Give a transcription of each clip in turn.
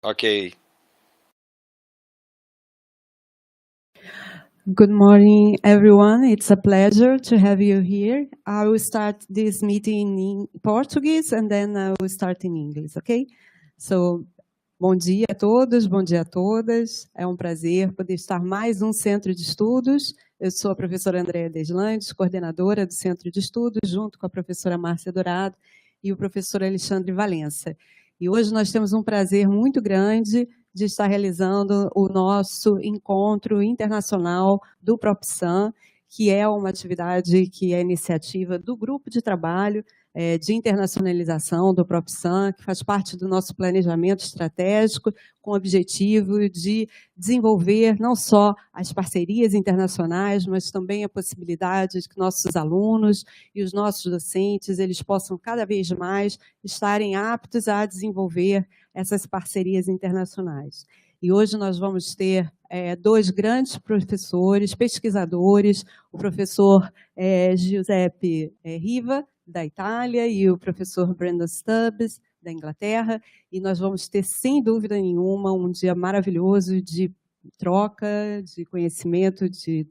Ok. Good morning, everyone. It's a pleasure to have you here. I will start this meeting in Portuguese and then I will start in English, okay? So, bom dia a todos, bom dia a todas. É um prazer poder estar mais um centro de estudos. Eu sou a professora Andréa Deslandes, coordenadora do centro de estudos, junto com a professora Márcia Dourado e o professor Alexandre Valença. E hoje nós temos um prazer muito grande de estar realizando o nosso encontro internacional do PROPSAM, que é uma atividade que é iniciativa do grupo de trabalho de internacionalização do PROPSAM, que faz parte do nosso planejamento estratégico, com o objetivo de desenvolver não só as parcerias internacionais, mas também a possibilidade de que nossos alunos e os nossos docentes eles possam cada vez mais estarem aptos a desenvolver essas parcerias internacionais. E hoje nós vamos ter dois grandes professores, pesquisadores, o professor Giuseppe Riva, da Itália, e o professor Brandon Stubbs, da Inglaterra, e nós vamos ter, sem dúvida nenhuma, um dia maravilhoso de troca, de conhecimento, de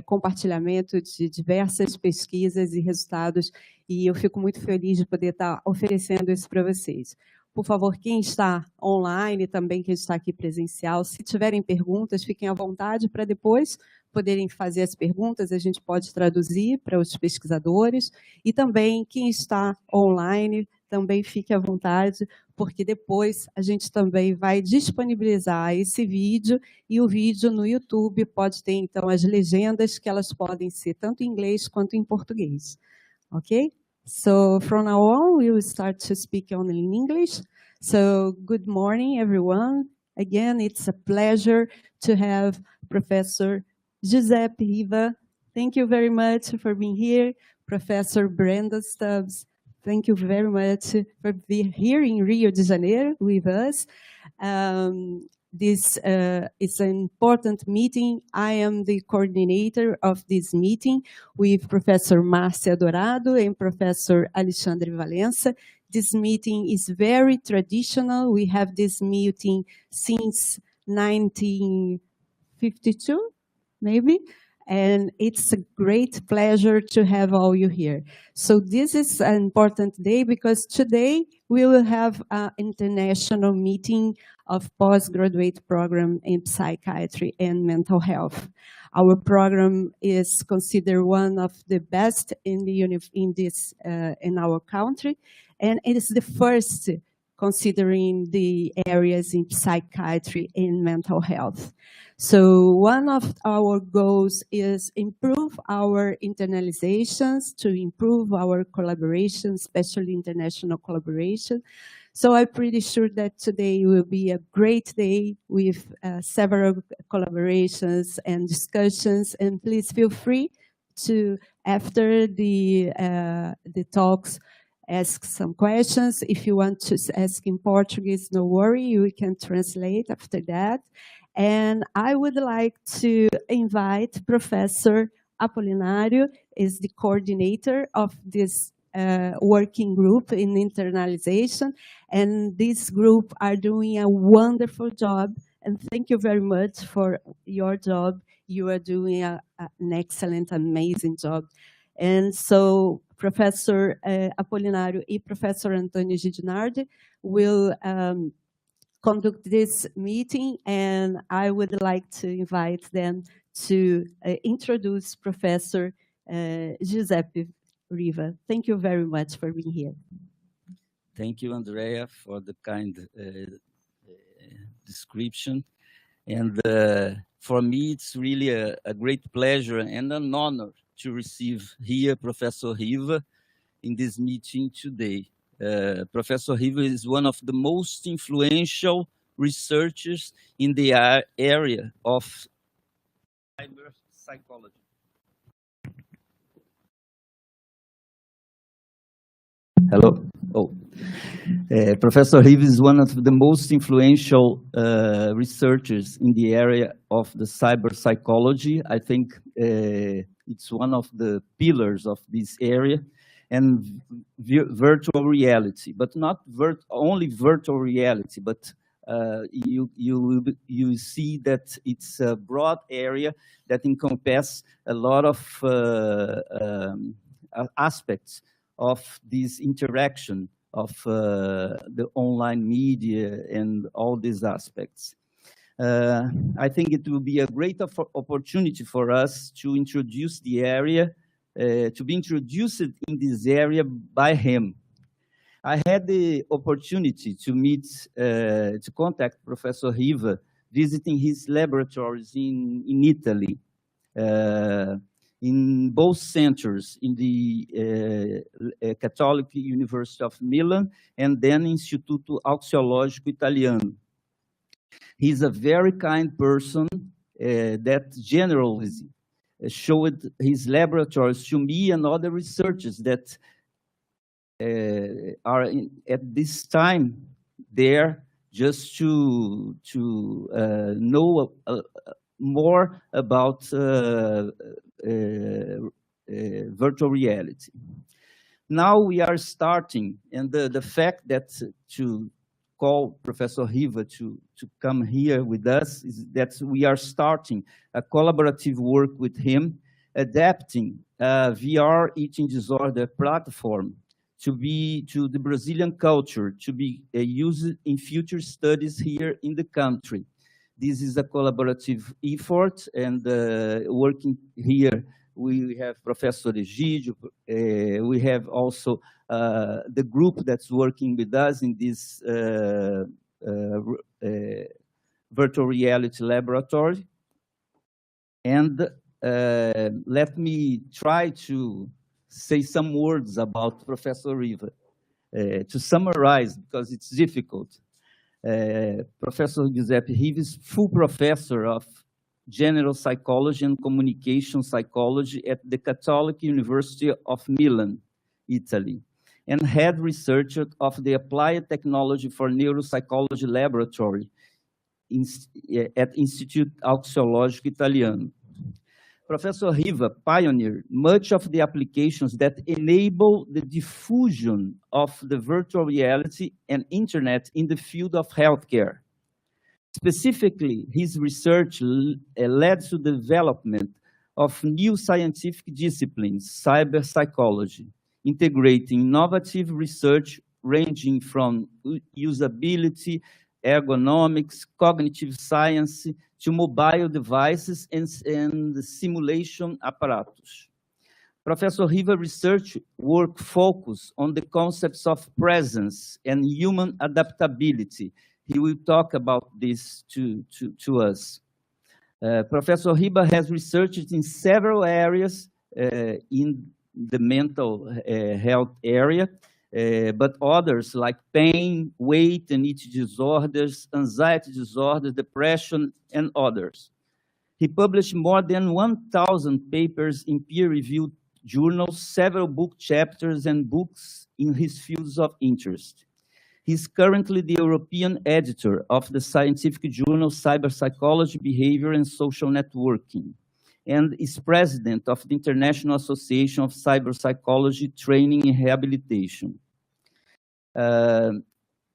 compartilhamento de diversas pesquisas e resultados, e eu fico muito feliz de poder estar oferecendo isso para vocês. Por favor, quem está online, também quem está aqui presencial, se tiverem perguntas, fiquem à vontade para depois poderem fazer as perguntas, a gente pode traduzir para os pesquisadores. E também quem está online, também fique à vontade, porque depois a gente também vai disponibilizar esse vídeo, e o vídeo no YouTube pode ter, então, as legendas, que elas podem ser tanto em inglês quanto em português. Ok? So from now on, we will start to speak only in English. So good morning, everyone. Again, it's a pleasure to have Professor Giuseppe Riva. Thank you very much for being here. Professor Brandon Stubbs, thank you very much for being here in Rio de Janeiro with us. This is an important meeting. I am the coordinator of this meeting with Professor Márcia Dourado and Professor Alexandre Valença. This meeting is very traditional. We have this meeting since 1952, maybe. And it's a great pleasure to have all you here. So this is an important day because today we will have an international meeting of postgraduate program in psychiatry and mental health. Our program is considered one of the best in our country, and it is the first considering the areas in psychiatry and mental health. So one of our goals is improve our internalizations, to improve our collaboration, especially international collaboration. So I'm pretty sure that today will be a great day with several collaborations and discussions. And please feel free to, after the talks, ask some questions. If you want to ask in Portuguese, no worry, we can translate after that. And I would like to invite Professor Apolinário, is the coordinator of this working group in internalization. And this group are doing a wonderful job. And thank you very much for your job. You are doing an excellent, amazing job. And so Professor Apolinário and Professor Antônio Gidinardi will conduct this meeting, and I would like to invite them to introduce Professor Giuseppe Riva. Thank you very much for being here. Thank you, Andrea, for the kind description. And for me, it's really a great pleasure and an honor to receive here Professor Riva in this meeting today. Professor Riva is one of the most influential researchers in the area of cyber psychology. Hello. Professor Riva is one of the most influential researchers in the area of the cyber psychology. I think it's one of the pillars of this area, and virtual reality, but not only virtual reality, but you see that it's a broad area that encompasses a lot of aspects of this interaction of the online media and all these aspects. I think it will be a great opportunity for us to introduce the area, to be introduced in this area by him. I had the opportunity to meet, to contact Professor Riva, visiting his laboratories in Italy, in both centers, in the Catholic University of Milan and then Instituto Axiológico Italiano. He's a very kind person that generally showed his laboratories to me and other researchers that are at this time there just to know more about virtual reality. Now we are starting, and the fact that to call Professor Riva to come here with us is that we are starting a collaborative work with him, adapting a VR eating disorder platform to the Brazilian culture, to be used in future studies here in the country. This is a collaborative effort, and working here, we have Professor Egidio, we have also the group that's working with us in this virtual reality laboratory. And let me try to say some words about Professor Riva, to summarize, because it's difficult. Professor Giuseppe Riva is full professor of general psychology and communication psychology at the Catholic University of Milan, Italy, and head researcher of the Applied Technology for Neuropsychology Laboratory at Instituto Axiológico Italiano. Professor Riva pioneered much of the applications that enable the diffusion of the virtual reality and internet in the field of healthcare. Specifically, his research led to the development of new scientific disciplines, cyber psychology, integrating innovative research ranging from usability, ergonomics, cognitive science, to mobile devices and simulation apparatus. Professor Riva's research work focused on the concepts of presence and human adaptability. He will talk about this to us. Professor Riva has researched in several areas in the mental health area, but others like pain, weight and eating disorders, anxiety disorders, depression, and others. He published more than 1,000 papers in peer-reviewed journals, several book chapters and books in his fields of interest. He's currently the European editor of the scientific journal Cyber Psychology, Behavior and Social Networking, and is president of the International Association of Cyber Psychology Training and Rehabilitation.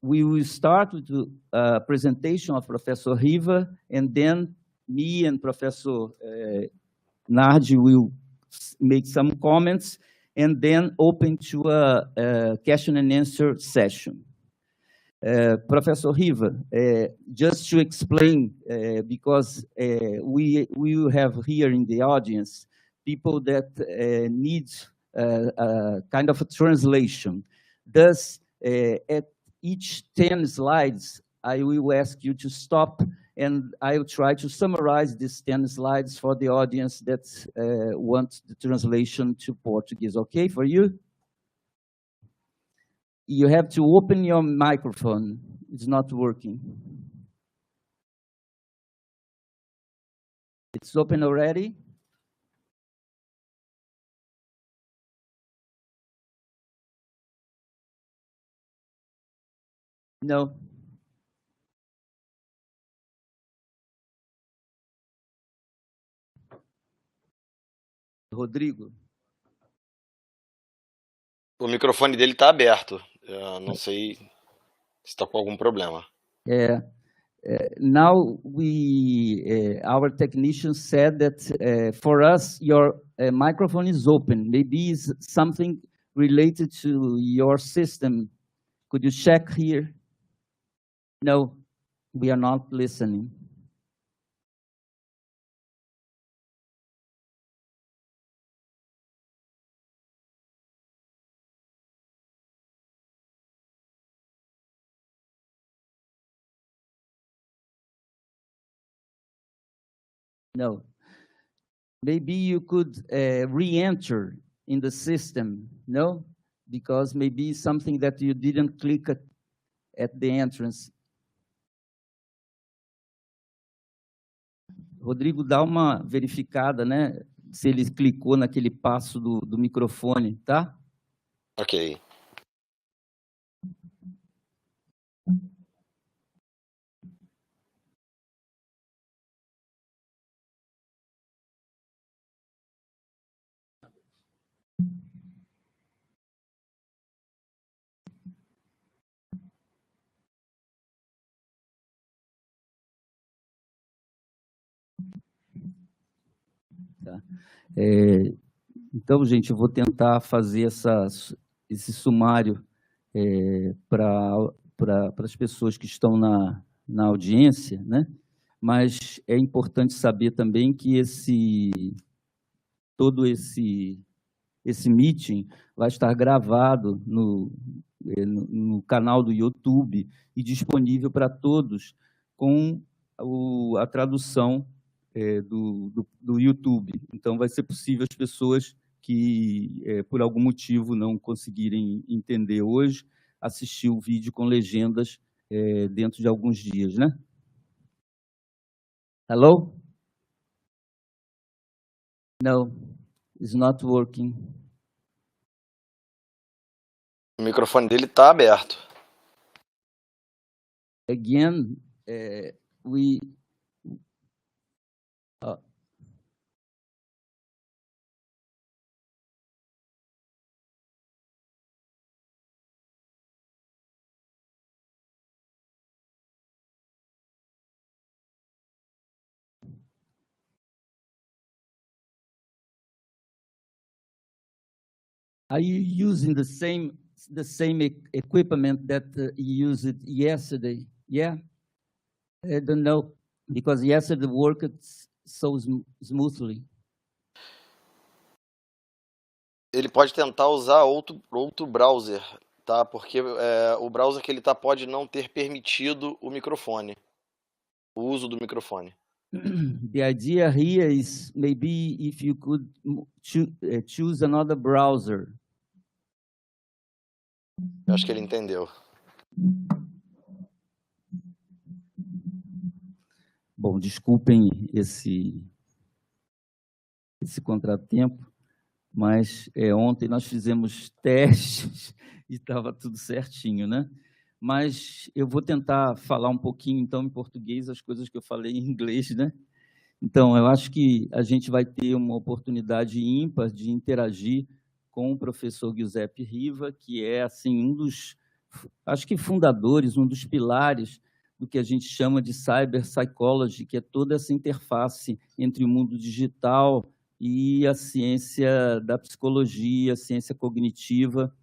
We will start with the presentation of Professor Riva, and then me and Professor Nardi will make some comments, and then open to a question and answer session. Professor Riva, just to explain, because we will have here in the audience people that need kind of a translation. Thus, at each 10 slides, I will ask you to stop, and I will try to summarize these 10 slides for the audience that wants the translation to Portuguese. Okay for you? You have to open your microphone. It's not working. It's open already? No. Rodrigo. O microfone dele está aberto. Eu não sei se está com algum problema. now our technician said that for us, your microphone is open. Maybe it's something related to your system. Could you check here? No, we are not listening. No. Maybe you could re-enter in the system, no? Because maybe something that you didn't click at the entrance. Rodrigo, dá uma verificada, né? Se ele clicou naquele passo do microfone, tá? Ok. Tá. Então, gente, eu vou tentar fazer esse sumário para as pessoas que estão na audiência, né? Mas é importante saber também que todo esse meeting vai estar gravado no canal do YouTube e disponível para todos com a tradução do YouTube. Então, vai ser possível as pessoas que, por algum motivo, não conseguirem entender hoje, assistir o vídeo com legendas dentro de alguns dias, né? Hello? No, it's not working. O microfone dele está aberto. Again, we... Are you using the same equipment that you used yesterday? Yeah? I don't know, because yesterday worked so smoothly. Ele pode tentar usar outro browser, tá? Porque o browser que ele tá pode não ter permitido o microfone, o uso do microfone. The idea here is maybe if you could choose another browser. Eu acho que ele entendeu. Bom, desculpem esse contratempo, mas ontem nós fizemos testes e estava tudo certinho, né? Mas eu vou tentar falar um pouquinho, então, em português, as coisas que eu falei em inglês, né? Então, eu acho que a gente vai ter uma oportunidade ímpar de interagir com o professor Giuseppe Riva, que é, assim, um dos, acho que fundadores, um dos pilares do que a gente chama de cyber psychology, que é toda essa interface entre o mundo digital e a ciência da psicologia, a ciência cognitiva.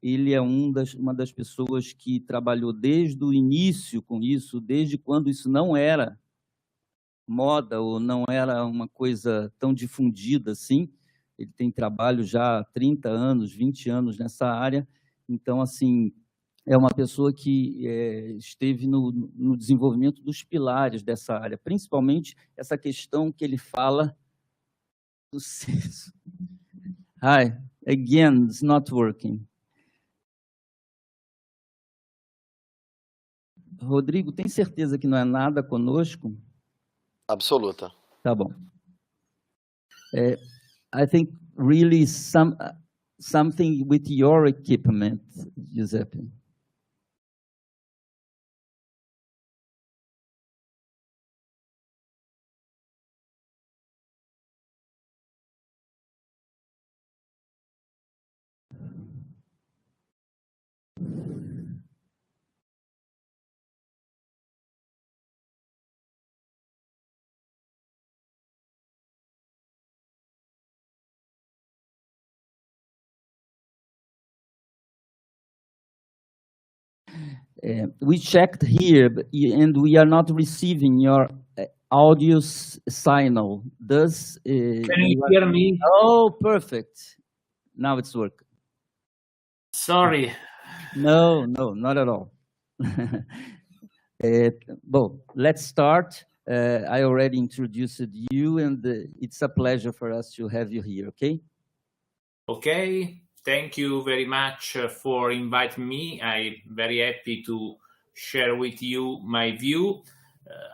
Ele é uma das pessoas que trabalhou desde o início com isso, desde quando isso não era moda ou não era uma coisa tão difundida assim. Ele tem trabalho já há 30 anos, 20 anos nessa área. Então, assim, é uma pessoa que esteve no desenvolvimento dos pilares dessa área, principalmente essa questão que ele fala do senso. Hi, again, it's not working. Rodrigo, tem certeza que não é nada conosco? Absoluta. Tá bom. I think really something with your equipment, Giuseppe. We checked here, and we are not receiving your audio signal. Does Can you hear me? Oh, perfect. Now it's working. Sorry. No, not at all. Well, let's start. I already introduced you, and it's a pleasure for us to have you here, okay? Okay. Thank you very much for inviting me. I'm very happy to share with you my view.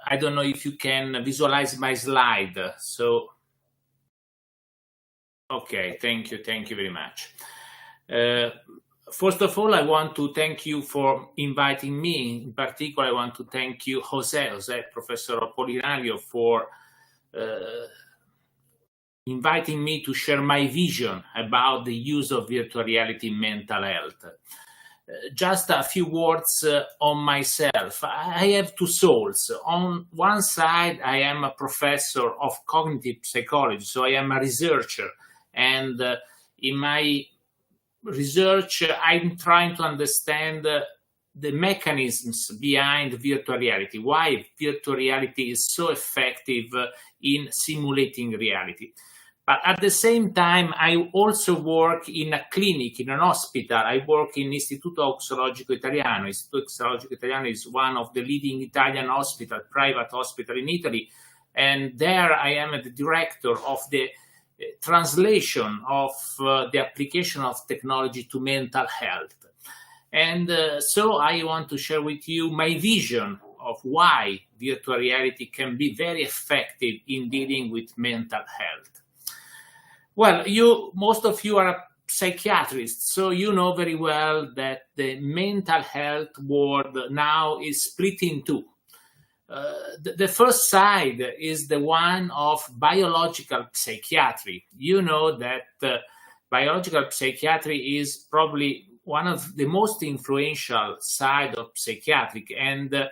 I don't know if you can visualize my slide. So, okay, thank you very much. First of all, I want to thank you for inviting me. In particular, I want to thank you, Jose, Professor Apolinario, for inviting me to share my vision about the use of virtual reality in mental health. Just a few words on myself. I have two souls. On one side, I am a professor of cognitive psychology, so I am a researcher. And in my research, I'm trying to understand the mechanisms behind virtual reality, why virtual reality is so effective in simulating reality. But at the same time, I also work in a clinic, in an hospital. I work in Istituto Oxologico Italiano. Istituto Oxologico Italiano is one of the leading Italian private hospital in Italy. And there I am the director of the translation of the application of technology to mental health. And so I want to share with you my vision of why virtual reality can be very effective in dealing with mental health. Well, most of you are psychiatrists, so you know very well that the mental health world now is split in two. The first side is the one of biological psychiatry. You know that biological psychiatry is probably one of the most influential side of psychiatric, and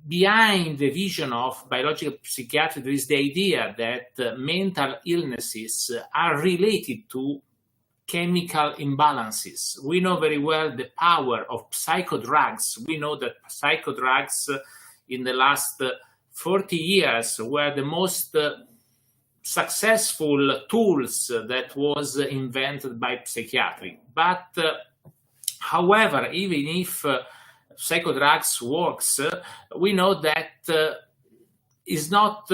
behind the vision of biological psychiatry, there is the idea that mental illnesses are related to chemical imbalances. We know very well the power of psychodrugs. We know that psychodrugs in the last 40 years were the most successful tools that was invented by psychiatry. But however, even if psychodrugs works, we know that it's not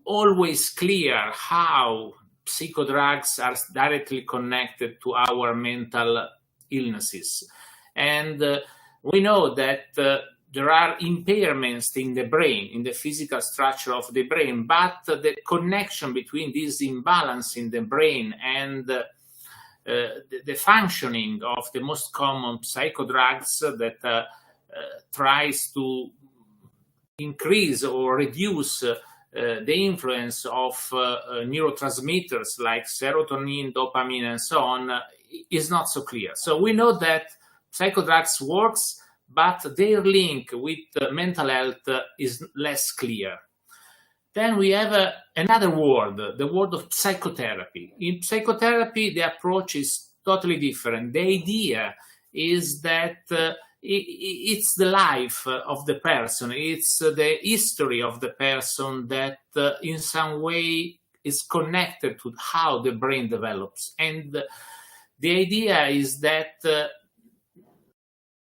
always clear how psychodrugs are directly connected to our mental illnesses. And we know that there are impairments in the brain, in the physical structure of the brain, but the connection between this imbalance in the brain and the functioning of the most common psychodrugs that tries to increase or reduce the influence of neurotransmitters like serotonin, dopamine, and so on is not so clear. So we know that psychodrugs works, but their link with mental health is less clear. Then we have another word, the word of psychotherapy. In psychotherapy, the approach is totally different. The idea is that it's the life of the person, it's the history of the person that in some way is connected to how the brain develops. And the idea is that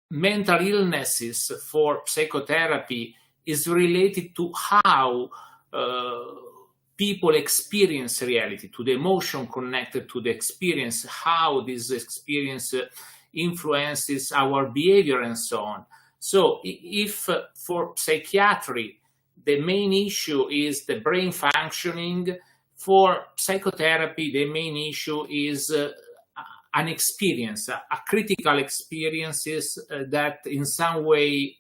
mental illnesses for psychotherapy is related to how people experience reality, to the emotion connected to the experience, how this experience influences our behavior and so on. So if for psychiatry, the main issue is the brain functioning, for psychotherapy, the main issue is an experience, a critical experiences that in some way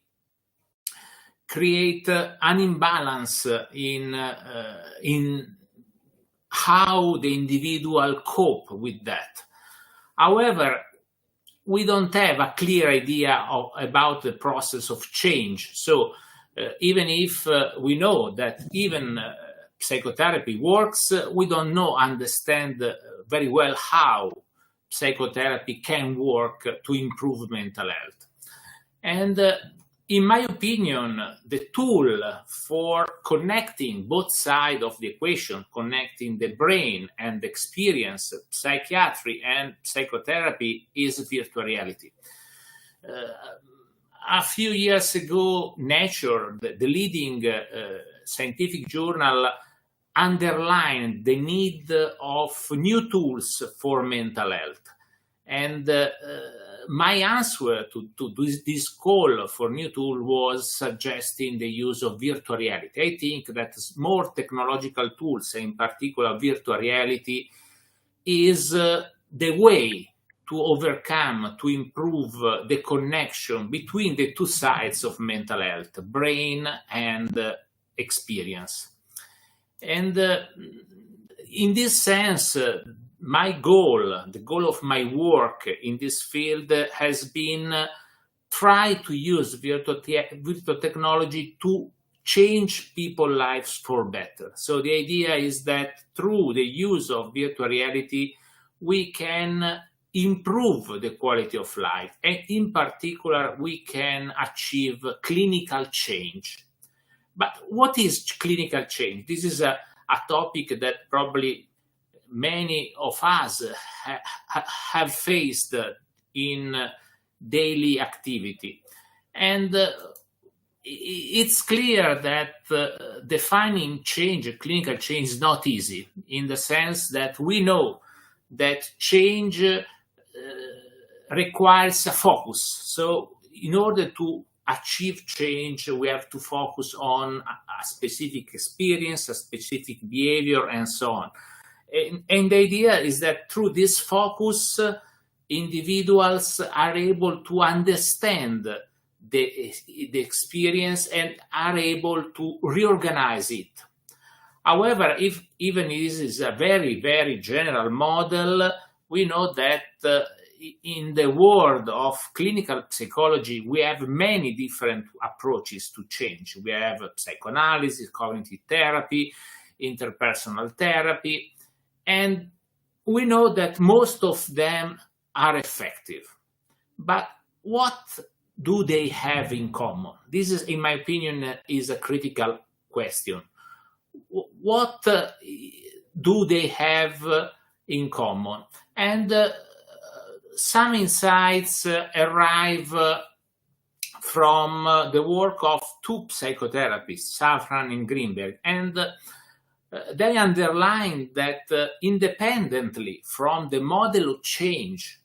create an imbalance in how the individual cope with that. However, we don't have a clear idea about the process of change. So even if we know that even psychotherapy works, we don't understand very well how psychotherapy can work to improve mental health. And in my opinion, the tool for connecting both sides of the equation, connecting the brain and the experience, psychiatry and psychotherapy, is virtual reality. A few years ago, Nature, the leading scientific journal, underlined the need of new tools for mental health. And my answer to this call for new tool was suggesting the use of virtual reality. I think that more technological tools, in particular virtual reality, is the way to overcome, to improve the connection between the two sides of mental health, brain and experience. And in this sense, my goal, the goal of my work in this field has been try to use virtual technology to change people's lives for better. So the idea is that through the use of virtual reality, we can improve the quality of life, and in particular, we can achieve clinical change. But what is clinical change? This is a topic that probably many of us have faced in daily activity. And it's clear that defining change, clinical change, is not easy, in the sense that we know that change requires a focus. So in order to achieve change, we have to focus on a specific experience, a specific behavior, and so on. And the idea is that through this focus, individuals are able to understand the experience and are able to reorganize it. However, if even this is a very, very general model, we know that in the world of clinical psychology, we have many different approaches to change. We have psychoanalysis, cognitive therapy, interpersonal therapy, and we know that most of them are effective. But what do they have in common? This is, in my opinion, is a critical question. What do they have in common? And some insights arrive from the work of two psychotherapists, Safran and Greenberg, and they underline that independently from the model of change,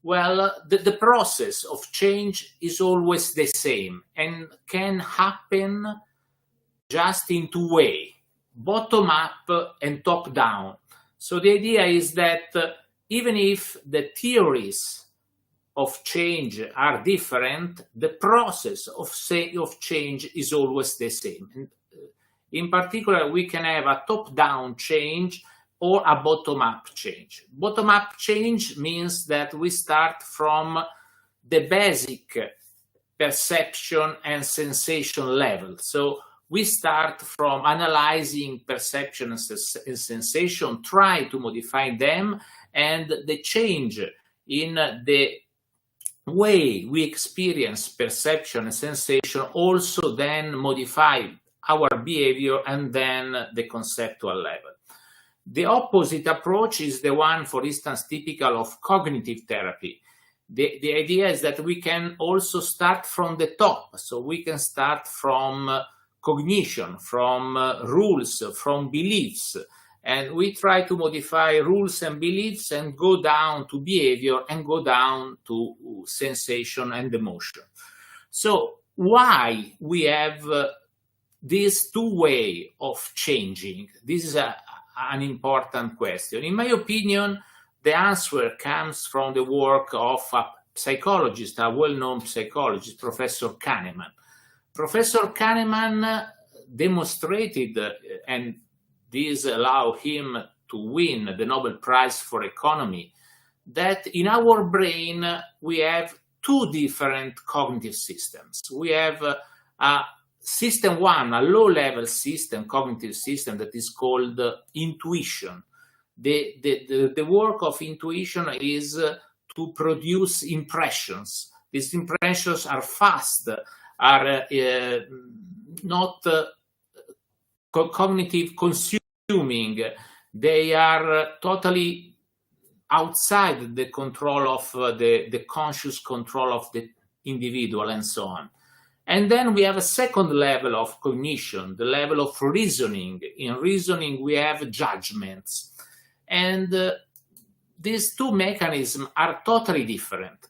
well, the process of change is always the same and can happen just in two ways, bottom up and top down. So the idea is that even if the theories of change are different, the process of change is always the same. And in particular, we can have a top-down change or a bottom-up change. Bottom-up change means that we start from the basic perception and sensation level. So we start from analyzing perception and sensation, try to modify them, and the change in the way we experience perception and sensation also then modify our behavior and then the conceptual level. The opposite approach is the one, for instance, typical of cognitive therapy. The idea is that we can also start from the top. So we can start from cognition, from rules, from beliefs. And we try to modify rules and beliefs and go down to behavior and go down to sensation and emotion. So why we have these two ways of changing? This is an important question. In my opinion, the answer comes from the work of a psychologist, a well-known psychologist, Professor Kahneman. Professor Kahneman demonstrated, and this allowed him to win the Nobel Prize for Economy, that in our brain we have two different cognitive systems. We have a system one, a low-level system, cognitive system, that is called intuition. The work of intuition is to to produce impressions. These impressions are fast, are not cognitive consuming. They are totally outside the control of the conscious control of the individual and so on. And then we have a second level of cognition, the level of reasoning. In reasoning, we have judgments. And these two mechanisms are totally different.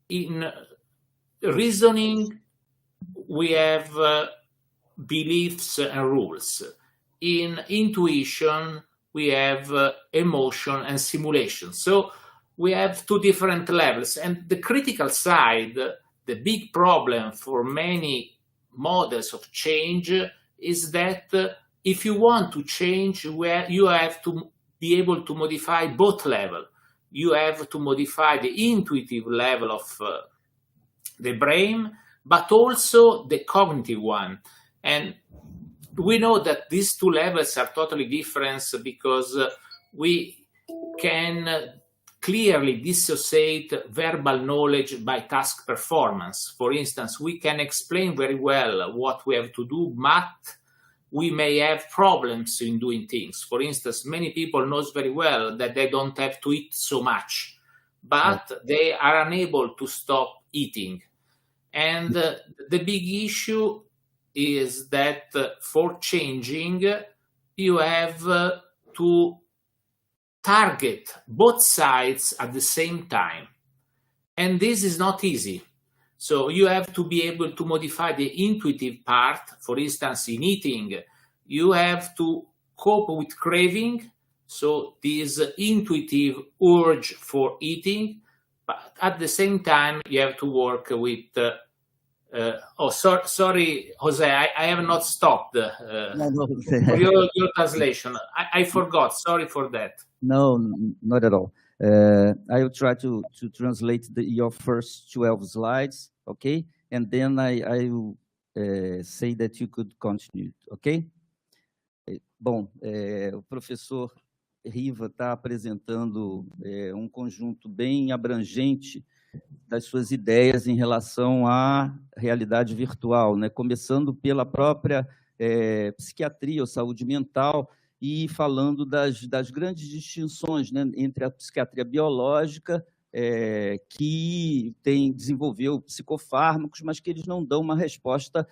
In reasoning, we have beliefs and rules. In intuition, we have emotion and simulation. So we have two different levels. And the critical side, the big problem for many models of change is that if you want to change, you have to be able to modify both levels. You have to modify the intuitive level of the brain, but also the cognitive one. And we know that these two levels are totally different because we can clearly dissociate verbal knowledge by task performance. For instance, we can explain very well what we have to do, but we may have problems in doing things. For instance, many people know very well that they don't have to eat so much, but they are unable to stop eating. And the big issue is that for changing, you have to target both sides at the same time. And this is not easy. So you have to be able to modify the intuitive part. For instance, in eating, you have to cope with craving. So this intuitive urge for eating, but at the same time, you have to work with sorry, Jose, I have not stopped for your translation. I forgot. Sorry for that. No, not at all. I will try to translate your first 12 slides, okay? And then I will say that you could continue, ok? Bom, o professor Riva está apresentando conjunto bem abrangente das suas ideias em relação à realidade virtual, né? Começando pela própria psiquiatria ou saúde mental, e falando das grandes distinções, né, entre a psiquiatria biológica, que desenvolveu psicofármacos, mas que eles não dão uma resposta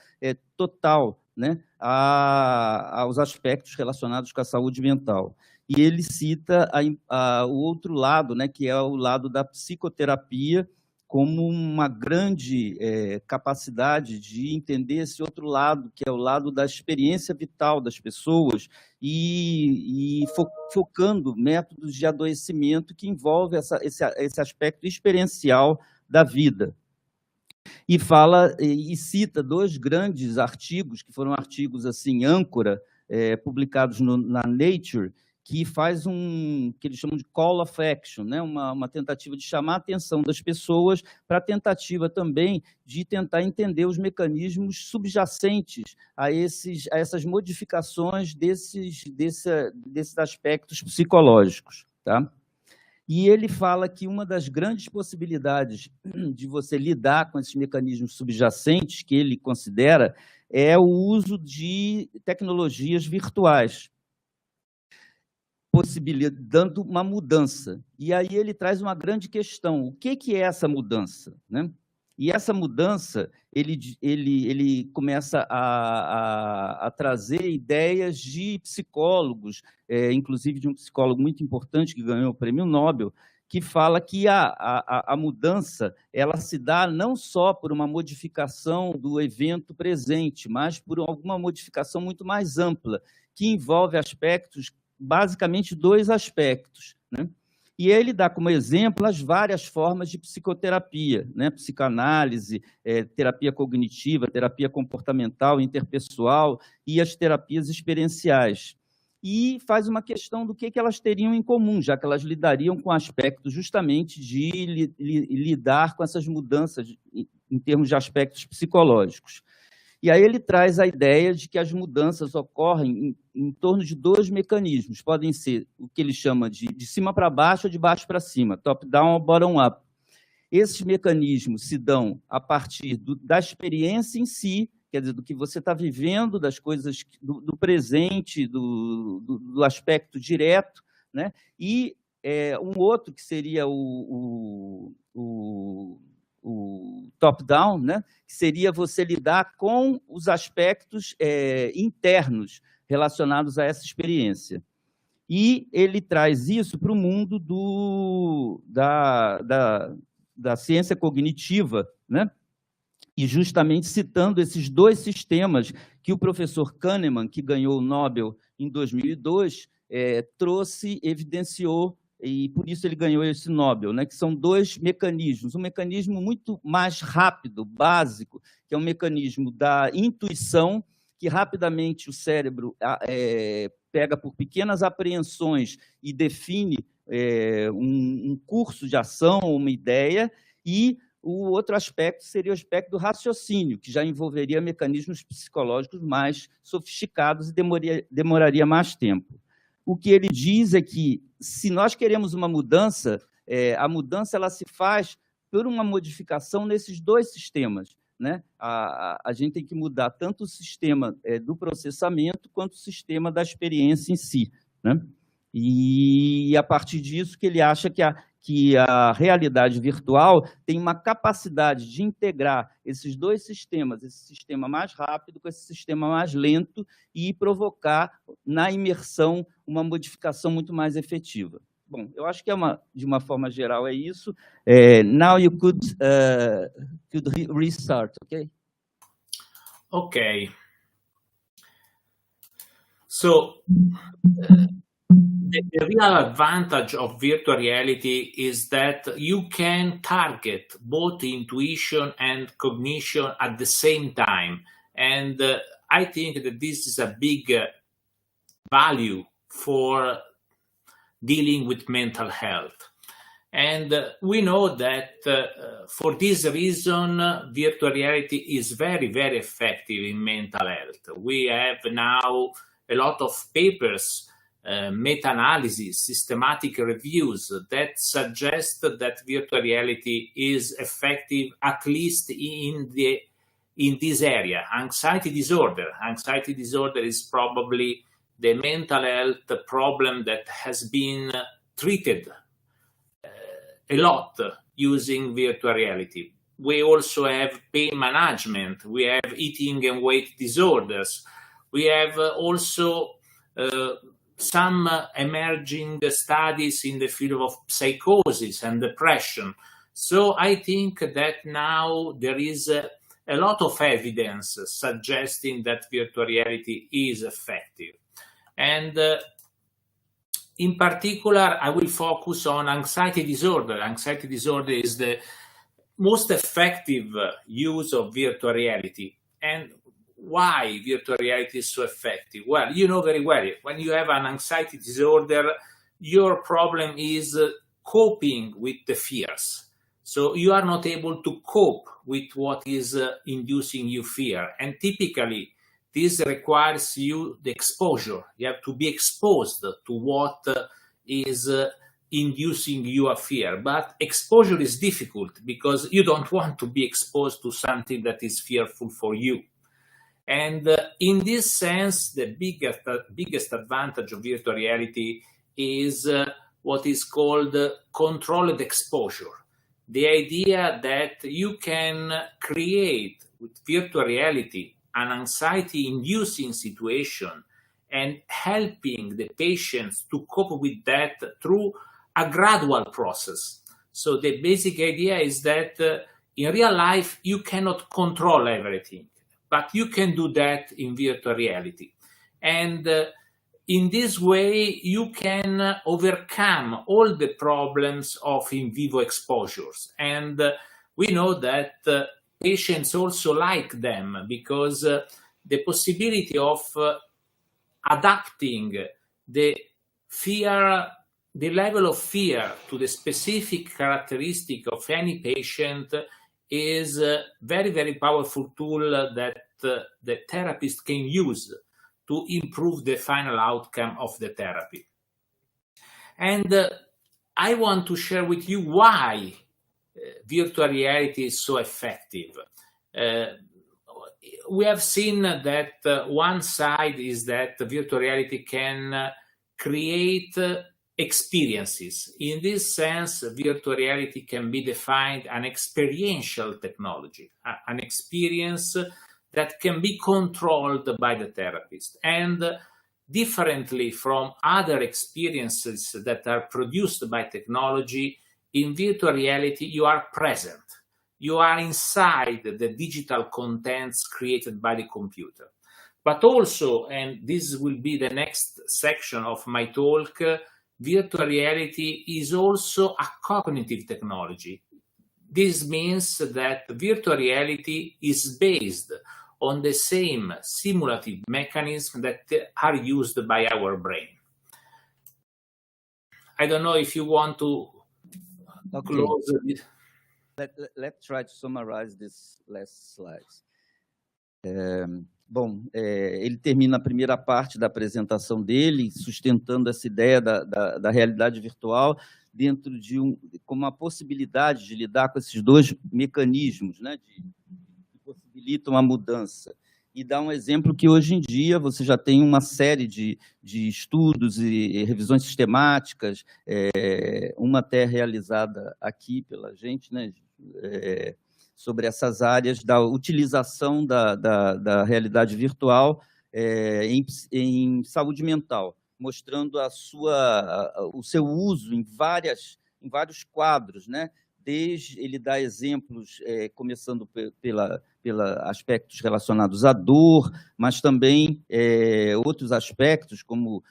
total, né, aos aspectos relacionados com a saúde mental. E ele cita o outro lado, né, que é o lado da psicoterapia, como uma grande capacidade de entender esse outro lado, que é o lado da experiência vital das pessoas, e focando métodos de adoecimento que envolve esse aspecto experiencial da vida. E fala e cita dois grandes artigos, que foram artigos assim, âncora, publicados na Nature, que faz que eles chamam de call of action, né? Uma tentativa de chamar a atenção das pessoas para a tentativa também de tentar entender os mecanismos subjacentes a essas modificações desses aspectos psicológicos, tá? E ele fala que uma das grandes possibilidades de você lidar com esses mecanismos subjacentes, que ele considera, é o uso de tecnologias virtuais, possibilitando uma mudança. E aí ele traz uma grande questão: o que é essa mudança, né? E essa mudança, ele começa a trazer ideias de psicólogos, inclusive de um psicólogo muito importante que ganhou o Prêmio Nobel, que fala que a mudança ela se dá não só por uma modificação do evento presente, mas por alguma modificação muito mais ampla, que envolve basicamente dois aspectos, né? E ele dá como exemplo as várias formas de psicoterapia, né? Psicanálise, terapia cognitiva, terapia comportamental, interpessoal e as terapias experienciais. E faz uma questão do que elas teriam em comum, já que elas lidariam com aspectos justamente de lidar com essas mudanças em termos de aspectos psicológicos. E aí ele traz a ideia de que as mudanças ocorrem em torno de dois mecanismos. Podem ser o que ele chama de cima para baixo ou de baixo para cima, top-down ou bottom-up. Esses mecanismos se dão a partir da experiência em si, quer dizer, do que você está vivendo, das coisas do presente, do aspecto direto, né? E um outro que seria o top-down, né? Que seria você lidar com os aspectos internos relacionados a essa experiência. E ele traz isso para o mundo da ciência cognitiva, né? E justamente citando esses dois sistemas que o professor Kahneman, que ganhou o Nobel em 2002, evidenciou, e por isso ele ganhou esse Nobel, né? Que são dois mecanismos. Um mecanismo muito mais rápido, básico, que é um mecanismo da intuição, que rapidamente o cérebro pega por pequenas apreensões e define um curso de ação, uma ideia, e o outro aspecto seria o aspecto do raciocínio, que já envolveria mecanismos psicológicos mais sofisticados e demoraria mais tempo. O que ele diz é que, se nós queremos uma mudança, a mudança ela se faz por uma modificação nesses dois sistemas, né? A gente tem que mudar tanto o sistema do processamento quanto o sistema da experiência em si, né? E a partir disso que ele acha que a realidade virtual tem uma capacidade de integrar esses dois sistemas, esse sistema mais rápido com esse sistema mais lento, e provocar na imersão uma modificação muito mais efetiva. Bom, eu acho que de uma forma geral é isso. Now you could restart, okay? Okay. So the real advantage of virtual reality is that you can target both intuition and cognition at the same time. And I think that this is a big value for dealing with mental health. And we know that for this reason, virtual reality is very, very effective in mental health. We have now a lot of papers, meta-analysis, systematic reviews that suggest that virtual reality is effective, at least in this area. Anxiety disorder. Anxiety disorder is probably the mental health problem that has been treated a lot using virtual reality. We also have pain management. We have eating and weight disorders. We have also some emerging studies in the field of psychosis and depression. So I think that now there is a lot of evidence suggesting that virtual reality is effective. And in particular, I will focus on anxiety disorder. Anxiety disorder is the most effective use of virtual reality. And why virtual reality is so effective? Well, you know very well, when you have an anxiety disorder, your problem is coping with the fears. So you are not able to cope with what is inducing you fear. And typically, this requires you the exposure. You have to be exposed to what is inducing you a fear. But exposure is difficult because you don't want to be exposed to something that is fearful for you. And in this sense, the biggest advantage of virtual reality is what is called controlled exposure. The idea that you can create with virtual reality an anxiety-inducing situation and helping the patients to cope with that through a gradual process. So the basic idea is that in real life, you cannot control everything, but you can do that in virtual reality. And in this way, you can overcome all the problems of in vivo exposures. And we know that patients also like them because the possibility of adapting the level of fear to the specific characteristic of any patient is a very, very powerful tool that the therapist can use to improve the final outcome of the therapy. And I want to share with you why virtual reality is so effective. We have seen that one side is that virtual reality can create experiences. In this sense, virtual reality can be defined an experiential technology, an experience that can be controlled by the therapist. And differently from other experiences that are produced by technology, in virtual reality, you are present. You are inside the digital contents created by the computer. But also, and this will be the next section of my talk, virtual reality is also a cognitive technology. This means that virtual reality is based on the same simulative mechanisms that are used by our brain. I don't know if you want to close this. Let's try to summarize these last slides. Ele termina a primeira parte da apresentação dele, sustentando essa ideia da realidade virtual dentro de como uma possibilidade de lidar com esses dois mecanismos, né, que possibilitam a mudança. E dá um exemplo que hoje em dia você já tem uma série de estudos e revisões sistemáticas, uma até realizada aqui pela gente, né, sobre essas áreas da utilização da realidade virtual em saúde mental, mostrando o seu uso em vários quadros, né? Ele dá exemplos, começando pela aspectos relacionados à dor, mas também outros aspectos, como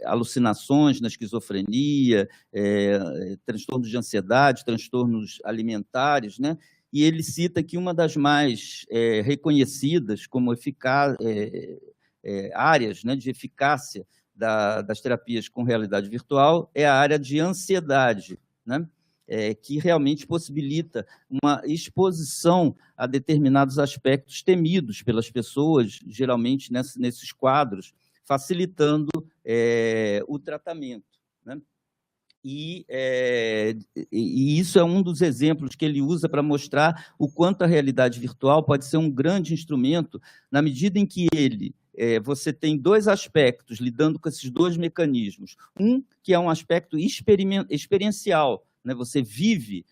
alucinações na esquizofrenia, transtornos de ansiedade, transtornos alimentares, né? E ele cita que uma das mais reconhecidas como áreas, né, de eficácia das terapias com realidade virtual é a área de ansiedade, né? Que realmente possibilita uma exposição a determinados aspectos temidos pelas pessoas, geralmente nesses quadros, facilitando o tratamento, né? E isso é um dos exemplos que ele usa para mostrar o quanto a realidade virtual pode ser um grande instrumento, na medida em que você tem dois aspectos lidando com esses dois mecanismos. Um, que é um aspecto experiencial, né? Você vive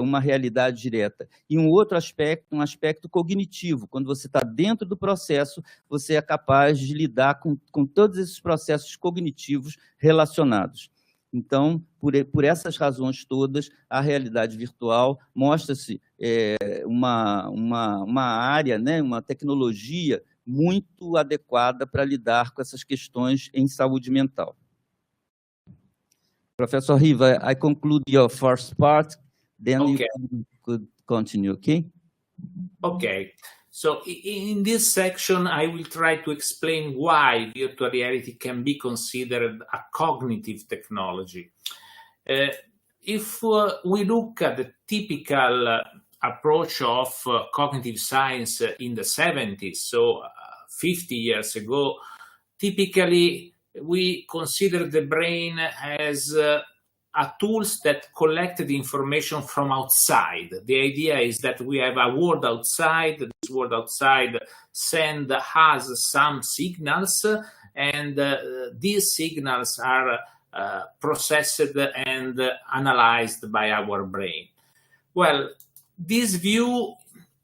uma realidade direta. E um outro aspecto, um aspecto cognitivo. Quando você está dentro do processo, você é capaz de lidar com todos esses processos cognitivos relacionados. Então, por essas razões todas, a realidade virtual mostra-se uma área, né, uma tecnologia muito adequada para lidar com essas questões em saúde mental. Professor Riva, I conclude your first part, then Okay. you could continue, okay? Okay. So in this section, I will try to explain why virtual reality can be considered a cognitive technology. If we look at the typical approach of cognitive science in the 70s, so 50 years ago, typically we consider the brain as a tools that collected information from outside. The idea is that we have a world outside. This world outside sends us some signals, and these signals are processed and analyzed by our brain. Well, this view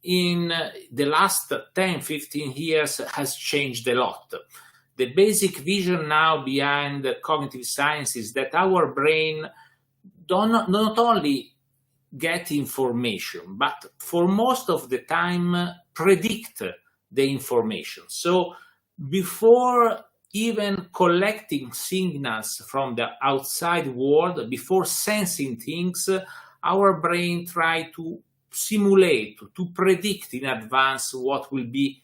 in the last 10, 15 years has changed a lot. The basic vision now behind cognitive science is that our brain not only get information, but for most of the time predict the information. So before even collecting signals from the outside world, before sensing things, our brain try to simulate, to predict in advance what will be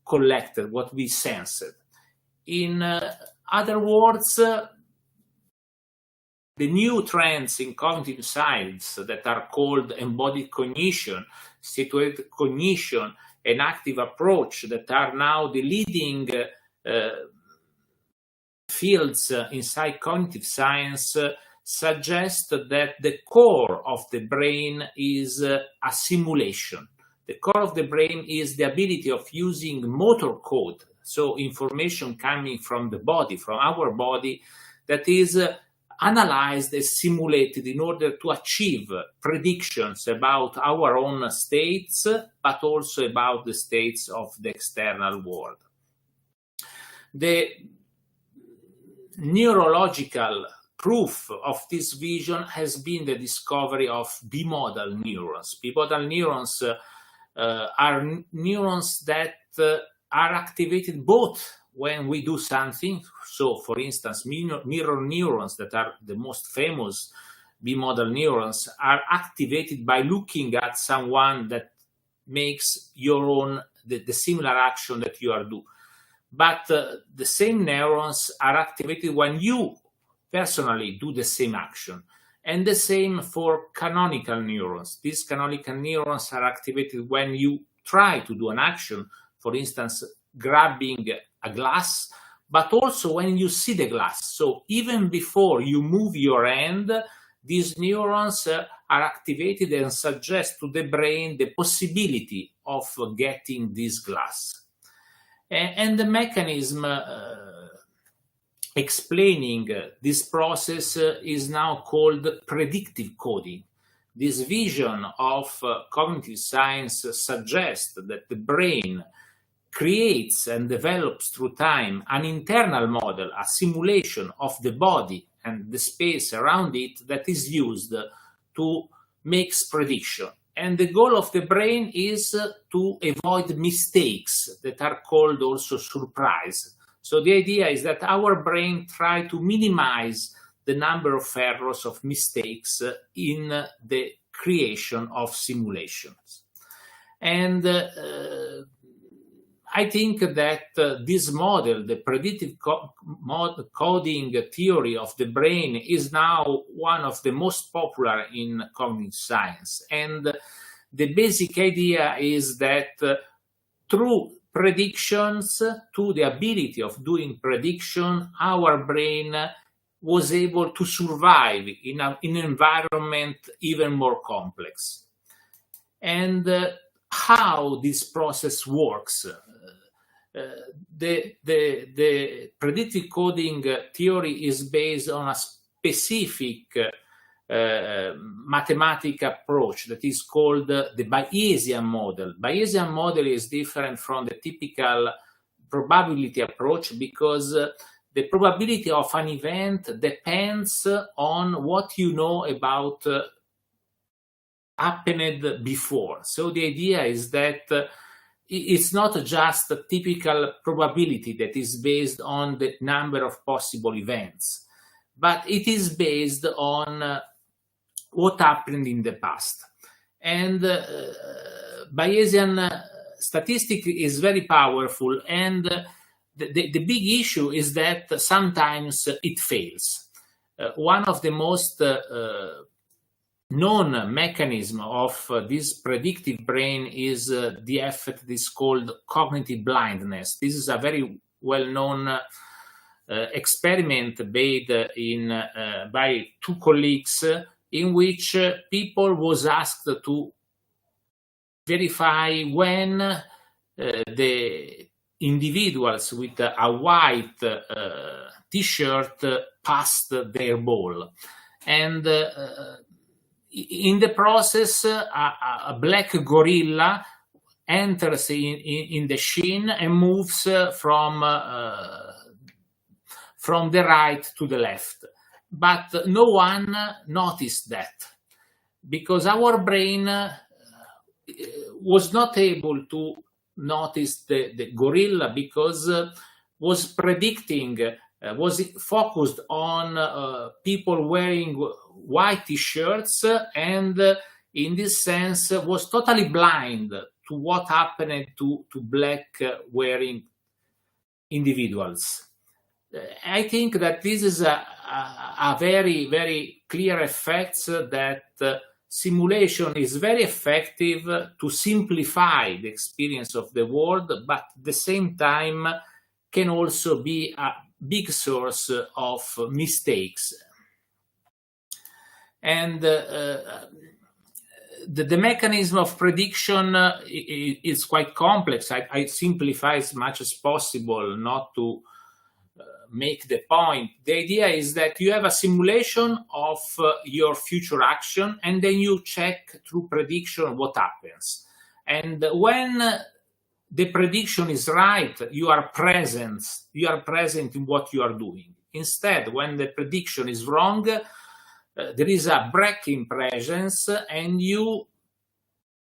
collected, what will be sensed. In other words, the new trends in cognitive science that are called embodied cognition, situated cognition, and active approach that are now the leading fields inside cognitive science suggest that the core of the brain is a simulation. The core of the brain is the ability of using motor code, so information coming from the body, from our body, that is analyzed and simulated in order to achieve predictions about our own states, but also about the states of the external world. The neurological proof of this vision has been the discovery of bimodal neurons. Bimodal neurons are neurons that are activated both when we do something. So, for instance, mirror neurons, that are the most famous bimodal neurons, are activated by looking at someone that makes your own, the similar action that you are doing. But the same neurons are activated when you personally do the same action. And the same for canonical neurons. These canonical neurons are activated when you try to do an action, for instance, grabbing a glass, but also when you see the glass. So even before you move your hand, these neurons are activated and suggest to the brain the possibility of getting this glass. And the mechanism explaining this process is now called predictive coding. This vision of cognitive science suggests that the brain creates and develops through time an internal model, a simulation of the body and the space around it that is used to make prediction. And the goal of the brain is to avoid mistakes that are called also surprise. So the idea is that our brain tries to minimize the number of errors, of mistakes in the creation of simulations. And I think that this model, the predictive coding theory of the brain, is now one of the most popular in cognitive science. And the basic idea is that through predictions, through the ability of doing prediction, our brain was able to survive in an environment even more complex. And how this process works. The predictive coding theory is based on a specific mathematical approach that is called the Bayesian model. Bayesian model is different from the typical probability approach because the probability of an event depends on what you know about happened before. So the idea is that it's not just a typical probability that is based on the number of possible events, but it is based on what happened in the past. And Bayesian statistic is very powerful, and the big issue is that sometimes it fails. One of the most known mechanism of this predictive brain is the effect that is called cognitive blindness. This is a very well-known experiment made by two colleagues in which people was asked to verify when the individuals with a white t-shirt passed their ball. And in the process, a black gorilla enters in the scene and moves from the right to the left. But no one noticed that because our brain was not able to notice the gorilla because was predicting, was focused on people wearing white t-shirts, and in this sense was totally blind to what happened to black wearing individuals. I think that this is a very, very clear effect that simulation is very effective to simplify the experience of the world, but at the same time can also be a big source of mistakes. And the mechanism of prediction is quite complex. I simplify as much as possible, not to make the point. The idea is that you have a simulation of your future action, and then you check through prediction what happens. And when the prediction is right, you are present in what you are doing. Instead, when the prediction is wrong, there is a break in presence, and you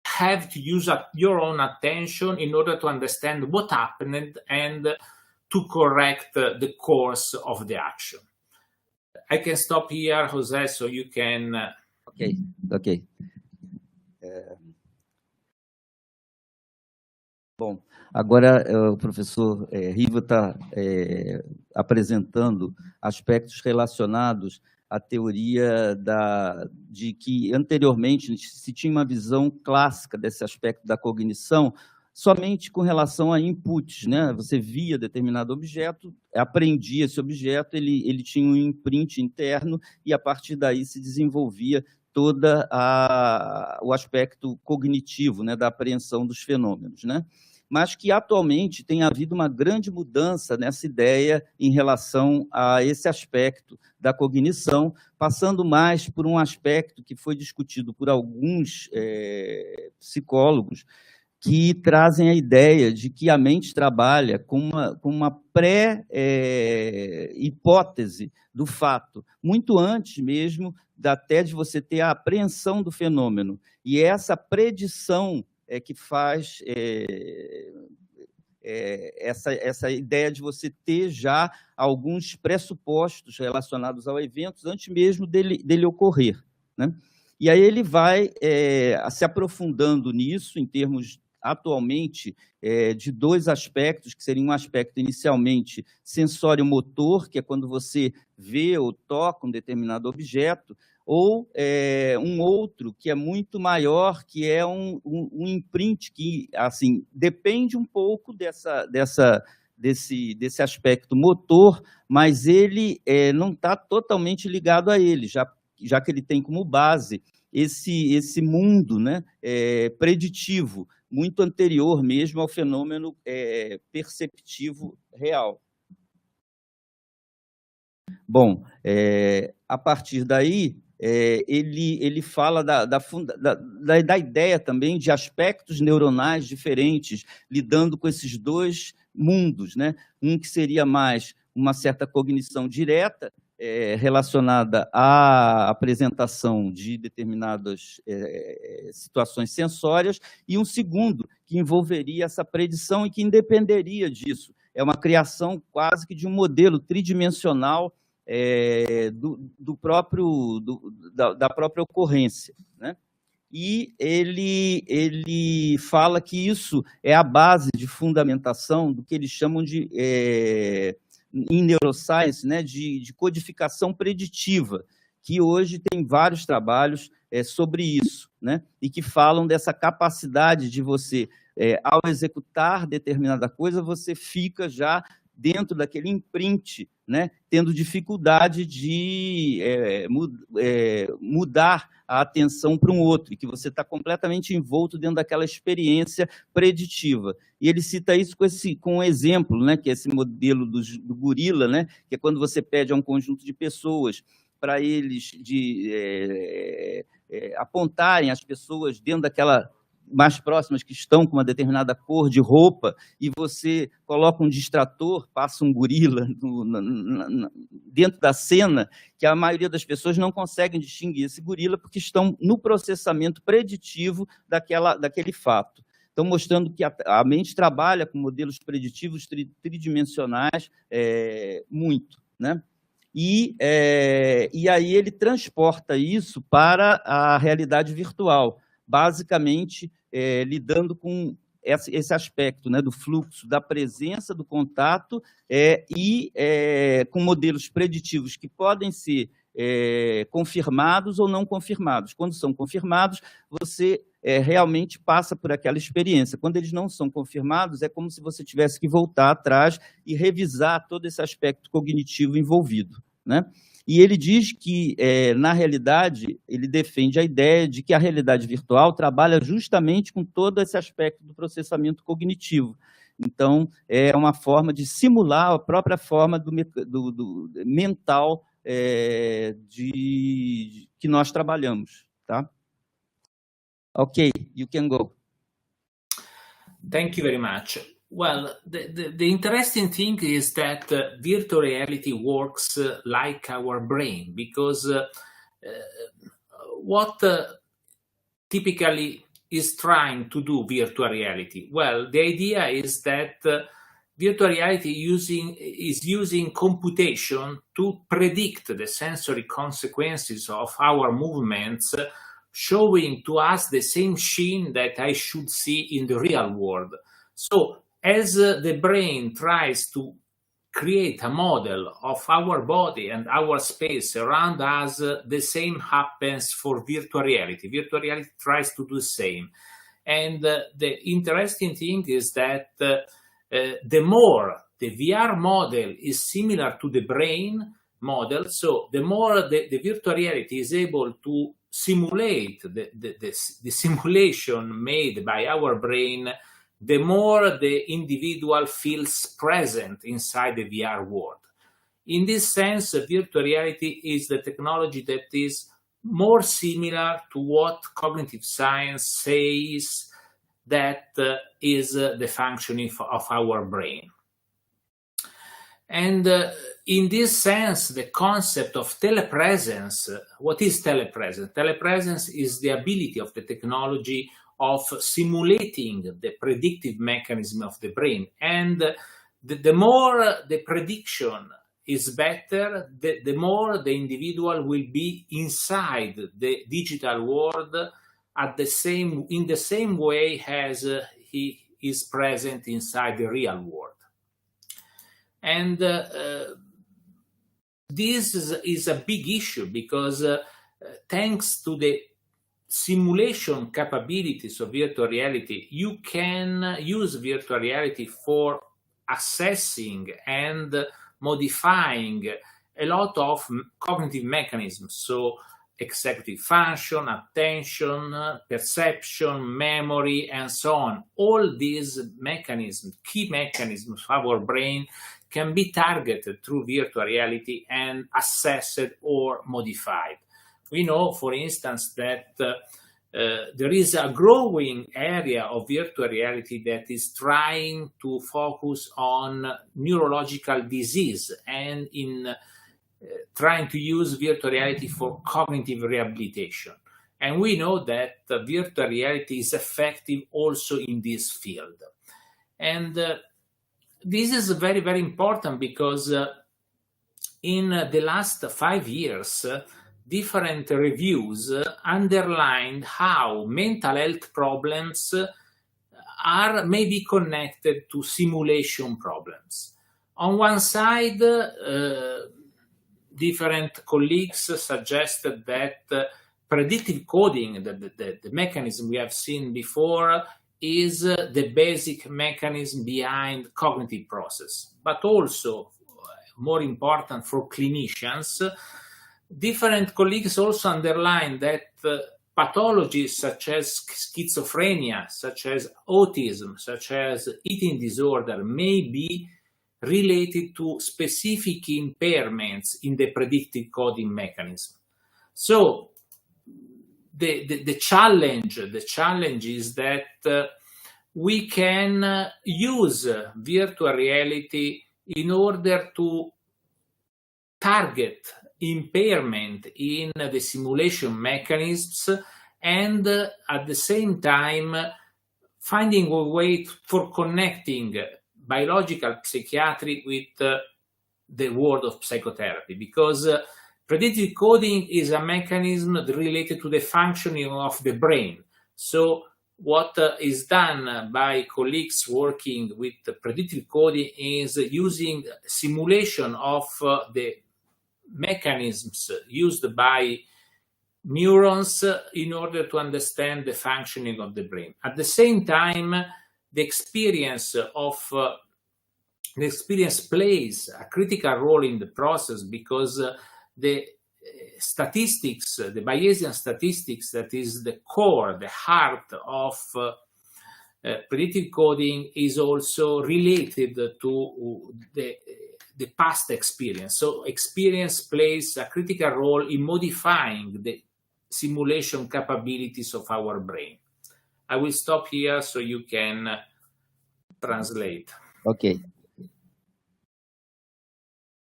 have to use your own attention in order to understand what happened and to correct the course of the action. I can stop here, José, so you can... Ok. Bom, agora o professor Riva está apresentando aspectos relacionados à teoria de que anteriormente se tinha uma visão clássica desse aspecto da cognição somente com relação a inputs, né? Você via determinado objeto, aprendia esse objeto, ele tinha um imprint interno e a partir daí se desenvolvia todo o aspecto cognitivo, né, da apreensão dos fenômenos, né? Mas que atualmente tem havido uma grande mudança nessa ideia em relação a esse aspecto da cognição, passando mais por um aspecto que foi discutido por alguns psicólogos, que trazem a ideia de que a mente trabalha com uma pré-hipótese do fato, muito antes mesmo até de você ter a apreensão do fenômeno. E essa predição é que faz essa ideia de você ter já alguns pressupostos relacionados ao evento antes mesmo dele ocorrer, né? E aí ele vai se aprofundando nisso em termos atualmente de dois aspectos, que seriam um aspecto inicialmente sensório-motor, que é quando você vê ou toca um determinado objeto, ou um outro que é muito maior, que é um imprint que assim, depende um pouco desse aspecto motor, mas ele não está totalmente ligado a ele, já que ele tem como base esse mundo, né, preditivo, muito anterior mesmo ao fenômeno perceptivo real. Bom, a partir daí, ele fala da ideia também de aspectos neuronais diferentes, lidando com esses dois mundos, né? Um que seria mais uma certa cognição direta, relacionada à apresentação de determinadas situações sensórias, e um segundo que envolveria essa predição e que independeria disso. É uma criação quase que de um modelo tridimensional da própria ocorrência, né? E ele fala que isso é a base de fundamentação do que eles chamam de, em neuroscience, né, de codificação preditiva, que hoje tem vários trabalhos sobre isso, né, e que falam dessa capacidade de você, ao executar determinada coisa, você fica já dentro daquele imprint, né, tendo dificuldade de mudar a atenção para um outro, e que você está completamente envolto dentro daquela experiência preditiva. E ele cita isso com um exemplo, né, que é esse modelo do gorila, né, que é quando você pede a um conjunto de pessoas para eles apontarem as pessoas dentro daquela mais próximas que estão com uma determinada cor de roupa, e você coloca um distrator, passa um gorila dentro da cena, que a maioria das pessoas não conseguem distinguir esse gorila porque estão no processamento preditivo daquele fato. Então, mostrando que a mente trabalha com modelos preditivos tridimensionais muito, né? E aí ele transporta isso para a realidade virtual, basicamente lidando com esse aspecto, né, do fluxo, da presença do contato e com modelos preditivos que podem ser confirmados ou não confirmados. Quando são confirmados, você realmente passa por aquela experiência. Quando eles não são confirmados, é como se você tivesse que voltar atrás e revisar todo esse aspecto cognitivo envolvido, né? E ele diz que, na realidade, ele defende a ideia de que a realidade virtual trabalha justamente com todo esse aspecto do processamento cognitivo. Então, é uma forma de simular a própria forma do mental que nós trabalhamos, tá? Okay, you can go. Thank you very much. Well, the interesting thing is that virtual reality works like our brain, because what typically is trying to do virtual reality? Well, the idea is that virtual reality is using computation to predict the sensory consequences of our movements, showing to us the same scene that I should see in the real world. So as the brain tries to create a model of our body and our space around us, the same happens for virtual reality. Virtual reality tries to do the same. And the interesting thing is that the more the VR model is similar to the brain model, so the more the virtual reality is able to simulate the simulation made by our brain, the more the individual feels present inside the VR world. In this sense, virtual reality is the technology that is more similar to what cognitive science says that is the functioning of our brain. And in this sense, the concept of telepresence, what is telepresence? Telepresence is the ability of the technology of simulating the predictive mechanism of the brain. And the more the prediction is better, the more the individual will be inside the digital world in the same way as he is present inside the real world. And this is a big issue, because thanks to the simulation capabilities of virtual reality, you can use virtual reality for assessing and modifying a lot of cognitive mechanisms. So executive function, attention, perception, memory, and so on. All these mechanisms, key mechanisms of our brain, can be targeted through virtual reality and assessed or modified. We know, for instance, that there is a growing area of virtual reality that is trying to focus on neurological disease and in trying to use virtual reality for cognitive rehabilitation. And we know that virtual reality is effective also in this field. And this is very, very important, because in the last 5 years, different reviews underlined how mental health problems may be connected to simulation problems. On one side, different colleagues suggested that predictive coding, the mechanism we have seen before, is the basic mechanism behind cognitive process. But also, more important for clinicians, different colleagues also underlined that pathologies such as schizophrenia, such as autism, such as eating disorder may be related to specific impairments in the predictive coding mechanism. So the challenge is that we can use virtual reality in order to target impairment in the simulation mechanisms, and at the same time finding a way for connecting biological psychiatry with the world of psychotherapy, because predictive coding is a mechanism related to the functioning of the brain. So what is done by colleagues working with predictive coding is using simulation of the mechanisms used by neurons in order to understand the functioning of the brain. At the same time, the experience plays a critical role in the process because the statistics, the Bayesian statistics, that is the core, the heart of predictive coding, is also related to the past experience. So experience plays a critical role in modifying the simulation capabilities of our brain. I will stop here so you can translate. Okay.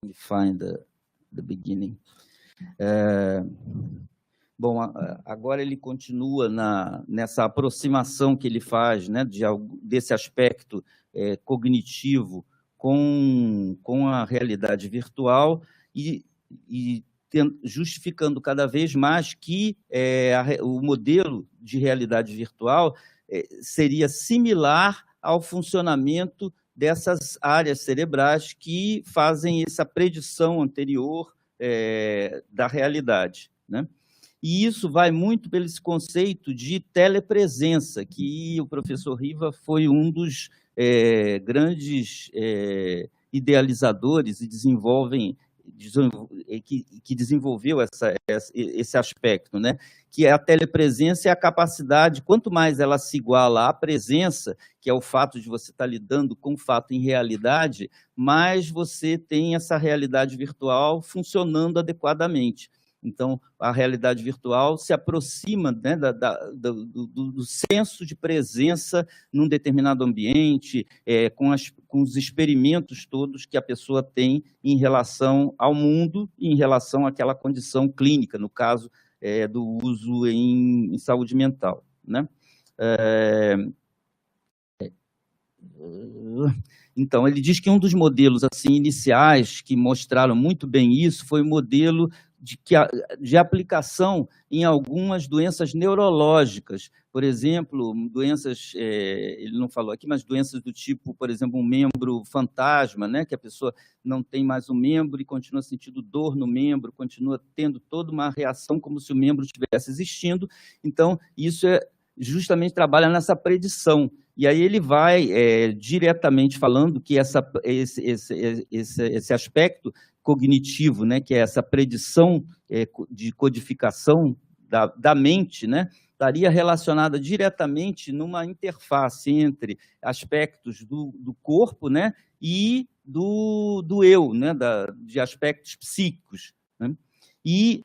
Let me find the beginning. Bom, agora ele continua nessa aproximação que ele faz, né, desse aspecto cognitivo com a realidade virtual e justificando cada vez mais que o modelo de realidade virtual seria similar ao funcionamento dessas áreas cerebrais que fazem essa predição anterior da realidade, né? E isso vai muito pelo esse conceito de telepresença, que o professor Riva foi um dos grandes idealizadores e que desenvolveu esse aspecto, né? Que é a telepresença e a capacidade, quanto mais ela se iguala à presença, que é o fato de você estar lidando com o fato em realidade, mais você tem essa realidade virtual funcionando adequadamente. Então, a realidade virtual se aproxima, né, do senso de presença num determinado ambiente, com os experimentos todos que a pessoa tem em relação ao mundo e em relação àquela condição clínica, no caso do uso em saúde mental, né? Então, ele diz que um dos modelos assim, iniciais que mostraram muito bem isso foi o modelo de aplicação em algumas doenças neurológicas, por exemplo, doenças, ele não falou aqui, mas doenças do tipo, por exemplo, um membro fantasma, né, que a pessoa não tem mais um membro e continua sentindo dor no membro, continua tendo toda uma reação como se o membro estivesse existindo. Então, isso justamente trabalha nessa predição. E aí ele vai diretamente falando que esse aspecto cognitivo, né, que é essa predição de codificação da mente, né, estaria relacionada diretamente numa interface entre aspectos do corpo, né, e do eu, né, de aspectos psíquicos, né, e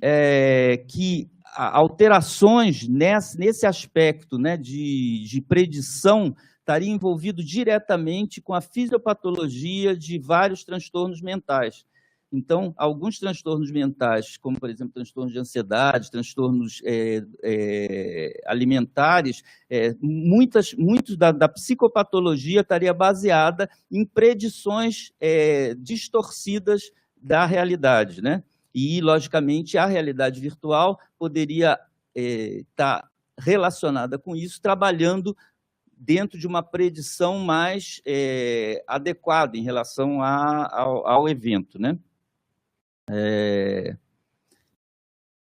que alterações nesse aspecto, né, de predição estaria envolvido diretamente com a fisiopatologia de vários transtornos mentais. Então, alguns transtornos mentais, como, por exemplo, transtornos de ansiedade, transtornos alimentares, muitos da psicopatologia estaria baseada em predições distorcidas da realidade, né? E, logicamente, a realidade virtual poderia estar relacionada com isso, trabalhando dentro de uma predição mais adequada em relação ao evento, né?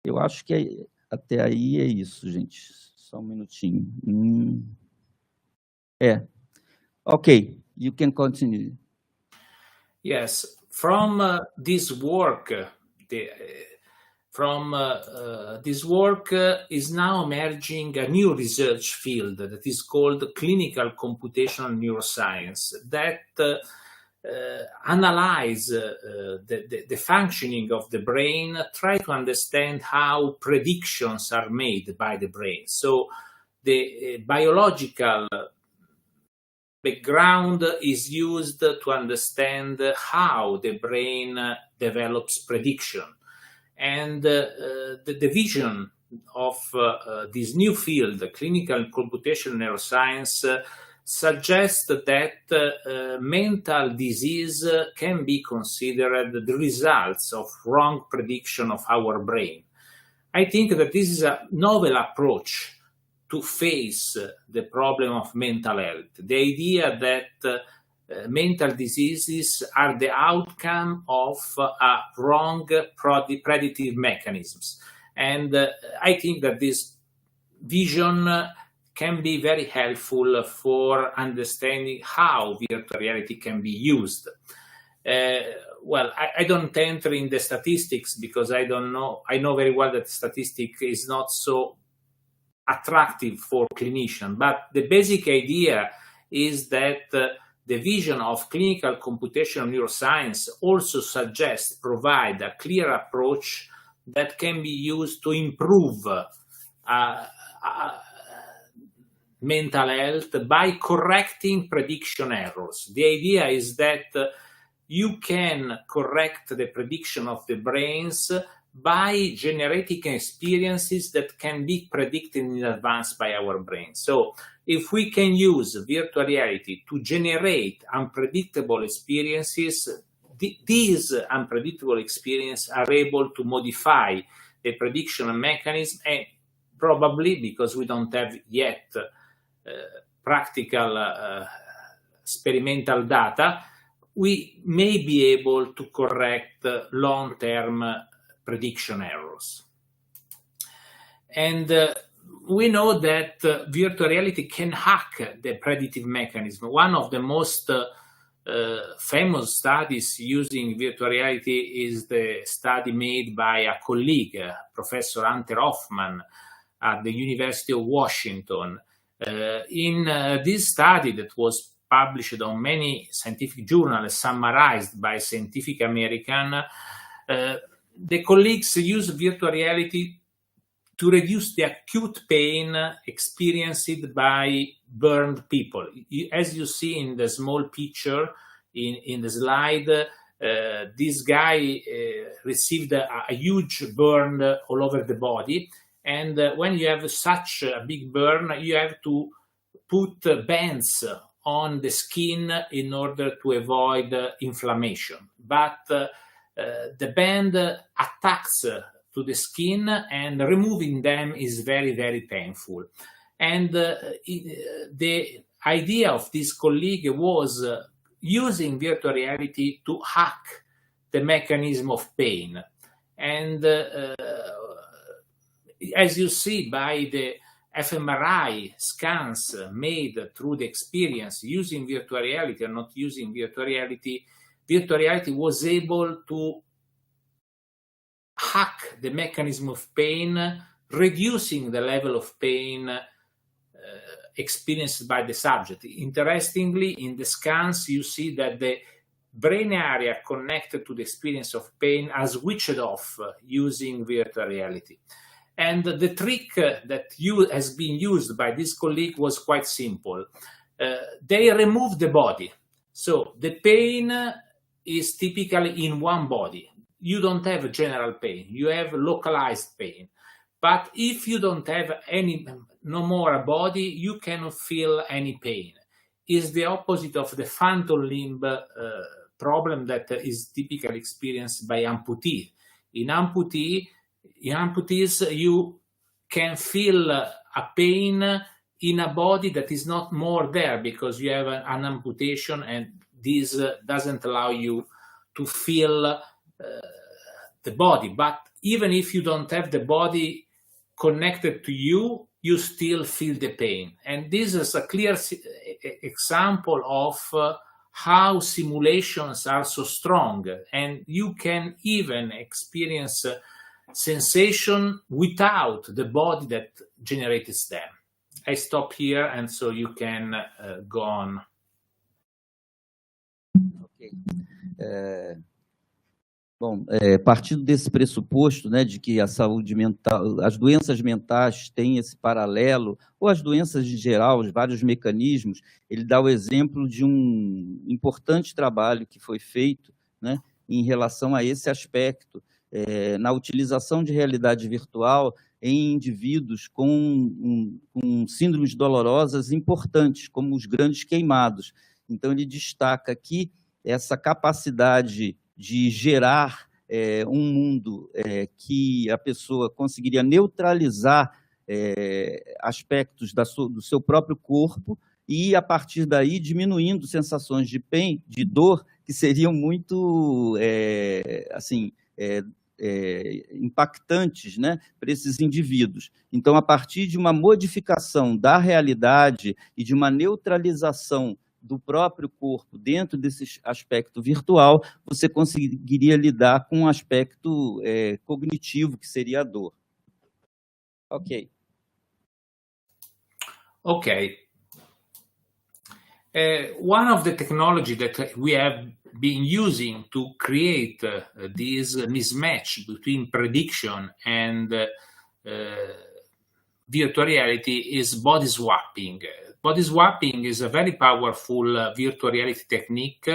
Eu acho que até aí é isso, gente. Só um minutinho. Ok, you can continue. Yes, from this work, this work is now emerging a new research field that is called clinical computational neuroscience that analyze the functioning of the brain, try to understand how predictions are made by the brain. So the biological background is used to understand how the brain develops prediction. And the vision of this new field, clinical computational neuroscience, suggests that mental disease can be considered the results of wrong prediction of our brain. I think that this is a novel approach to face the problem of mental health. The idea that mental diseases are the outcome of wrong predictive mechanisms. And I think that this vision can be very helpful for understanding how virtual reality can be used. Well, I don't enter in the statistics because I don't know. I know very well that statistics is not so attractive for clinicians, but the basic idea is that the vision of clinical computational neuroscience also suggests, provide a clear approach that can be used to improve mental health by correcting prediction errors. The idea is that you can correct the prediction of the brains by generating experiences that can be predicted in advance by our brain. So if we can use virtual reality to generate unpredictable experiences, these unpredictable experiences are able to modify the prediction mechanism, and probably, because we don't have yet practical experimental data, we may be able to correct long-term prediction errors. And we know that virtual reality can hack the predictive mechanism. One of the most famous studies using virtual reality is the study made by a colleague, Professor Hunter Hoffman, at the University of Washington. In this study that was published on many scientific journals, summarized by Scientific American, the colleagues used virtual reality to reduce the acute pain experienced by burned people. As you see in the small picture in the slide, this guy received a huge burn all over the body. And when you have such a big burn, you have to put bands on the skin in order to avoid inflammation. But the band attacks to the skin, and removing them is very, very painful. And the idea of this colleague was using virtual reality to hack the mechanism of pain. And as you see by the fMRI scans made through the experience using virtual reality or not using virtual reality was able to hack the mechanism of pain, reducing the level of pain experienced by the subject. Interestingly, in the scans, you see that the brain area connected to the experience of pain are switched off using virtual reality. And the trick that has been used by this colleague was quite simple. They removed the body. So the pain is typically in one body. You don't have general pain. You have localized pain. But if you don't have no more a body, you cannot feel any pain. It's the opposite of the phantom limb problem that is typically experienced by amputees. In amputees, you can feel a pain in a body that is not more there because you have an amputation, and this doesn't allow you to feel the body. But even if you don't have the body connected to you, you still feel the pain. And this is a clear example of how simulations are so strong, and you can even experience sensation without the body that generates them. I stop here, and so you can go on. Ok. Bom, partindo desse pressuposto, né, de que a saúde mental, as doenças mentais têm esse paralelo, ou as doenças em geral, os vários mecanismos, ele dá o exemplo de um importante trabalho que foi feito, né, em relação a esse aspecto, na utilização de realidade virtual em indivíduos com síndromes dolorosas importantes, como os grandes queimados. Então, ele destaca aqui essa capacidade de gerar um mundo que a pessoa conseguiria neutralizar aspectos do seu próprio corpo e, a partir daí, diminuindo sensações de pain, de dor, que seriam muito, impactantes, né, para esses indivíduos. Então, a partir de uma modificação da realidade e de uma neutralização do próprio corpo dentro desse aspecto virtual, você conseguiria lidar com um aspecto cognitivo, que seria a dor. Ok. Okay. One of the technology that we have been using to create this mismatch between prediction and virtual reality is body swapping. Body swapping is a very powerful virtual reality technique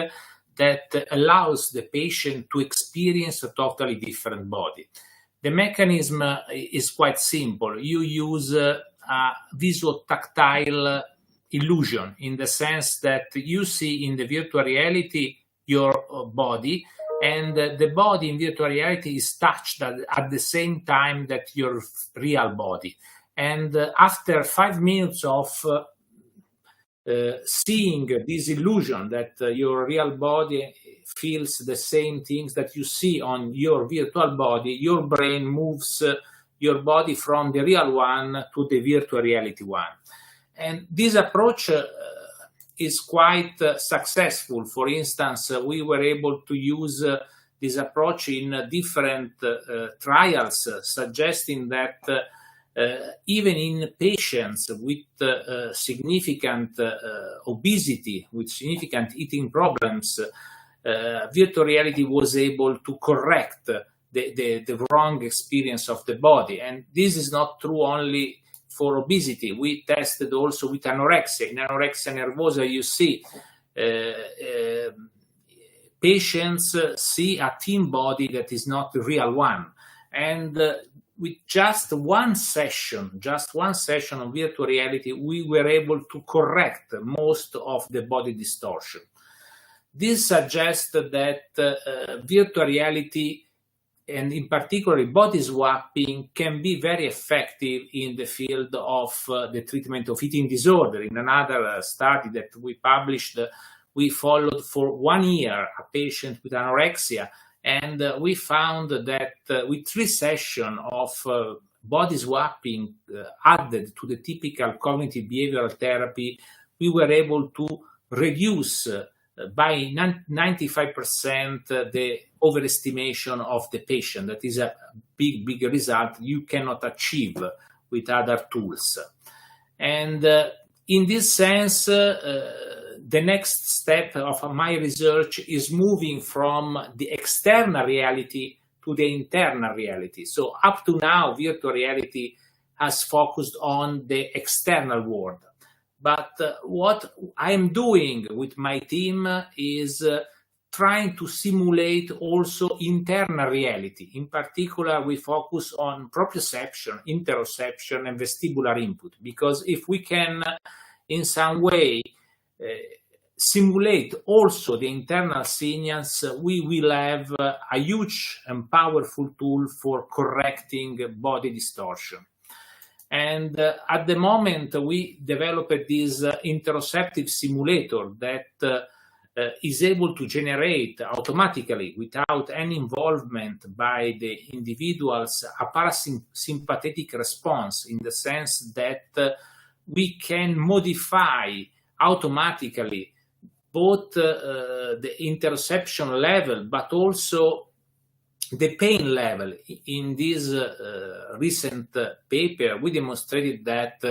that allows the patient to experience a totally different body. The mechanism is quite simple. You use a visual tactile illusion, in the sense that you see in the virtual reality your body, and the body in virtual reality is touched at the same time that your real body. And after 5 minutes of seeing this illusion that your real body feels the same things that you see on your virtual body, your brain moves your body from the real one to the virtual reality one. And this approach is quite successful. For instance, we were able to use this approach in different trials, suggesting that even in patients with significant obesity, with significant eating problems, virtual reality was able to correct the wrong experience of the body. And this is not true only for obesity. We tested also with anorexia. In anorexia nervosa, you see patients see a thin body that is not the real one. And with just one session of virtual reality, we were able to correct most of the body distortion. This suggests that virtual reality, and in particular body swapping, can be very effective in the field of the treatment of eating disorder. In another study that we published, we followed for 1 year a patient with anorexia, and we found that with 3 sessions of body swapping added to the typical cognitive behavioral therapy, we were able to reduce by 95% the overestimation of the patient. That is a big result you cannot achieve with other tools. And in this sense, the next step of my research is moving from the external reality to the internal reality. So up to now, virtual reality has focused on the external world. But what I'm doing with my team is trying to simulate also internal reality. In particular, we focus on proprioception, interoception, and vestibular input, because if we can, in some way, simulate also the internal signals, we will have a huge and powerful tool for correcting body distortion. And at the moment, we developed this interoceptive simulator that is able to generate automatically, without any involvement by the individuals, a parasympathetic response, in the sense that we can modify automatically both the interoception level, but also the pain level. In this recent paper, we demonstrated that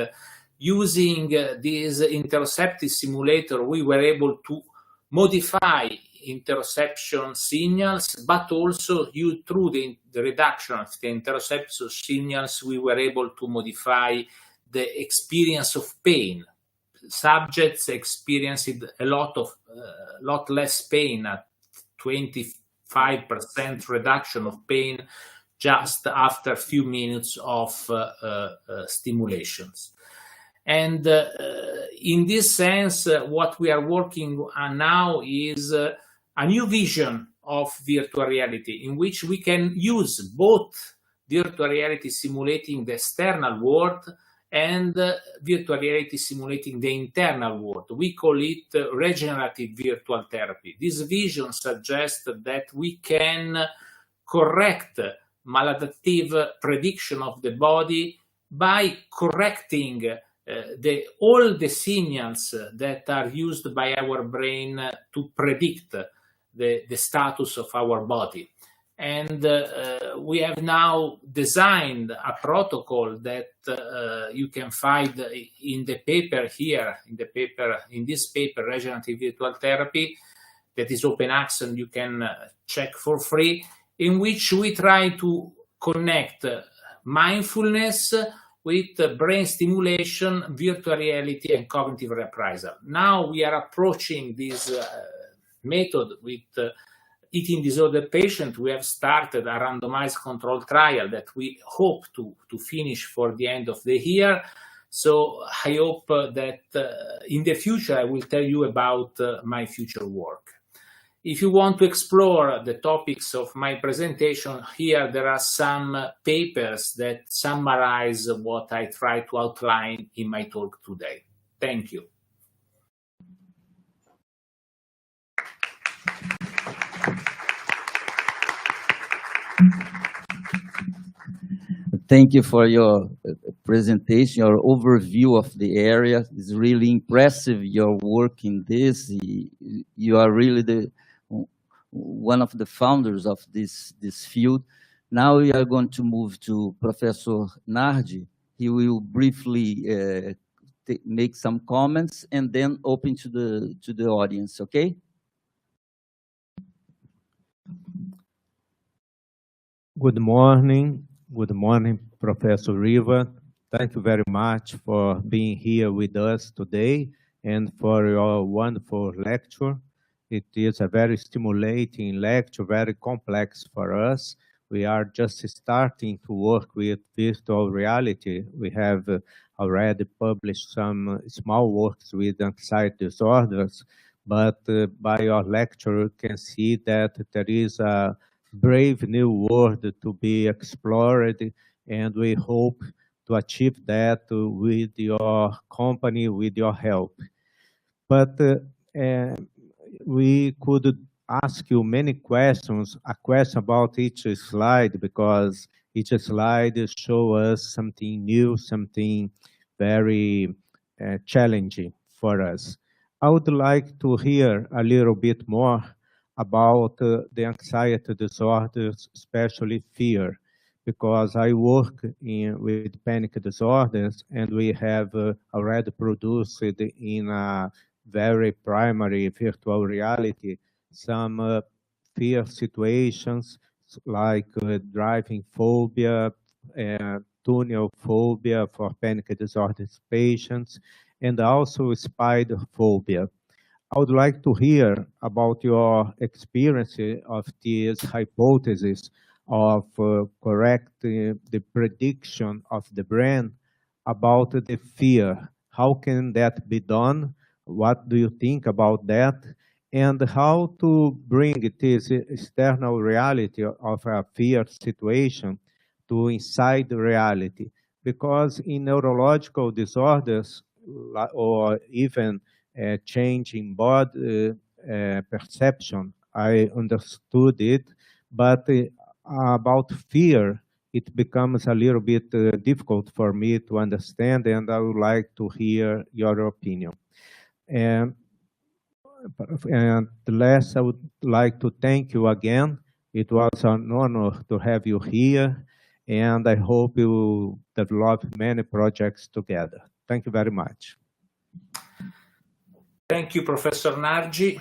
using this interoceptive simulator, we were able to modify interoception signals, but also through the reduction of the interoception signals, we were able to modify the experience of pain. Subjects experienced a lot less pain, at 25% reduction of pain just after a few minutes of stimulations. And in this sense, what we are working on now is a new vision of virtual reality, in which we can use both virtual reality simulating the external world and virtual reality simulating the internal world. We call it regenerative virtual therapy. This vision suggests that we can correct maladaptive prediction of the body by correcting all the signals that are used by our brain to predict the status of our body. And we have now designed a protocol that you can find in the paper here, in this paper, Regenerative Virtual Therapy, that is open access and you can check for free, in which we try to connect mindfulness with brain stimulation, virtual reality, and cognitive reprisal. Now we are approaching this method with eating disorder patients. We have started a randomized control trial that we hope to finish for the end of the year. So I hope that in the future I will tell you about my future work. If you want to explore the topics of my presentation, here there are some papers that summarize what I try to outline in my talk today. Thank you. Thank you for your presentation, your overview of the area. It's really impressive, your work in this. You are really one of the founders of this field. Now we are going to move to Professor Nardi. He will briefly make some comments and then open to the audience, okay? Good morning. Good morning, Professor Riva. Thank you very much for being here with us today and for your wonderful lecture. It is a very stimulating lecture, very complex for us. We are just starting to work with virtual reality. We have already published some small works with anxiety disorders, but by your lecture, you can see that there is a brave new world to be explored, and we hope to achieve that with your company, with your help. But we could ask you many questions, a question about each slide, because each slide shows us something new, something very challenging for us. I would like to hear a little bit more about the anxiety disorders, especially fear, because I work with panic disorders, and we have already produced in a very primary virtual reality some fear situations like driving phobia, tunnel phobia for panic disorders patients, and also spider phobia. I would like to hear about your experience of this hypothesis of correct the prediction of the brain about the fear. How can that be done? What do you think about that? And how to bring this external reality of a fear situation to inside reality? Because in neurological disorders, or even change in body perception, I understood it, but about fear, it becomes a little bit difficult for me to understand, and I would like to hear your opinion. And last, I would like to thank you again. It was an honor to have you here, and I hope you will develop many projects together. Thank you very much. Thank you, Professor Nardi.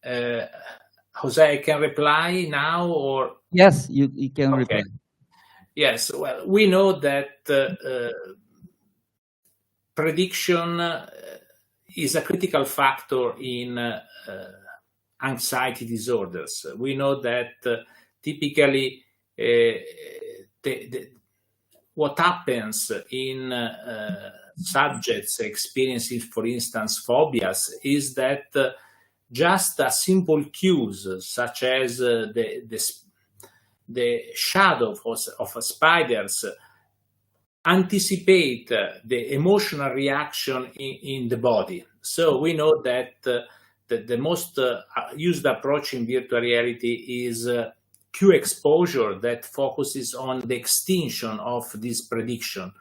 Jose, I can reply now, or? Yes, you can reply. Yes, well, we know that prediction is a critical factor in anxiety disorders. We know that typically what happens in subjects experiencing, for instance, phobias, is that just a simple cues, such as the shadow of spiders, anticipate the emotional reaction in the body. So we know that the most used approach in virtual reality is Q exposure, that focuses on the extinction of this prediction.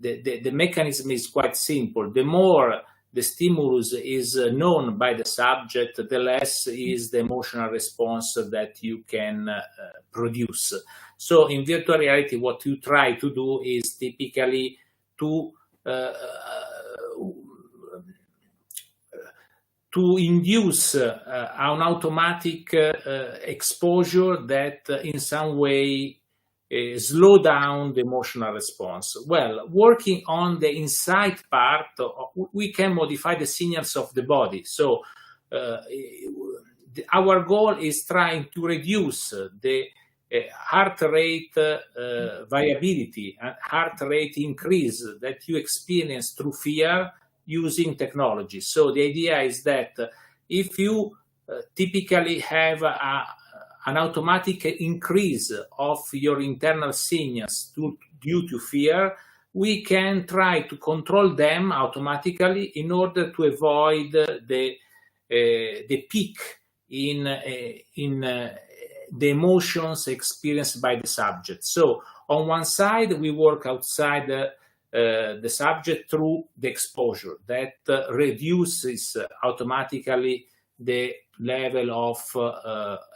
The mechanism is quite simple. The more the stimulus is known by the subject, the less is the emotional response that you can produce. So in virtual reality, what you try to do is typically to induce an automatic exposure that in some way slow down the emotional response. Well, working on the insight part, we can modify the signals of the body. So our goal is trying to reduce the heart rate variability and heart rate increase that you experience through fear using technology. So the idea is that if you typically have an automatic increase of your internal signals due to fear, we can try to control them automatically in order to avoid the peak in the emotions experienced by the subject. So on one side, we work outside the subject through the exposure that reduces automatically the level of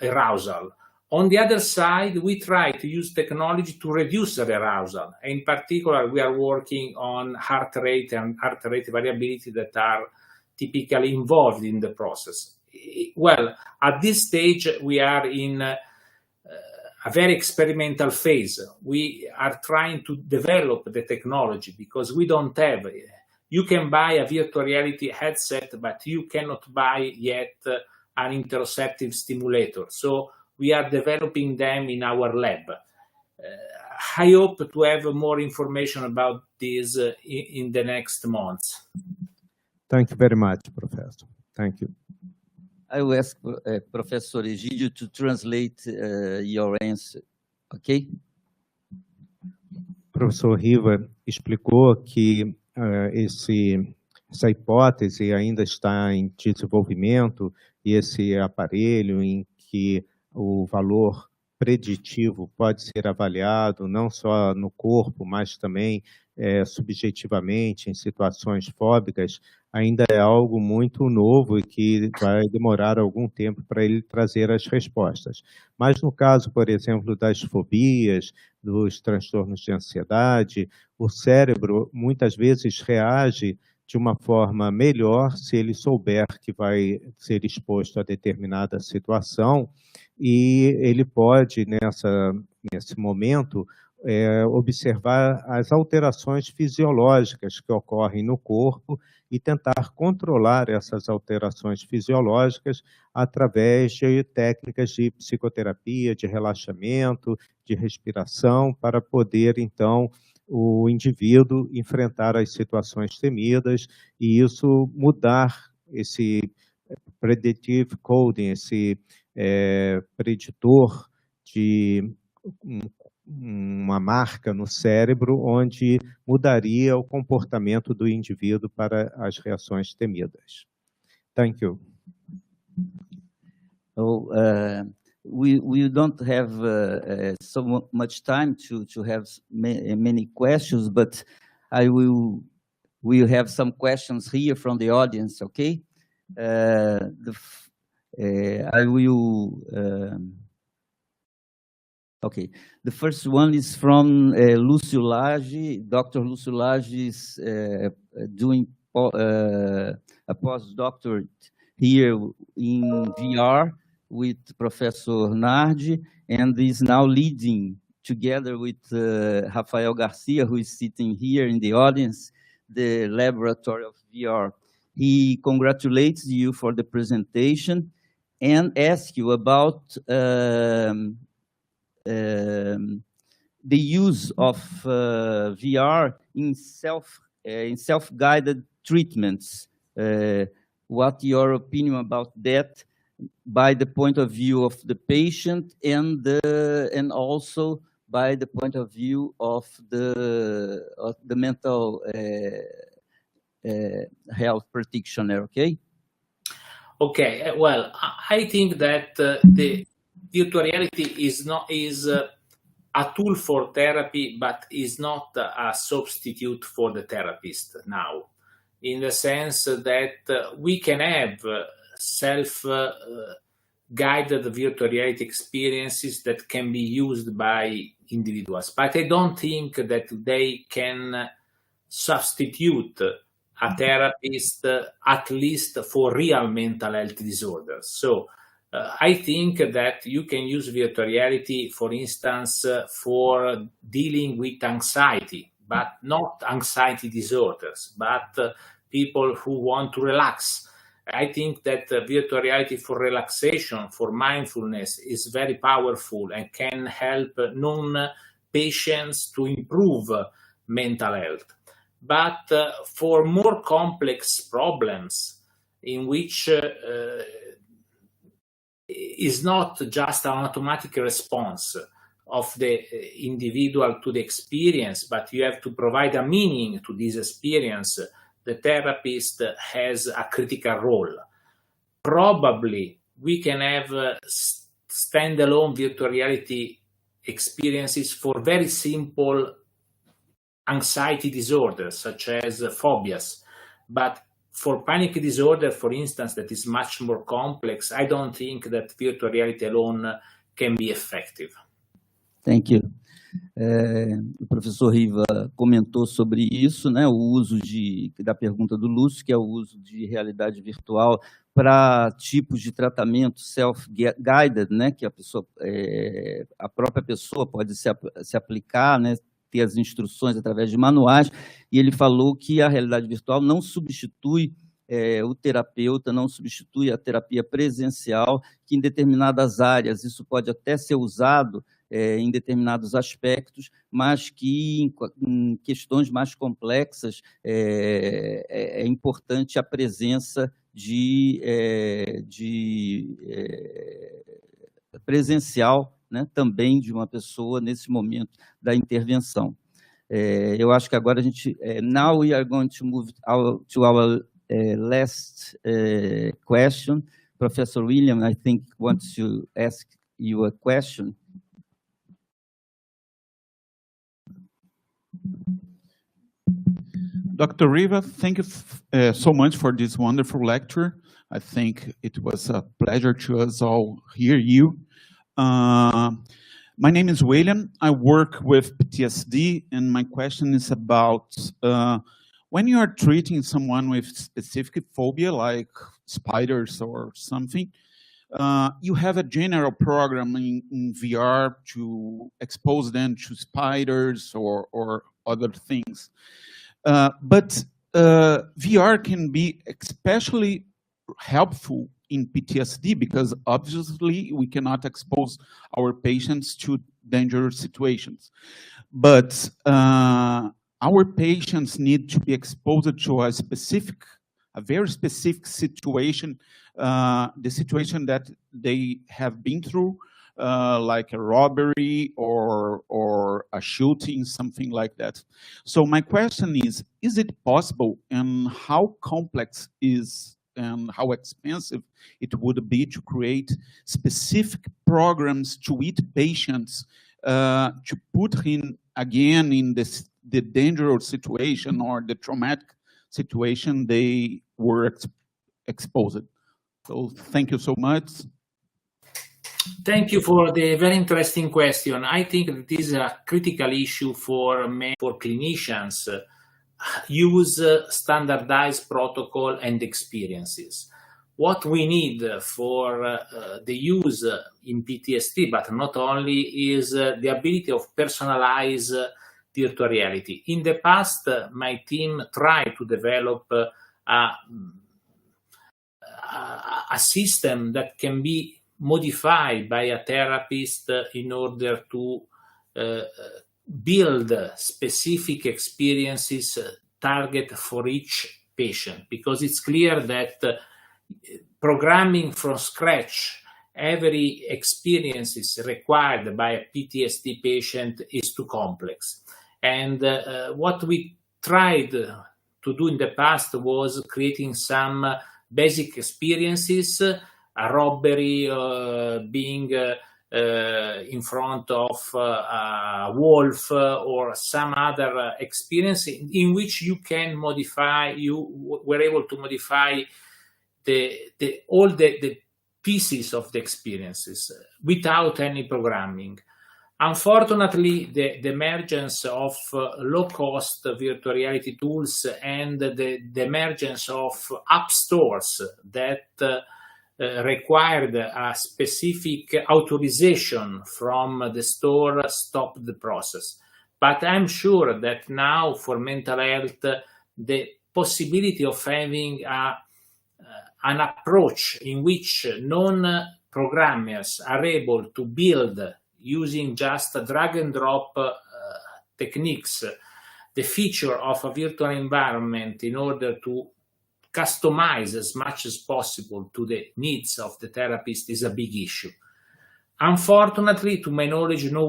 arousal. On the other side, we try to use technology to reduce the arousal. In particular, we are working on heart rate and heart rate variability that are typically involved in the process. Well, at this stage, we are in a very experimental phase. We are trying to develop the technology because we don't have. You can buy a virtual reality headset, but you cannot buy yet an interoceptive stimulator. So we are developing them in our lab. I hope to have more information about this in the next months. Thank you very much, Professor. Thank you. I will ask Professor Egidio to translate your answer, ok? O professor Riva explicou que essa hipótese ainda está em desenvolvimento e esse aparelho em que o valor preditivo pode ser avaliado não só no corpo, mas também subjetivamente em situações fóbicas, ainda é algo muito novo e que vai demorar algum tempo para ele trazer as respostas. Mas no caso, por exemplo, das fobias, dos transtornos de ansiedade, o cérebro muitas vezes reage de uma forma melhor se ele souber que vai ser exposto a determinada situação e ele pode, nesse momento, observar as alterações fisiológicas que ocorrem no corpo e tentar controlar essas alterações fisiológicas através de técnicas de psicoterapia, de relaxamento, de respiração, para poder, então, o indivíduo enfrentar as situações temidas e isso mudar esse predictive coding, esse preditor de uma marca no cérebro onde mudaria o comportamento do indivíduo para as reações temidas. Thank you. So, we don't have so much time to have many questions, but we'll have some questions here from the audience, okay? I will... Okay, the first one is from Lúcio Lage. Dr. Lúcio Lage is doing a postdoctorate here in VR with Professor Nardi, and is now leading, together with Rafael Garcia, who is sitting here in the audience, the laboratory of VR. He congratulates you for the presentation and asks you about the use of VR in self-guided treatments. What your opinion about that, by the point of view of the patient and also by the point of view of the mental health practitioner, okay? Okay, well, I think that the virtual reality is a tool for therapy, but is not a substitute for the therapist now, in the sense that we can have self-guided virtual reality experiences that can be used by individuals, but I don't think that they can substitute a therapist, at least for real mental health disorders. So I think that you can use virtual reality, for instance, for dealing with anxiety, but not anxiety disorders, but people who want to relax. I think that virtual reality for relaxation, for mindfulness, is very powerful and can help non-patients to improve mental health. But for more complex problems in which is not just an automatic response of the individual to the experience, but you have to provide a meaning to this experience, the therapist has a critical role. Probably we can have standalone virtual reality experiences for very simple anxiety disorders, such as phobias. But for panic disorder, for instance, that is much more complex, I don't think that virtual reality alone can be effective. Thank you. O professor Riva comentou sobre isso, né, o uso da pergunta do Lúcio, que é o uso de realidade virtual para tipos de tratamento self-guided, né, que a própria pessoa pode se aplicar, né, ter as instruções através de manuais, e ele falou que a realidade virtual não substitui o terapeuta, não substitui a terapia presencial, que em determinadas áreas isso pode até ser usado em determinados aspectos, mas que em questões mais complexas é importante a presença presencial, né, também de uma pessoa nesse momento da intervenção. Eu acho que agora a gente... now we are going to move to our last question. Professor William, I think, wants to ask you a question. Dr. Riva, thank you so much for this wonderful lecture. I think it was a pleasure to us all hear you. My name is William. I work with PTSD, and my question is about when you are treating someone with specific phobia, like spiders or something, you have a general program in VR to expose them to spiders or other things. But VR can be especially helpful in PTSD because obviously we cannot expose our patients to dangerous situations. But our patients need to be exposed to a very specific situation, the situation that they have been through, like a robbery or a shooting, something like that. So my question is it possible, and how complex and how expensive it would be to create specific programs to each patients to put him again in the dangerous situation or the traumatic situation they were exposed? So thank you so much. Thank you for the very interesting question. I think that this is a critical issue for clinicians. Use standardized protocol and experiences. What we need for the use in PTSD, but not only, is the ability of personalized virtual reality. In the past, my team tried to develop a system that can be modified by a therapist in order to build specific experiences target for each patient, because it's clear that programming from scratch every experience is required by a PTSD patient is too complex. And what we tried to do in the past was creating some basic experiences, a robbery, being in front of a wolf or some other experience in which you can modify, you were able to modify all the pieces of the experiences without any programming. Unfortunately, the emergence of low-cost virtual reality tools and the emergence of app stores that required a specific authorization from the store stopped the process. But I'm sure that now for mental health, the possibility of having an approach in which non-programmers are able to build using just drag and drop techniques, the feature of a virtual environment in order to customize as much as possible to the needs of the therapist is a big issue. Unfortunately, to my knowledge, no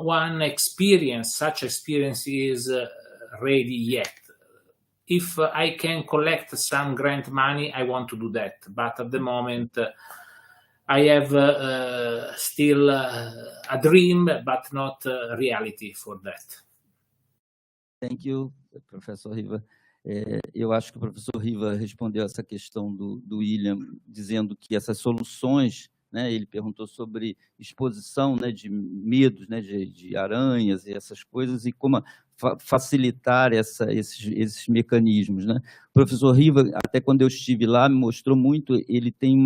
one experience, such experience is ready yet. If I can collect some grant money, I want to do that. But at the moment, I have still a dream, but not a reality for that. Thank you, Professor Riva. Eu acho que o professor Riva respondeu essa questão do William, dizendo que essas soluções, né, ele perguntou sobre exposição, né, de medos, né, de aranhas e essas coisas, e como facilitar esses mecanismos, né? O professor Riva, até quando eu estive lá, me mostrou muito, ele tem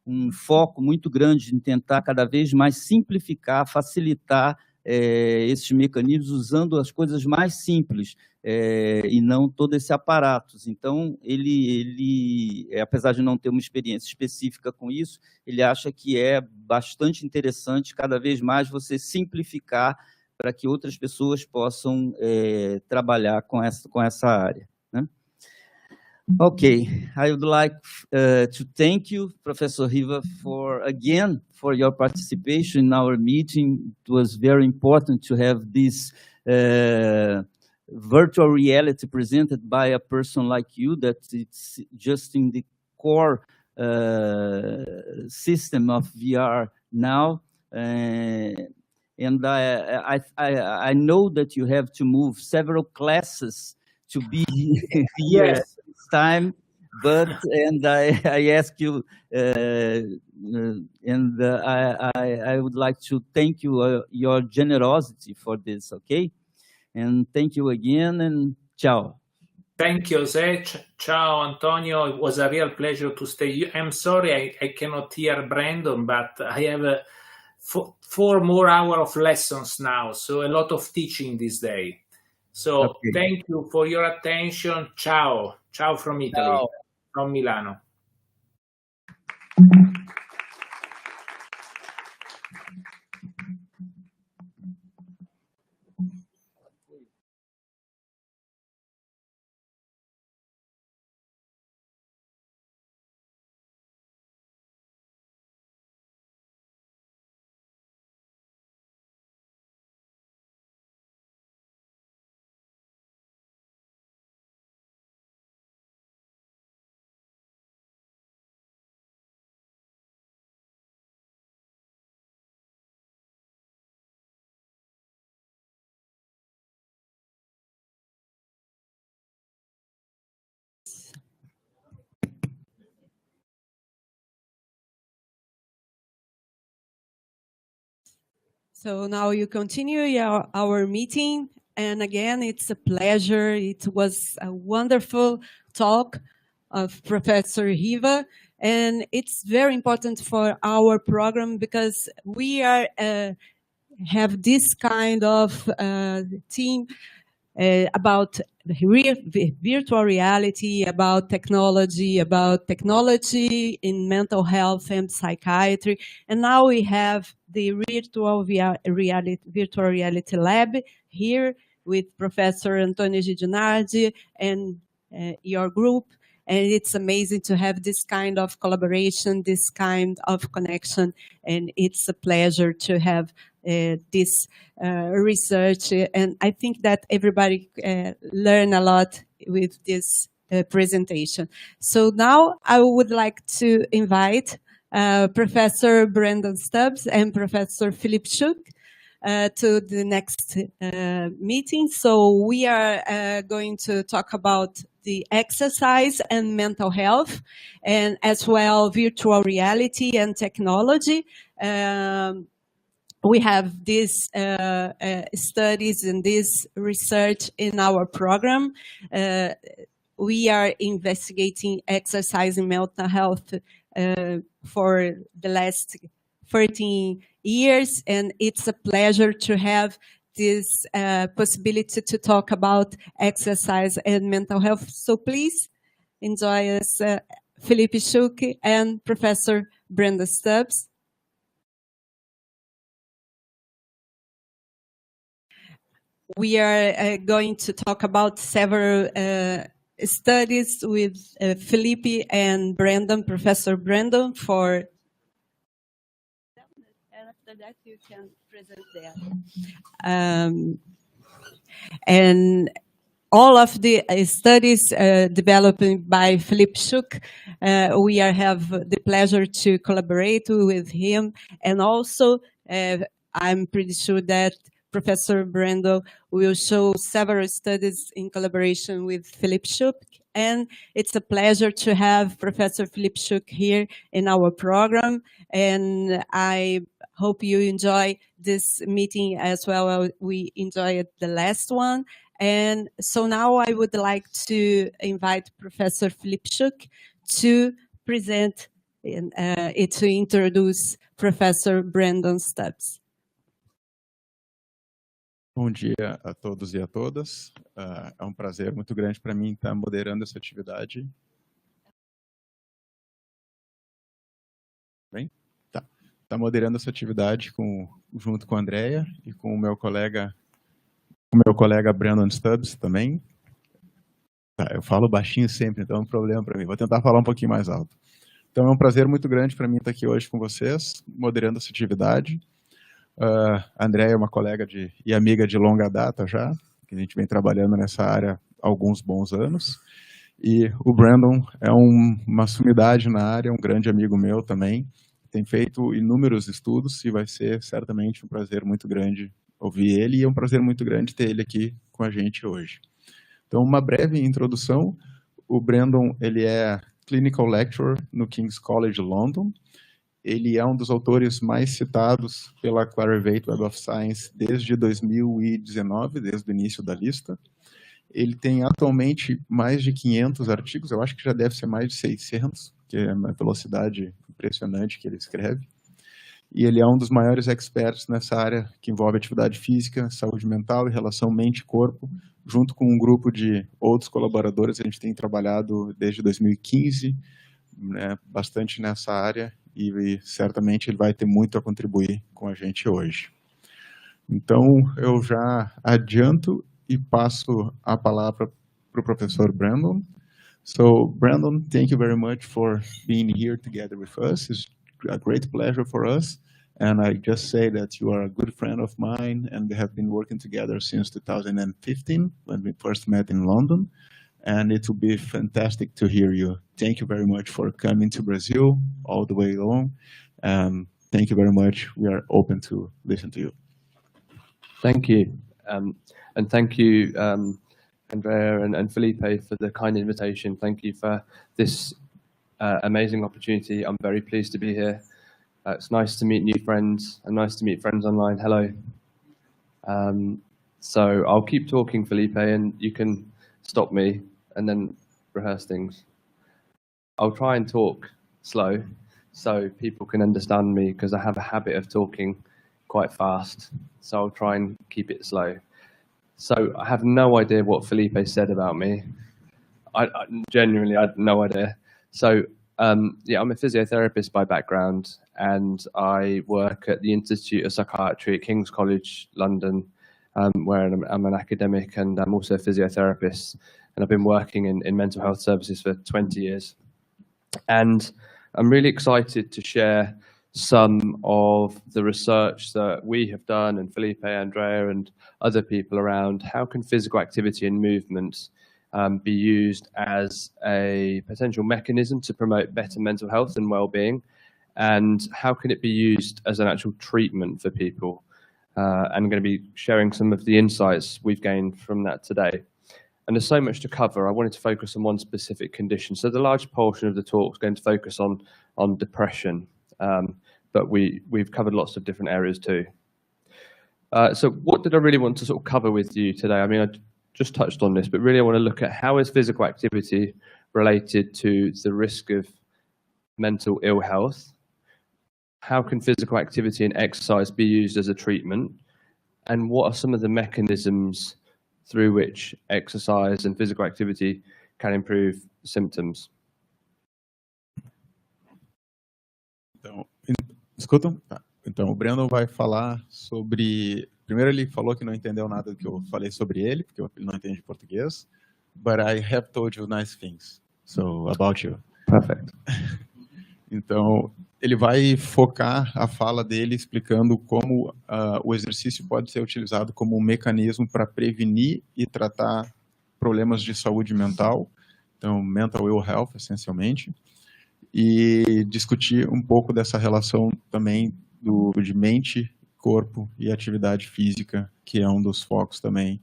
um foco muito grande em tentar cada vez mais simplificar, facilitar esses mecanismos usando as coisas mais simples e não todo esse aparato. Então, ele, apesar de não ter uma experiência específica com isso, ele acha que é bastante interessante cada vez mais você simplificar para que outras pessoas possam trabalhar com essa área, né? Okay, I would like to thank you, Professor Riva, for your participation in our meeting. It was very important to have this virtual reality presented by a person like you, that it's just in the core system of VR now. And I know that you have to move several classes to be here. Yes. This time, and I ask you, and I would like to thank you your generosity for this, okay? And thank you again, and ciao. Thank you, Jose. Ciao, Antonio. It was a real pleasure to stay. I'm sorry I cannot hear Brandon, but I have 4 more hours of lessons now, so a lot of teaching this day. So okay. Thank you for your attention. Ciao. Ciao from Italy, ciao. From Milano. So now you continue our meeting. And again, it's a pleasure. It was a wonderful talk of Professor Riva. And it's very important for our program because we are have this kind of team about virtual reality, about technology in mental health and psychiatry. And now we have the virtual reality lab here with Professor Antonio Giginardi and your group. And it's amazing to have this kind of collaboration, this kind of connection. And it's a pleasure to have this research. And I think that everybody learn a lot with this presentation. So now I would like to invite Professor Brandon Stubbs and Professor Philip Shook to the next meeting. So we are going to talk about the exercise and mental health, and as well virtual reality and technology. We have these studies and this research in our program. We are investigating exercise and mental health for the last 13 years, and it's a pleasure to have this possibility to talk about exercise and mental health. So please enjoy us, Felipe Schuch and Professor Brenda Stubbs. We are going to talk about several studies with Felipe and Brandon, Professor Brandon, for. And after that, you can present there. And all of the studies developed by Philip Schuch, we have the pleasure to collaborate with him. And also, I'm pretty sure that Professor Brando will show several studies in collaboration with Philip Schuch. And it's a pleasure to have Professor Philip Schuch here in our program. And I hope you enjoy this meeting as well as we enjoyed the last one. And so now I would like to invite Professor Philip Schuch to present and to introduce Professor Brandon Stubbs. Bom dia a todos e a todas. É um prazer muito grande para mim estar moderando essa atividade. Bem? Tá moderando essa atividade junto com a Andrea e com o meu colega Brandon Stubbs também. Eu falo baixinho sempre, então é um problema para mim. Vou tentar falar um pouquinho mais alto. Então é um prazer muito grande para mim estar aqui hoje com vocês, moderando essa atividade. A Andrea é uma colega e amiga de longa data já, que a gente vem trabalhando nessa área há alguns bons anos. E o Brandon é uma sumidade na área, um grande amigo meu também. Tem feito inúmeros estudos e vai ser certamente um prazer muito grande ouvir ele, e é um prazer muito grande ter ele aqui com a gente hoje. Então, uma breve introdução. O Brandon, ele é Clinical Lecturer no King's College London. Ele é um dos autores mais citados pela Clarivate Web of Science desde 2019, desde o início da lista. Ele tem atualmente mais de 500 artigos, eu acho que já deve ser mais de 600, que é uma velocidade impressionante que ele escreve. E ele é um dos maiores experts nessa área que envolve atividade física, saúde mental e relação mente-corpo, junto com um grupo de outros colaboradores. A gente tem trabalhado desde 2015, né, bastante nessa área, e certamente ele vai ter muito a contribuir com a gente hoje. Então, eu já adianto e passo a palavra para o professor Brandon. So, Brandon, thank you very much for being here together with us. It's a great pleasure for us. And I just say that you are a good friend of mine, and we have been working together since 2015, when we first met in London. And it will be fantastic to hear you. Thank you very much for coming to Brazil all the way along. Thank you very much. We are open to listen to you. Thank you. And thank you, Andrea and Felipe, for the kind invitation. Thank you for this amazing opportunity. I'm very pleased to be here. It's nice to meet new friends and nice to meet friends online. Hello. So I'll keep talking, Felipe, and you can stop me and then rehearse things. I'll try and talk slow so people can understand me, because I have a habit of talking quite fast. So I'll try and keep it slow. So I have no idea what Felipe said about me. I genuinely had no idea. So yeah, I'm a physiotherapist by background, and I work at the Institute of Psychiatry at King's College London. where I'm an academic and I'm also a physiotherapist, and I've been working in mental health services for 20 years. And I'm really excited to share some of the research that we have done, and Felipe, Andrea, and other people around how can physical activity and movement be used as a potential mechanism to promote better mental health and well-being, and how can it be used as an actual treatment for people. I'm going to be sharing some of the insights we've gained from that today. And there's so much to cover. I wanted to focus on one specific condition. So the large portion of the talk is going to focus on depression, but we've covered lots of different areas too. So what did I really want to sort of cover with you today? I mean, I just touched on this, but really I want to look at how is physical activity related to the risk of mental ill health? How can physical activity and exercise be used as a treatment? And what are some of the mechanisms through which exercise and physical activity can improve symptoms? Então, escutam? Tá. Então, o Brandon vai falar sobre... Primeiro, ele falou que não entendeu nada do que eu falei sobre ele, porque ele não entende português. But I have told you nice things. So, about you. Perfect. Então, ele vai focar a fala dele explicando como o exercício pode ser utilizado como um mecanismo para prevenir e tratar problemas de saúde mental, então mental ill health, essencialmente, e discutir um pouco dessa relação também de mente, corpo e atividade física, que é um dos focos também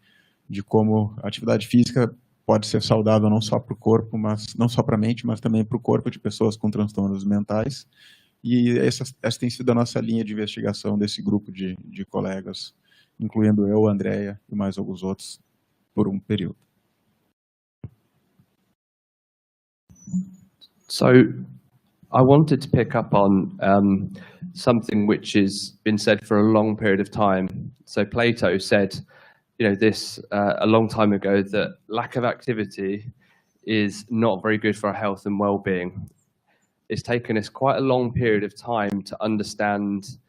de como a atividade física pode ser saudável não só para o corpo, mas não só para a mente, mas também para o corpo de pessoas com transtornos mentais. E essa tem sido a nossa linha de investigação desse grupo de colegas, incluindo eu, a Andrea e mais alguns outros, por um período. So I wanted to pick up on something which has been said for a long period of time. So Plato said, you know, this a long time ago, that lack of activity is not very good for our health and well-being. It's taken us quite a long period of time to understand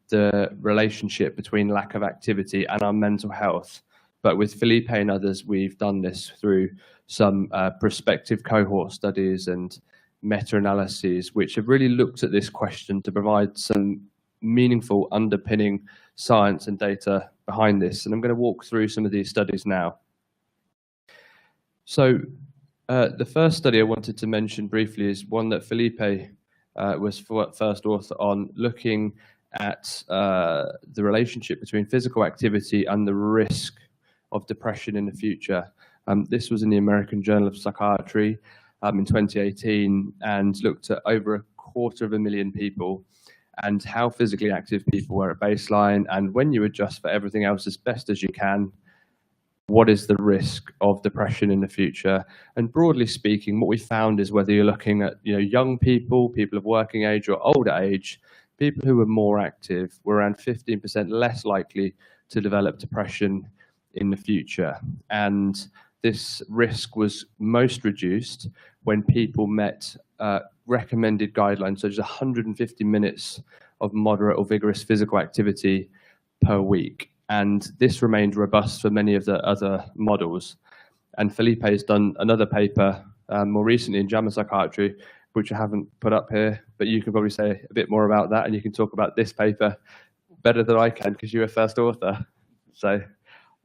the relationship between lack of activity and our mental health. But with Felipe and others, we've done this through some prospective cohort studies and meta-analyses, which have really looked at this question to provide some meaningful underpinning science and data behind this. And I'm going to walk through some of these studies now. So the first study I wanted to mention briefly is one that Felipe was first author on, looking at the relationship between physical activity and the risk of depression in the future. This was in the American Journal of Psychiatry in 2018, and looked at over 250,000 people and how physically active people were at baseline, and when you adjust for everything else as best as you can, what is the risk of depression in the future? And broadly speaking, what we found is whether you're looking at young people, people of working age or older age, people who were more active were around 15% less likely to develop depression in the future. And this risk was most reduced when people met recommended guidelines, such as 150 minutes of moderate or vigorous physical activity per week. And this remained robust for many of the other models. And Felipe has done another paper more recently in JAMA Psychiatry, which I haven't put up here, but you can probably say a bit more about that, and you can talk about this paper better than I can because you're a first author. So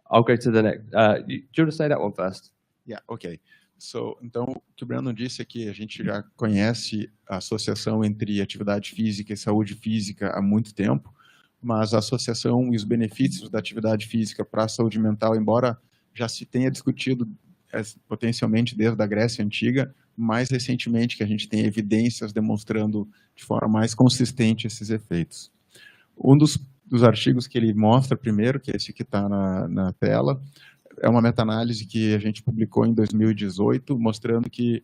I'll go to the next. Do you want to say that one first? Yeah, okay. So, então, o que o Brandon disse é que a gente já conhece a associação entre atividade física e saúde física há muito tempo, mas a associação e os benefícios da atividade física para a saúde mental, embora já se tenha discutido potencialmente desde a Grécia Antiga, mais recentemente que a gente tem evidências demonstrando de forma mais consistente esses efeitos. Um dos artigos que ele mostra primeiro, que é esse que está na tela, é uma meta-análise que a gente publicou em 2018, mostrando que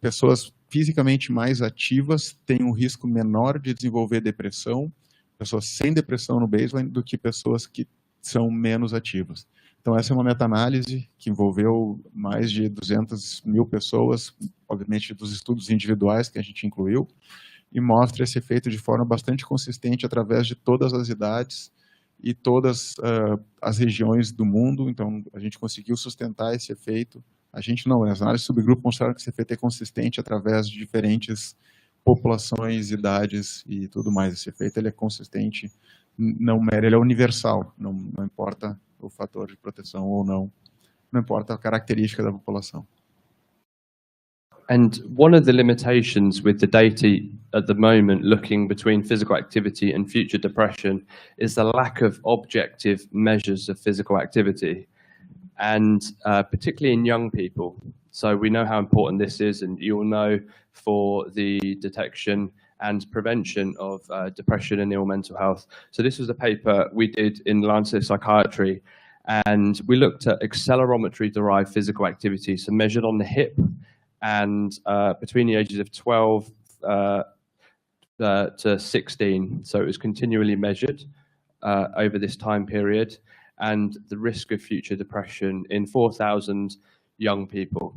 pessoas fisicamente mais ativas têm um risco menor de desenvolver depressão, pessoas sem depressão no baseline, do que pessoas que são menos ativas. Então, essa é uma meta-análise que envolveu mais de 200 mil pessoas, obviamente dos estudos individuais que a gente incluiu, e mostra esse efeito de forma bastante consistente através de todas as idades e todas as regiões do mundo. Então, a gente conseguiu sustentar esse efeito. A gente não, as análises de subgrupo mostraram que esse efeito é consistente através de diferentes populações, idades e tudo mais. Esse efeito ele é consistente, ele é universal, não importa o fator de proteção ou não importa a característica da população. And one of the limitations with the data at the moment looking between physical activity and future depression is the lack of objective measures of physical activity, and particularly in young people. So we know how important this is, and you'll know for the detection and prevention of depression and ill mental health. So this was a paper we did in Lancet Psychiatry, and we looked at accelerometry-derived physical activity, so measured on the hip, and between the ages of 12 to 16. So it was continually measured over this time period, and the risk of future depression in 4,000 young people.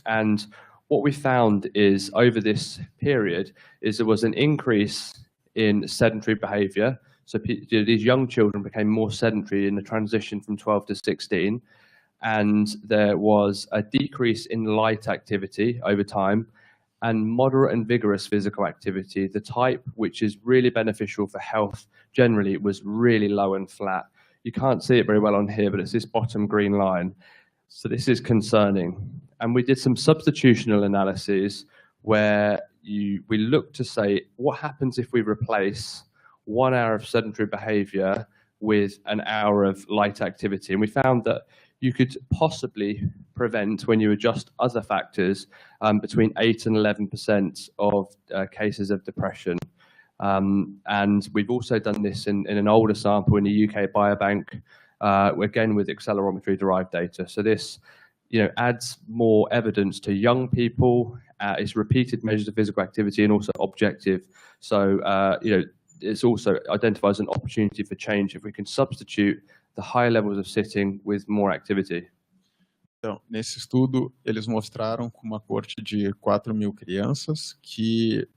And what we found is over this period is there was an increase in sedentary behavior. So these young children became more sedentary in the transition from 12 to 16. And there was a decrease in light activity over time, and moderate and vigorous physical activity, the type which is really beneficial for health generally, was really low and flat. You can't see it very well on here, but it's this bottom green line. So this is concerning. And we did some substitutional analyses where we looked to say, what happens if we replace 1 hour of sedentary behavior with an hour of light activity? And we found that you could possibly prevent, when you adjust other factors, between 8 and 11% of cases of depression. And we've also done this in an older sample in the UK Biobank, again with accelerometry-derived data. So this, adds more evidence to young people. It's repeated measures of physical activity and also objective. So, it's also identifies an opportunity for change if we can substitute the high levels of sitting with more activity. Então, nesse estudo, eles mostraram com uma coorte de 4.000 crianças que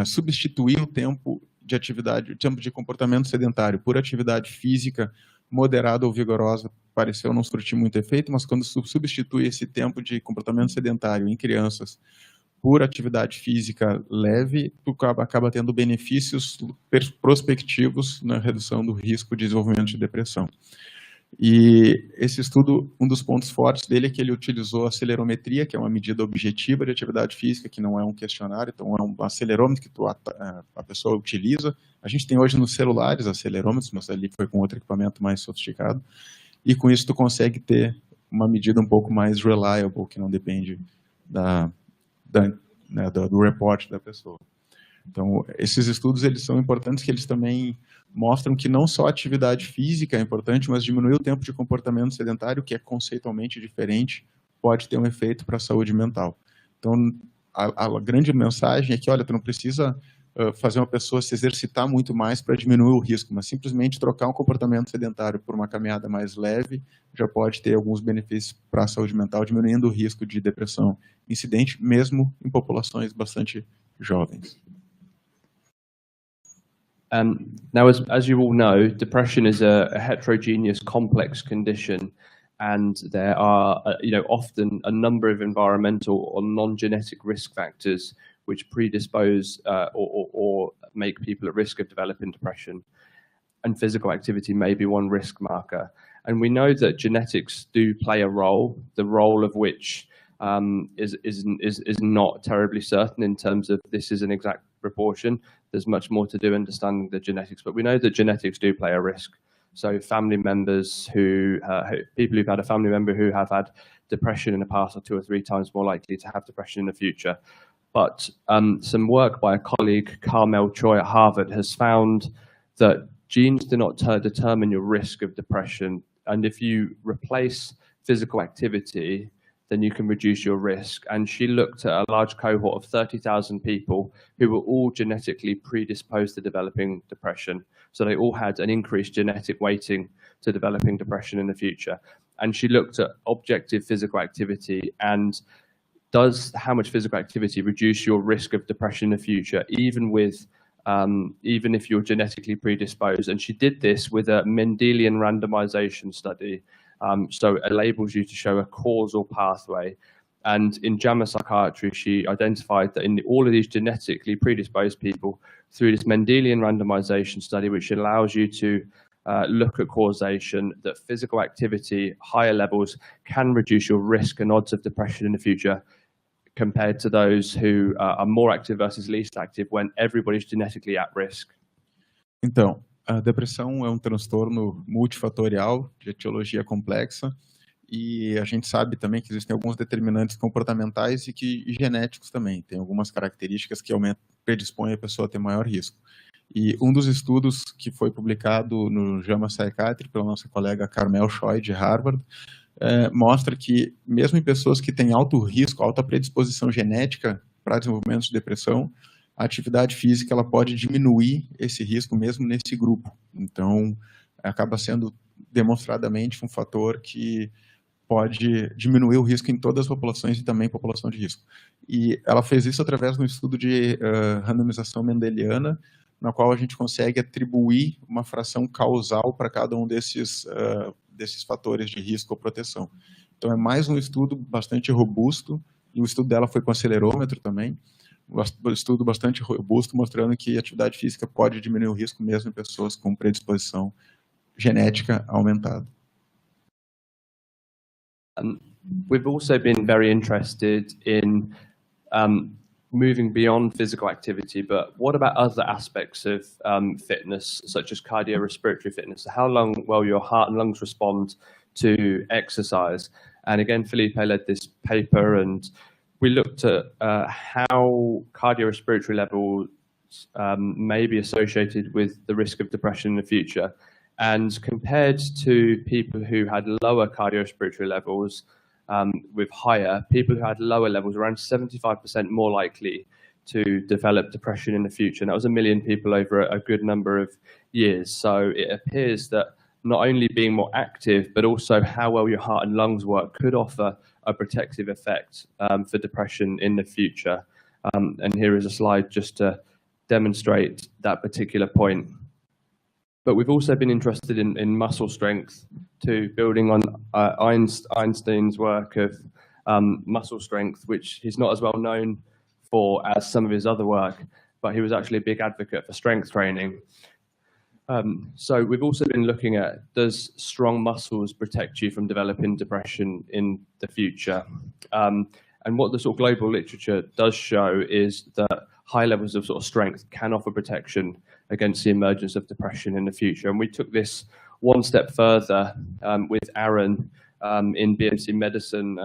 substituir o tempo de atividade, o tempo de comportamento sedentário por atividade física moderada ou vigorosa pareceu não surtir muito efeito, mas quando substitui esse tempo de comportamento sedentário em crianças por atividade física leve, tu acaba tendo benefícios prospectivos na redução do risco de desenvolvimento de depressão. E esse estudo, um dos pontos fortes dele é que ele utilizou a acelerometria, que é uma medida objetiva de atividade física, que não é um questionário, então é um acelerômetro que a pessoa utiliza. A gente tem hoje nos celulares acelerômetros, mas ali foi com outro equipamento mais sofisticado, e com isso tu consegue ter uma medida um pouco mais reliable, que não depende do reporte da pessoa. Então, esses estudos eles são importantes, que eles também mostram que não só a atividade física é importante, mas diminuir o tempo de comportamento sedentário, que é conceitualmente diferente, pode ter um efeito para a saúde mental. Então, a grande mensagem é que, olha, tu não precisa fazer uma pessoa se exercitar muito mais para diminuir o risco, mas simplesmente trocar um comportamento sedentário por uma caminhada mais leve já pode ter alguns benefícios para a saúde mental, diminuindo o risco de depressão incidente, mesmo em populações bastante jovens. Now, as you all know, depression is a heterogeneous, complex condition, and there are, often a number of environmental or non-genetic risk factors which predispose or make people at risk of developing depression. And physical activity may be one risk marker. And we know that genetics do play a role, the role of which is not terribly certain in terms of this is an exact proportion. There's much more to do understanding the genetics, but we know that genetics do play a risk. So family members people who've had a family member who have had depression in the past are 2 or 3 times more likely to have depression in the future. But some work by a colleague, Carmel Choi at Harvard, has found that genes do not determine your risk of depression. And if you replace physical activity, then you can reduce your risk. And she looked at a large cohort of 30,000 people who were all genetically predisposed to developing depression. So they all had an increased genetic weighting to developing depression in the future. And she looked at objective physical activity and does how much physical activity reduce your risk of depression in the future, even with even if you're genetically predisposed. And she did this with a Mendelian randomization study. So it enables you to show a causal pathway. And in JAMA Psychiatry, she identified that in all of these genetically predisposed people, through this Mendelian randomization study, which allows you to look at causation, that physical activity, higher levels, can reduce your risk and odds of depression in the future, compared to those who are more active versus least active when everybody's genetically at risk. Então, a depressão é um transtorno multifatorial de etiologia complexa e a gente sabe também que existem alguns determinantes comportamentais e genéticos também. Tem algumas características que predispõem a pessoa a ter maior risco. E um dos estudos que foi publicado no JAMA Psychiatry pela nossa colega Carmel Choi, de Harvard, mostra que mesmo em pessoas que têm alto risco, alta predisposição genética para desenvolvimento de depressão, a atividade física ela pode diminuir esse risco mesmo nesse grupo. Então, acaba sendo demonstradamente um fator que pode diminuir o risco em todas as populações e também população de risco. E ela fez isso através de um estudo de randomização mendeliana, na qual a gente consegue atribuir uma fração causal para cada um desses fatores de risco ou proteção. Então, é mais um estudo bastante robusto, e o estudo dela foi com acelerômetro também, um estudo bastante robusto, mostrando que a atividade física pode diminuir o risco mesmo em pessoas com predisposição genética aumentada. We've also been very interested in moving beyond physical activity, but what about other aspects of fitness, such as cardiorespiratory fitness? How well your heart and lungs respond to exercise? And again, Felipe led this paper, and we looked at how cardiorespiratory levels may be associated with the risk of depression in the future. And compared to people who had lower cardiorespiratory levels with higher, people who had lower levels, around 75% more likely to develop depression in the future. And that was 1 million people over a good number of years. So it appears that not only being more active, but also how well your heart and lungs work could offer a protective effect for depression in the future. And here is a slide just to demonstrate that particular point. But we've also been interested in muscle strength too, building on Einstein's work of muscle strength, which he's not as well known for as some of his other work, but he was actually a big advocate for strength training. So we've also been looking at, does strong muscles protect you from developing depression in the future? And what the sort of global literature does show is that high levels of sort of strength can offer protection against the emergence of depression in the future. And we took this one step further with Aaron in BMC Medicine,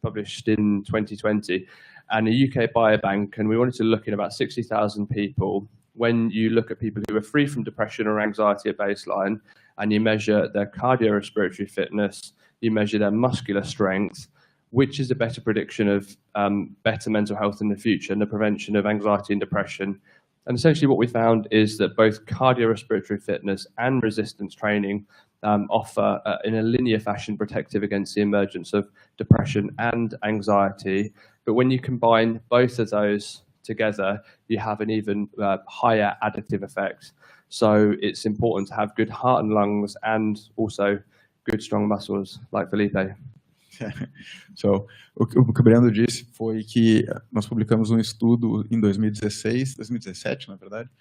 published in 2020, and a UK biobank. And we wanted to look at about 60,000 people. When you look at people who are free from depression or anxiety at baseline, and you measure their cardiorespiratory fitness, you measure their muscular strength, which is a better prediction of better mental health in the future and the prevention of anxiety and depression. And essentially what we found is that both cardiorespiratory fitness and resistance training offer, in a linear fashion, protective against the emergence of depression and anxiety. But when you combine both of those together, you have an even higher additive effect. So it's important to have good heart and lungs and also good strong muscles, like Felipe. So, o que o Breno disse foi que nós publicamos um estudo em 2017, na verdade,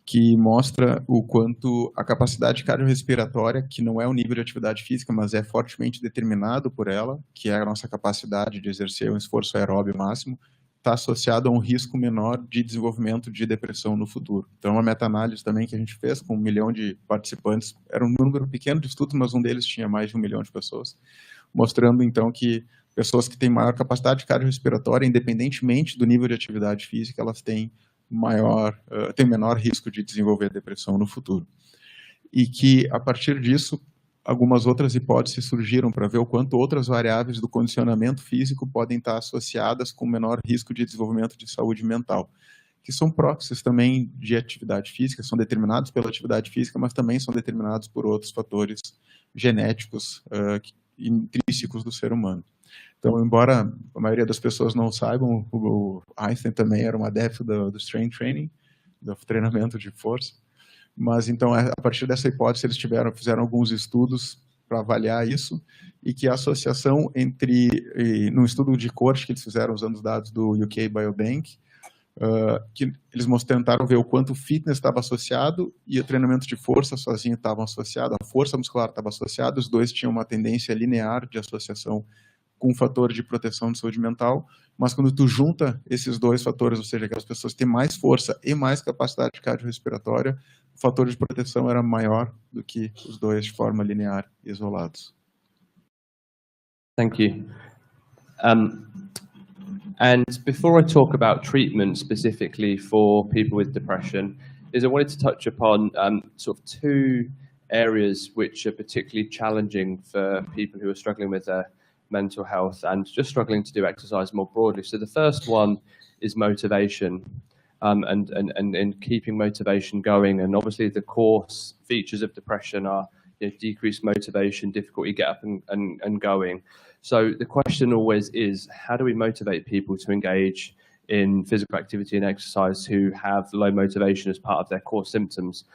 que mostra o quanto a capacidade cardiorrespiratória, que não é o nível de atividade física, mas é fortemente determinado por ela, que é a nossa capacidade de exercer um esforço aeróbio máximo, está associado a um risco menor de desenvolvimento de depressão no futuro. Então, uma meta-análise também que a gente fez com 1 milhão de participantes, era um número pequeno de estudos, mas um deles tinha mais de 1 milhão de pessoas, mostrando então que pessoas que têm maior capacidade cardiorrespiratória, independentemente do nível de atividade física, elas têm menor risco de desenvolver depressão no futuro. E que, a partir disso, algumas outras hipóteses surgiram para ver o quanto outras variáveis do condicionamento físico podem estar associadas com menor risco de desenvolvimento de saúde mental, que são proxies também de atividade física, são determinados pela atividade física, mas também são determinados por outros fatores genéticos intrínsecos do ser humano. Então, embora a maioria das pessoas não saibam, o Einstein também era um adepto do strength training, do treinamento de força. Mas, então, a partir dessa hipótese, eles fizeram alguns estudos para avaliar isso, e que a associação no estudo de corte que eles fizeram usando os dados do UK Biobank, que eles tentaram ver o quanto o fitness estava associado e o treinamento de força sozinho estava associado, a força muscular estava associada, os dois tinham uma tendência linear de associação com um fator de proteção de saúde mental, mas quando tu junta esses dois fatores, ou seja, que as pessoas têm mais força e mais capacidade cardiorrespiratória, o fator de proteção era maior do que os dois de forma linear isolados. Thank you. And before I talk about treatment specifically for people with depression, I wanted to touch upon sort of two areas which are particularly challenging for people who are struggling with their mental health and just struggling to do exercise more broadly. So the first one is motivation, and keeping motivation going. And obviously the core features of depression are decreased motivation, difficulty to get up and going. So the question always is, how do we motivate people to engage in physical activity and exercise who have low motivation as part of their core symptoms?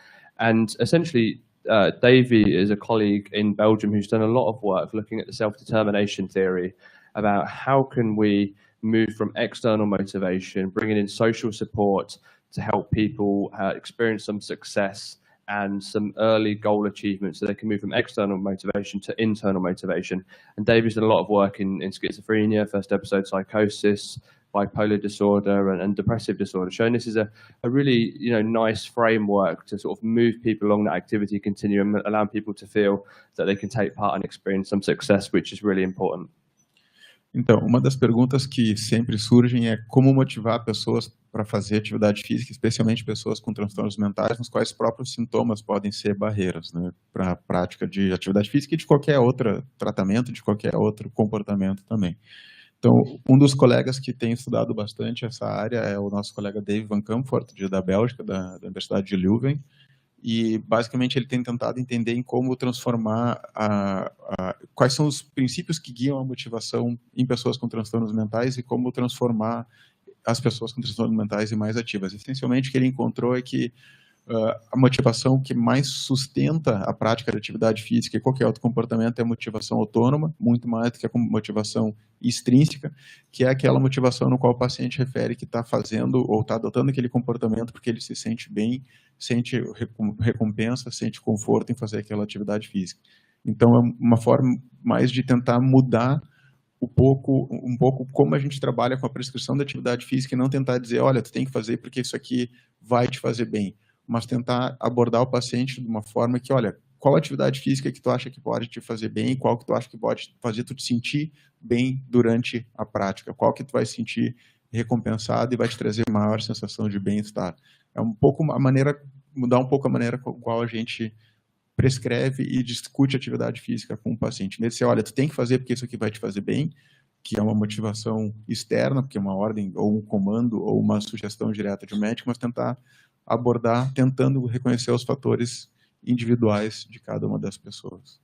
And essentially, Davy is a colleague in Belgium who's done a lot of work looking at the self-determination theory about how can we move from external motivation, bringing in social support to help people experience some success and some early goal achievement so they can move from external motivation to internal motivation. And Davy's done a lot of work in schizophrenia, first episode psychosis, bipolar disorder and depressive disorder, showing this is a really nice framework to sort of move people along that activity continuum, allowing people to feel that they can take part and experience some success, which is really important. Então, uma das perguntas que sempre surgem é como motivar pessoas para fazer atividade física, especialmente pessoas com transtornos mentais, nos quais próprios sintomas podem ser barreiras, né, para a prática de atividade física e de qualquer outro tratamento, de qualquer outro comportamento também. Então, um dos colegas que tem estudado bastante essa área é o nosso colega Dave Van Kamfort, da Bélgica, da Universidade de Leuven, e basicamente ele tem tentado entender em como transformar quais são os princípios que guiam a motivação em pessoas com transtornos mentais e como transformar as pessoas com transtornos mentais em mais ativas. Essencialmente o que ele encontrou é que a motivação que mais sustenta a prática de atividade física e qualquer outro comportamento é a motivação autônoma, muito mais do que a motivação extrínseca, que é aquela motivação no qual o paciente refere que está fazendo ou está adotando aquele comportamento porque ele se sente bem, sente recompensa, sente conforto em fazer aquela atividade física. Então é uma forma mais de tentar mudar um pouco como a gente trabalha com a prescrição da atividade física e não tentar dizer, olha, tu tem que fazer porque isso aqui vai te fazer bem, mas tentar abordar o paciente de uma forma que, olha, qual atividade física que tu acha que pode te fazer bem, qual que tu acha que pode fazer tu te sentir bem durante a prática, qual que tu vai se sentir recompensado e vai te trazer maior sensação de bem-estar. É mudar um pouco a maneira com a qual a gente prescreve e discute atividade física com o paciente. Em vez de dizer, olha, tu tem que fazer porque isso aqui vai te fazer bem, que é uma motivação externa, porque é uma ordem ou um comando ou uma sugestão direta de um médico, mas tentar abordar, tentando reconhecer os fatores individuais de cada uma das pessoas.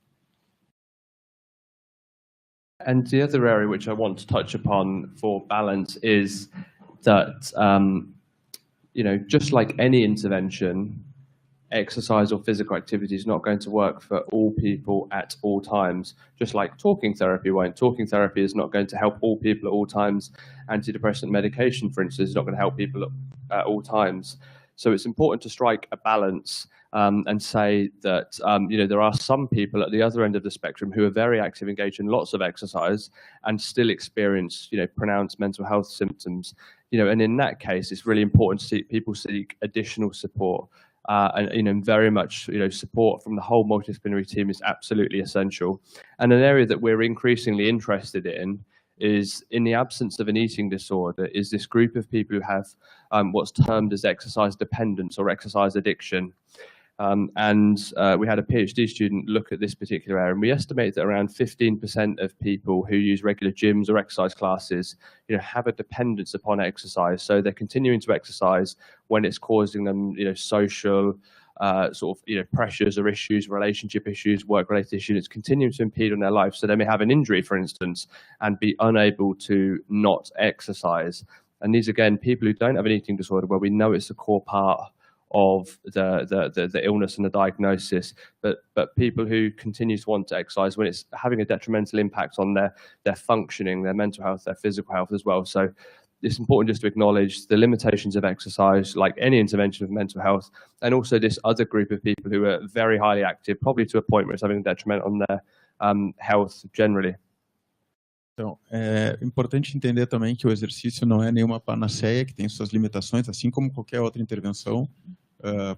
And the other area which I want to touch upon for balance is that, just like any intervention, exercise or physical activity is not going to work for all people at all times, just like talking therapy won't. Talking therapy is not going to help all people at all times. Antidepressant medication, for instance, is not going to help people at all times. So it's important to strike a balance and say that there are some people at the other end of the spectrum who are very active, engaged in lots of exercise, and still experience pronounced mental health symptoms. And in that case, it's really important to see people seek additional support. And very much support from the whole multidisciplinary team is absolutely essential. And an area that we're increasingly interested in is, in the absence of an eating disorder, is this group of people who have what's termed as exercise dependence or exercise addiction. We had a PhD student look at this particular area, and we estimate that around 15% of people who use regular gyms or exercise classes, have a dependence upon exercise. So they're continuing to exercise when it's causing them, social pressures or issues, relationship issues, work-related issues. It's continuing to impede on their life. So they may have an injury, for instance, and be unable to not exercise. And these, again, people who don't have an eating disorder, where we know it's a core part of the illness and the diagnosis, but people who continue to want to exercise when it's having a detrimental impact on their functioning, their mental health, their physical health as well. So it's important just to acknowledge the limitations of exercise, like any intervention of mental health, and also this other group of people who are very highly active, probably to a point where it's having a detriment on their health generally. Então, é importante entender também que o exercício não é nenhuma panaceia, que tem suas limitações, assim como qualquer outra intervenção.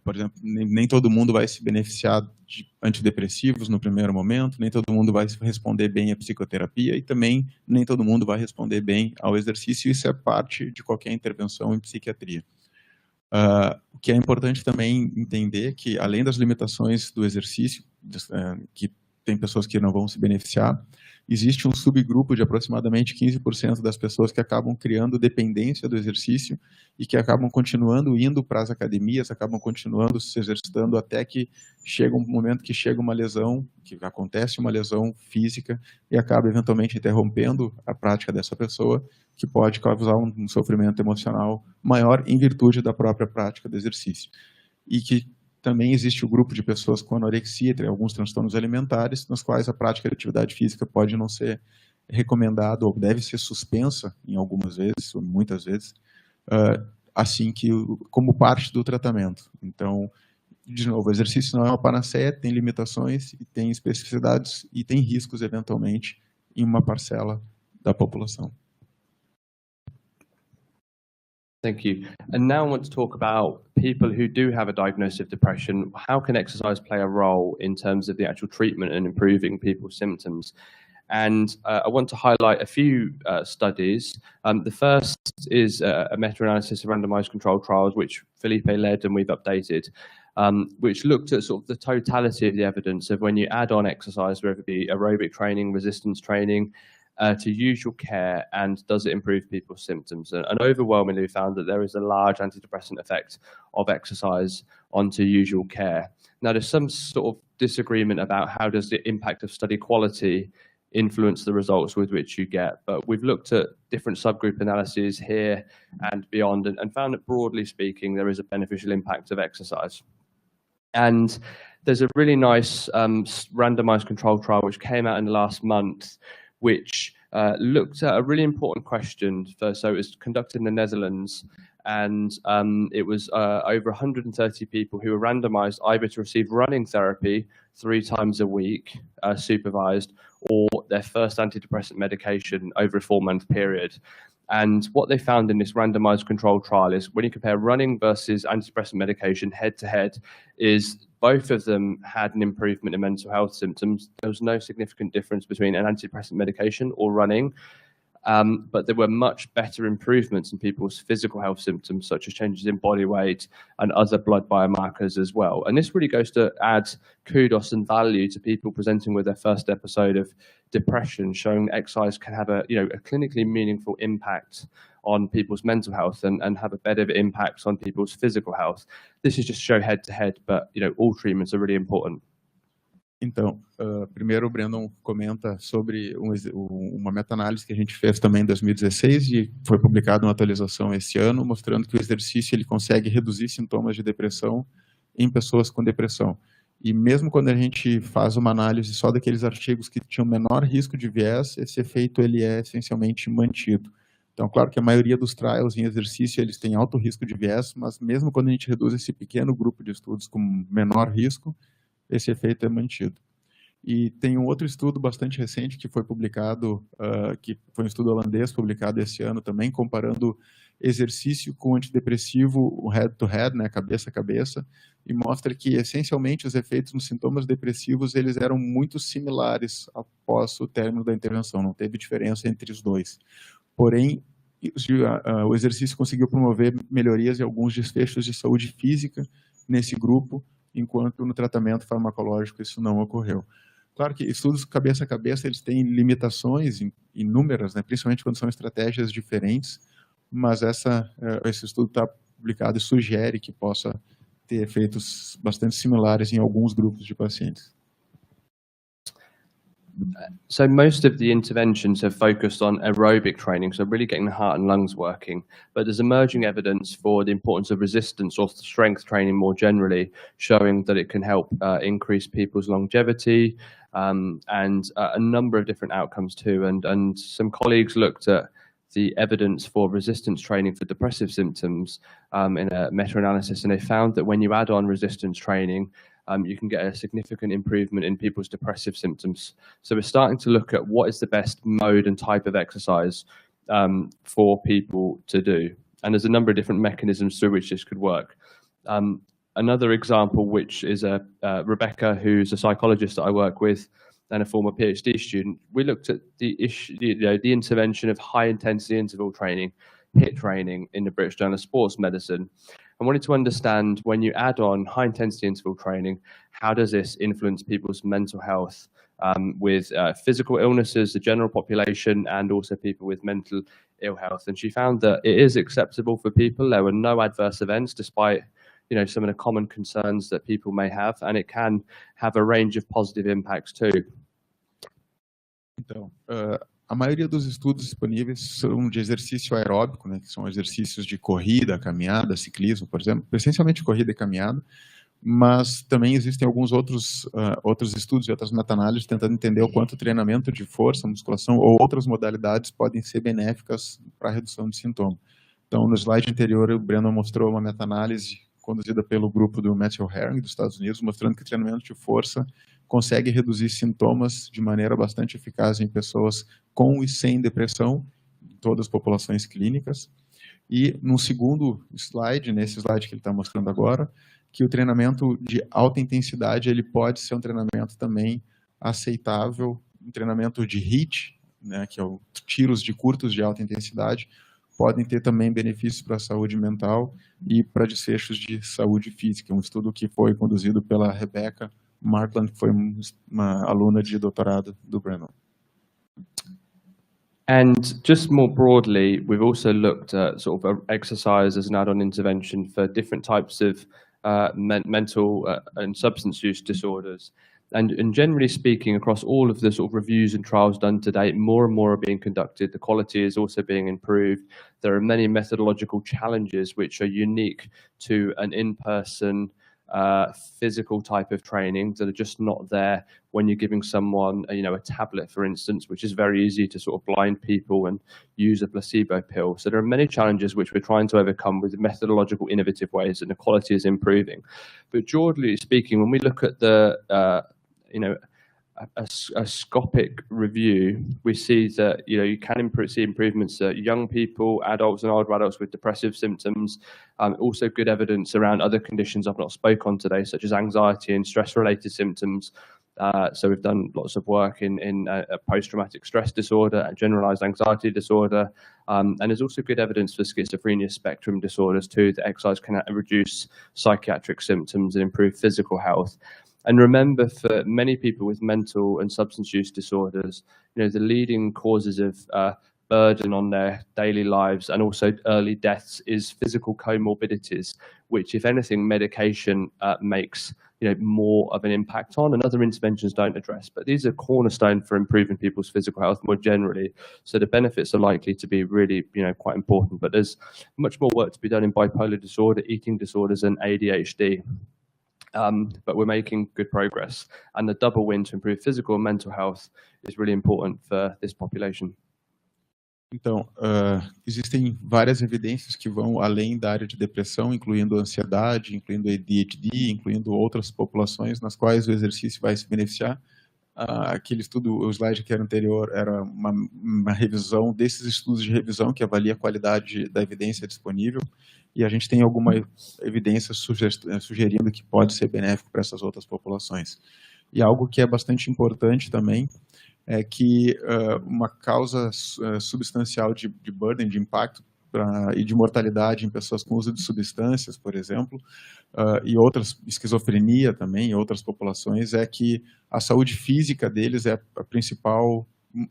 Por exemplo, nem todo mundo vai se beneficiar de antidepressivos no primeiro momento, nem todo mundo vai responder bem à psicoterapia e também nem todo mundo vai responder bem ao exercício. Isso é parte de qualquer intervenção em psiquiatria. O que é importante também entender que, além das limitações do exercício, que tem pessoas que não vão se beneficiar, existe um subgrupo de aproximadamente 15% das pessoas que acabam criando dependência do exercício e que acabam continuando indo para as academias, acabam continuando se exercitando até que chega um momento que chega uma lesão, que acontece uma lesão física e acaba eventualmente interrompendo a prática dessa pessoa, que pode causar um sofrimento emocional maior em virtude da própria prática do exercício. E que também existe o grupo de pessoas com anorexia, tem alguns transtornos alimentares, nos quais a prática de atividade física pode não ser recomendada ou deve ser suspensa em algumas vezes, ou muitas vezes, assim que como parte do tratamento. Então, de novo, o exercício não é uma panaceia, tem limitações, e tem especificidades e tem riscos, eventualmente, em uma parcela da população. Thank you. And now I want to talk about people who do have a diagnosis of depression. How can exercise play a role in terms of the actual treatment and improving people's symptoms? And I want to highlight a few studies. The first is a meta-analysis of randomized controlled trials, which Felipe led and we've updated, which looked at sort of the totality of the evidence of when you add on exercise, whether it be aerobic training, resistance training, to usual care, and does it improve people's symptoms? And overwhelmingly found that there is a large antidepressant effect of exercise onto usual care. Now, there's some sort of disagreement about how does the impact of study quality influence the results with which you get, but we've looked at different subgroup analyses here and beyond and found that, broadly speaking, there is a beneficial impact of exercise. And there's a really nice randomized controlled trial which came out in the last month, which looked at a really important question. So it was conducted in the Netherlands, and it was over 130 people who were randomized either to receive running therapy 3 times a week, supervised, or their first antidepressant medication over a 4-month period. And what they found in this randomized controlled trial is when you compare running versus antidepressant medication head to head, is both of them had an improvement in mental health symptoms. There was no significant difference between an antidepressant medication or running, but there were much better improvements in people's physical health symptoms, such as changes in body weight and other blood biomarkers as well. And this really goes to add kudos and value to people presenting with their first episode of depression, showing exercise can have a clinically meaningful impact on people's mental health and have a better impact on people's physical health. This is just show head to head, but all treatments are really important. Então, primeiro o Brandon comenta sobre uma meta-análise que a gente fez também em 2016 e foi publicada uma atualização esse ano, mostrando que o exercício ele consegue reduzir sintomas de depressão em pessoas com depressão. E mesmo quando a gente faz uma análise só daqueles artigos que tinham menor risco de viés, esse efeito ele é essencialmente mantido. Então, claro que a maioria dos trials em exercício eles têm alto risco de viés, mas mesmo quando a gente reduz esse pequeno grupo de estudos com menor risco, esse efeito é mantido. E tem um outro estudo bastante recente que foi publicado, que foi um estudo holandês publicado esse ano também, comparando exercício com antidepressivo, o head-to-head, né, cabeça a cabeça, e mostra que, essencialmente, os efeitos nos sintomas depressivos eles eram muito similares após o término da intervenção, não teve diferença entre os dois. Porém, o exercício conseguiu promover melhorias em alguns desfechos de saúde física nesse grupo, enquanto no tratamento farmacológico isso não ocorreu. Claro que estudos cabeça a cabeça eles têm limitações inúmeras, né, principalmente quando são estratégias diferentes, mas esse estudo está publicado e sugere que possa ter efeitos bastante similares em alguns grupos de pacientes. So most of the interventions have focused on aerobic training, so really getting the heart and lungs working. But there's emerging evidence for the importance of resistance or strength training more generally, showing that it can help increase people's longevity and a number of different outcomes too. And some colleagues looked at the evidence for resistance training for depressive symptoms in a meta-analysis, and they found that when you add on resistance training, you can get a significant improvement in people's depressive symptoms. So we're starting to look at what is the best mode and type of exercise for people to do. And there's a number of different mechanisms through which this could work. Another example, which is Rebecca, who's a psychologist that I work with and a former PhD student, we looked at the issue, the intervention of high intensity interval training, HIIT training in the British Journal of Sports Medicine. I wanted to understand, when you add on high intensity interval training, how does this influence people's mental health with physical illnesses, the general population, and also people with mental ill health? And she found that it is acceptable for people. There were no adverse events, despite some of the common concerns that people may have, and it can have a range of positive impacts too. Então, a maioria dos estudos disponíveis são de exercício aeróbico, né, que são exercícios de corrida, caminhada, ciclismo, por exemplo, essencialmente corrida e caminhada, mas também existem alguns outros estudos e outras meta-análises tentando entender o quanto o treinamento de força, musculação ou outras modalidades podem ser benéficas para a redução de sintoma. Então, no slide anterior, o Breno mostrou uma meta-análise conduzida pelo grupo do Matthew Herring, dos Estados Unidos, mostrando que o treinamento de força consegue reduzir sintomas de maneira bastante eficaz em pessoas com e sem depressão, em todas as populações clínicas. E num segundo slide, nesse slide que ele está mostrando agora, que o treinamento de alta intensidade ele pode ser um treinamento também aceitável, um treinamento de HIIT, né, que é o tiros de curtos de alta intensidade, podem ter também benefícios para a saúde mental e para desfechos de saúde física. Um estudo que foi conduzido pela Rebecca Markland, que foi uma aluna de doutorado do Brennan. And just more broadly, we've also looked at sort of exercise as an add-on intervention for different types of mental and substance use disorders. And generally speaking, across all of the sort of reviews and trials done to date, more and more are being conducted. The quality is also being improved. There are many methodological challenges which are unique to an in-person physical type of training that are just not there when you're giving someone a tablet, for instance, which is very easy to sort of blind people and use a placebo pill. So there are many challenges which we're trying to overcome with methodological innovative ways, and the quality is improving. But broadly speaking, when we look at the a scopic review, we see that you can see improvements at young people, adults and older adults with depressive symptoms. Also good evidence around other conditions I've not spoke on today, such as anxiety and stress-related symptoms. So we've done lots of work in a post-traumatic stress disorder, a generalized anxiety disorder, and there's also good evidence for schizophrenia spectrum disorders too, that exercise can reduce psychiatric symptoms and improve physical health. And remember, for many people with mental and substance use disorders, the leading causes of burden on their daily lives and also early deaths is physical comorbidities, which, if anything, medication makes more of an impact on, and other interventions don't address. But these are cornerstone for improving people's physical health more generally. So the benefits are likely to be really, quite important. But there's much more work to be done in bipolar disorder, eating disorders, and ADHD. But we're making good progress, and the double win to improve physical and mental health is really important for this population. Então, existem várias evidências que vão além da área de depressão, incluindo ansiedade, incluindo ADHD, incluindo outras populações nas quais o exercício vai se beneficiar. Aquele estudo, o slide que era anterior, era uma revisão desses estudos de revisão que avalia a qualidade da evidência disponível, e a gente tem alguma evidência sugerindo que pode ser benéfico para essas outras populações. E algo que é bastante importante também é que uma causa substancial de burden, de impacto e de mortalidade em pessoas com uso de substâncias, por exemplo, e outras, esquizofrenia também, em outras populações, é que a saúde física deles é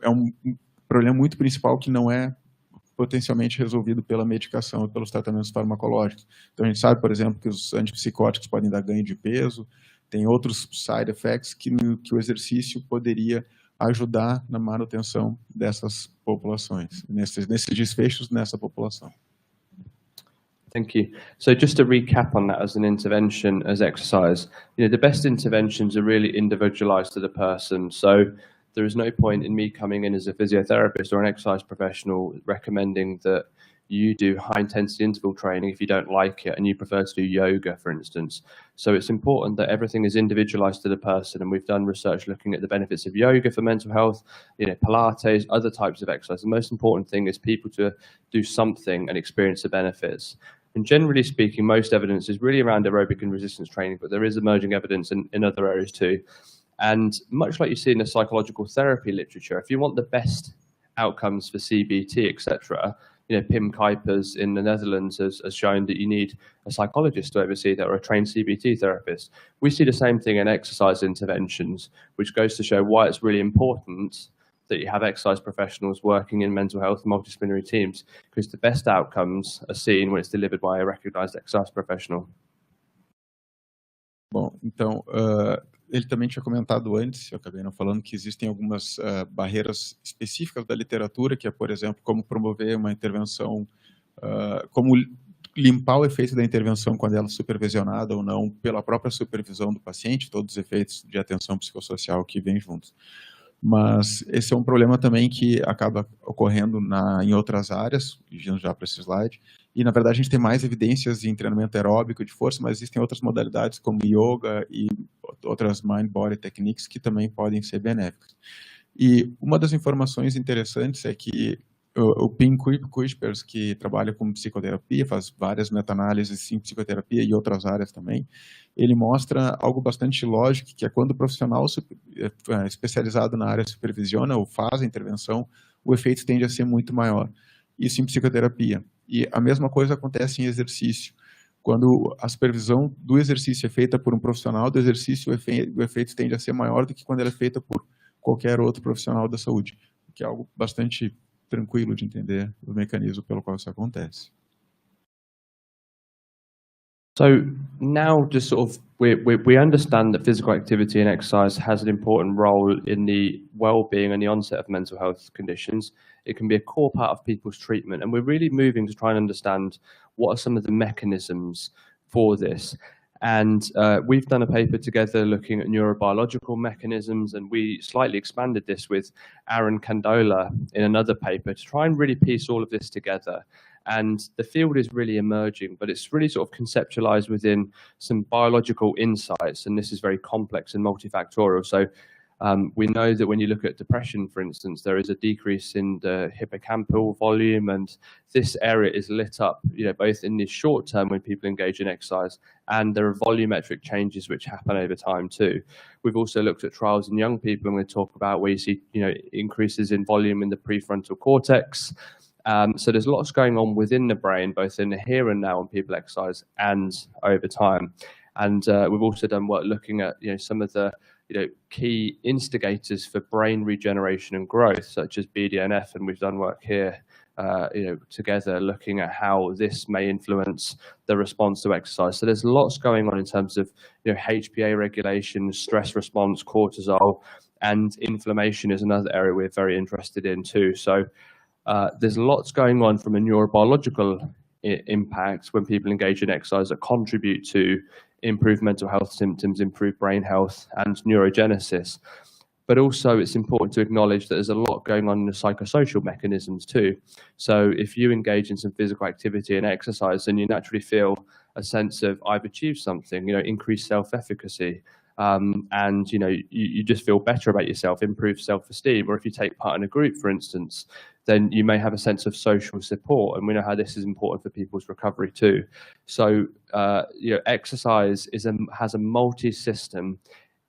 um problema muito principal que não é potencialmente resolvido pela medicação e pelos tratamentos farmacológicos. Então, a gente sabe, por exemplo, que os antipsicóticos podem dar ganho de peso, tem outros side effects que o exercício poderia ajudar na manutenção dessas populações, nesses desfechos nessa população. Thank you. So just to recap on that as an intervention, as exercise, the best interventions are really individualized to the person. So there is no point in me coming in as a physiotherapist or an exercise professional recommending that you do high intensity interval training if you don't like it and you prefer to do yoga, for instance. So it's important that everything is individualized to the person, and we've done research looking at the benefits of yoga for mental health, Pilates, other types of exercise. The most important thing is people to do something and experience the benefits. And generally speaking, most evidence is really around aerobic and resistance training, but there is emerging evidence in other areas too. And much like you see in the psychological therapy literature, if you want the best outcomes for CBT, etc., Pim Kuipers in the Netherlands has shown that you need a psychologist to oversee that, or a trained CBT therapist. We see the same thing in exercise interventions, which goes to show why it's really important that you have exercise professionals working in mental health multidisciplinary teams, because the best outcomes are seen when it's delivered by a recognized exercise professional. Bom, então, ele também tinha comentado antes, eu acabei não falando, que existem algumas barreiras específicas da literatura, que é, por exemplo, como promover uma intervenção, como limpar o efeito da intervenção quando ela é supervisionada ou não, pela própria supervisão do paciente, todos os efeitos de atenção psicossocial que vêm juntos. Mas esse é um problema também que acaba ocorrendo em outras áreas, indo já para esse slide, e na verdade a gente tem mais evidências em treinamento aeróbico de força, mas existem outras modalidades como yoga e outras mind-body techniques que também podem ser benéficas. E uma das informações interessantes é que o Pim Kuipers, que trabalha com psicoterapia, faz várias meta-análises em psicoterapia e outras áreas também, ele mostra algo bastante lógico, que é quando o profissional especializado na área supervisiona ou faz a intervenção, o efeito tende a ser muito maior. Isso em psicoterapia. E a mesma coisa acontece em exercício. Quando a supervisão do exercício é feita por um profissional do exercício, o efeito tende a ser maior do que quando ela é feita por qualquer outro profissional da saúde, que é algo bastante tranquilo de entender o mecanismo pelo qual isso acontece. So now, just sort of, we understand that physical activity and exercise has an important role in the well-being and the onset of mental health conditions. It can be a core part of people's treatment, and we're really moving to try and understand what are some of the mechanisms for this. And we've done a paper together looking at neurobiological mechanisms, and we slightly expanded this with Aaron Candola in another paper to try and really piece all of this together. And the field is really emerging, but it's really sort of conceptualized within some biological insights, and this is very complex and multifactorial. So we know that when you look at depression, for instance, there is a decrease in the hippocampal volume, and this area is lit up, both in the short term when people engage in exercise, and there are volumetric changes which happen over time too. We've also looked at trials in young people, and we talk about where you see, increases in volume in the prefrontal cortex. So there's lots going on within the brain, both in the here and now when people exercise and over time. And we've also done work looking at, some of the key instigators for brain regeneration and growth, such as BDNF, and we've done work here, together looking at how this may influence the response to exercise. So there's lots going on in terms of HPA regulation, stress response, cortisol, and inflammation is another area we're very interested in too. So there's lots going on from a neurobiological impact when people engage in exercise that contribute to improved mental health symptoms, improved brain health, and neurogenesis. But also it's important to acknowledge that there's a lot going on in the psychosocial mechanisms too. So if you engage in some physical activity and exercise, then you naturally feel a sense of, I've achieved something, increased self-efficacy. And you just feel better about yourself, improved self-esteem. Or if you take part in a group, for instance, then you may have a sense of social support, and we know how this is important for people's recovery too. So exercise has a multi-system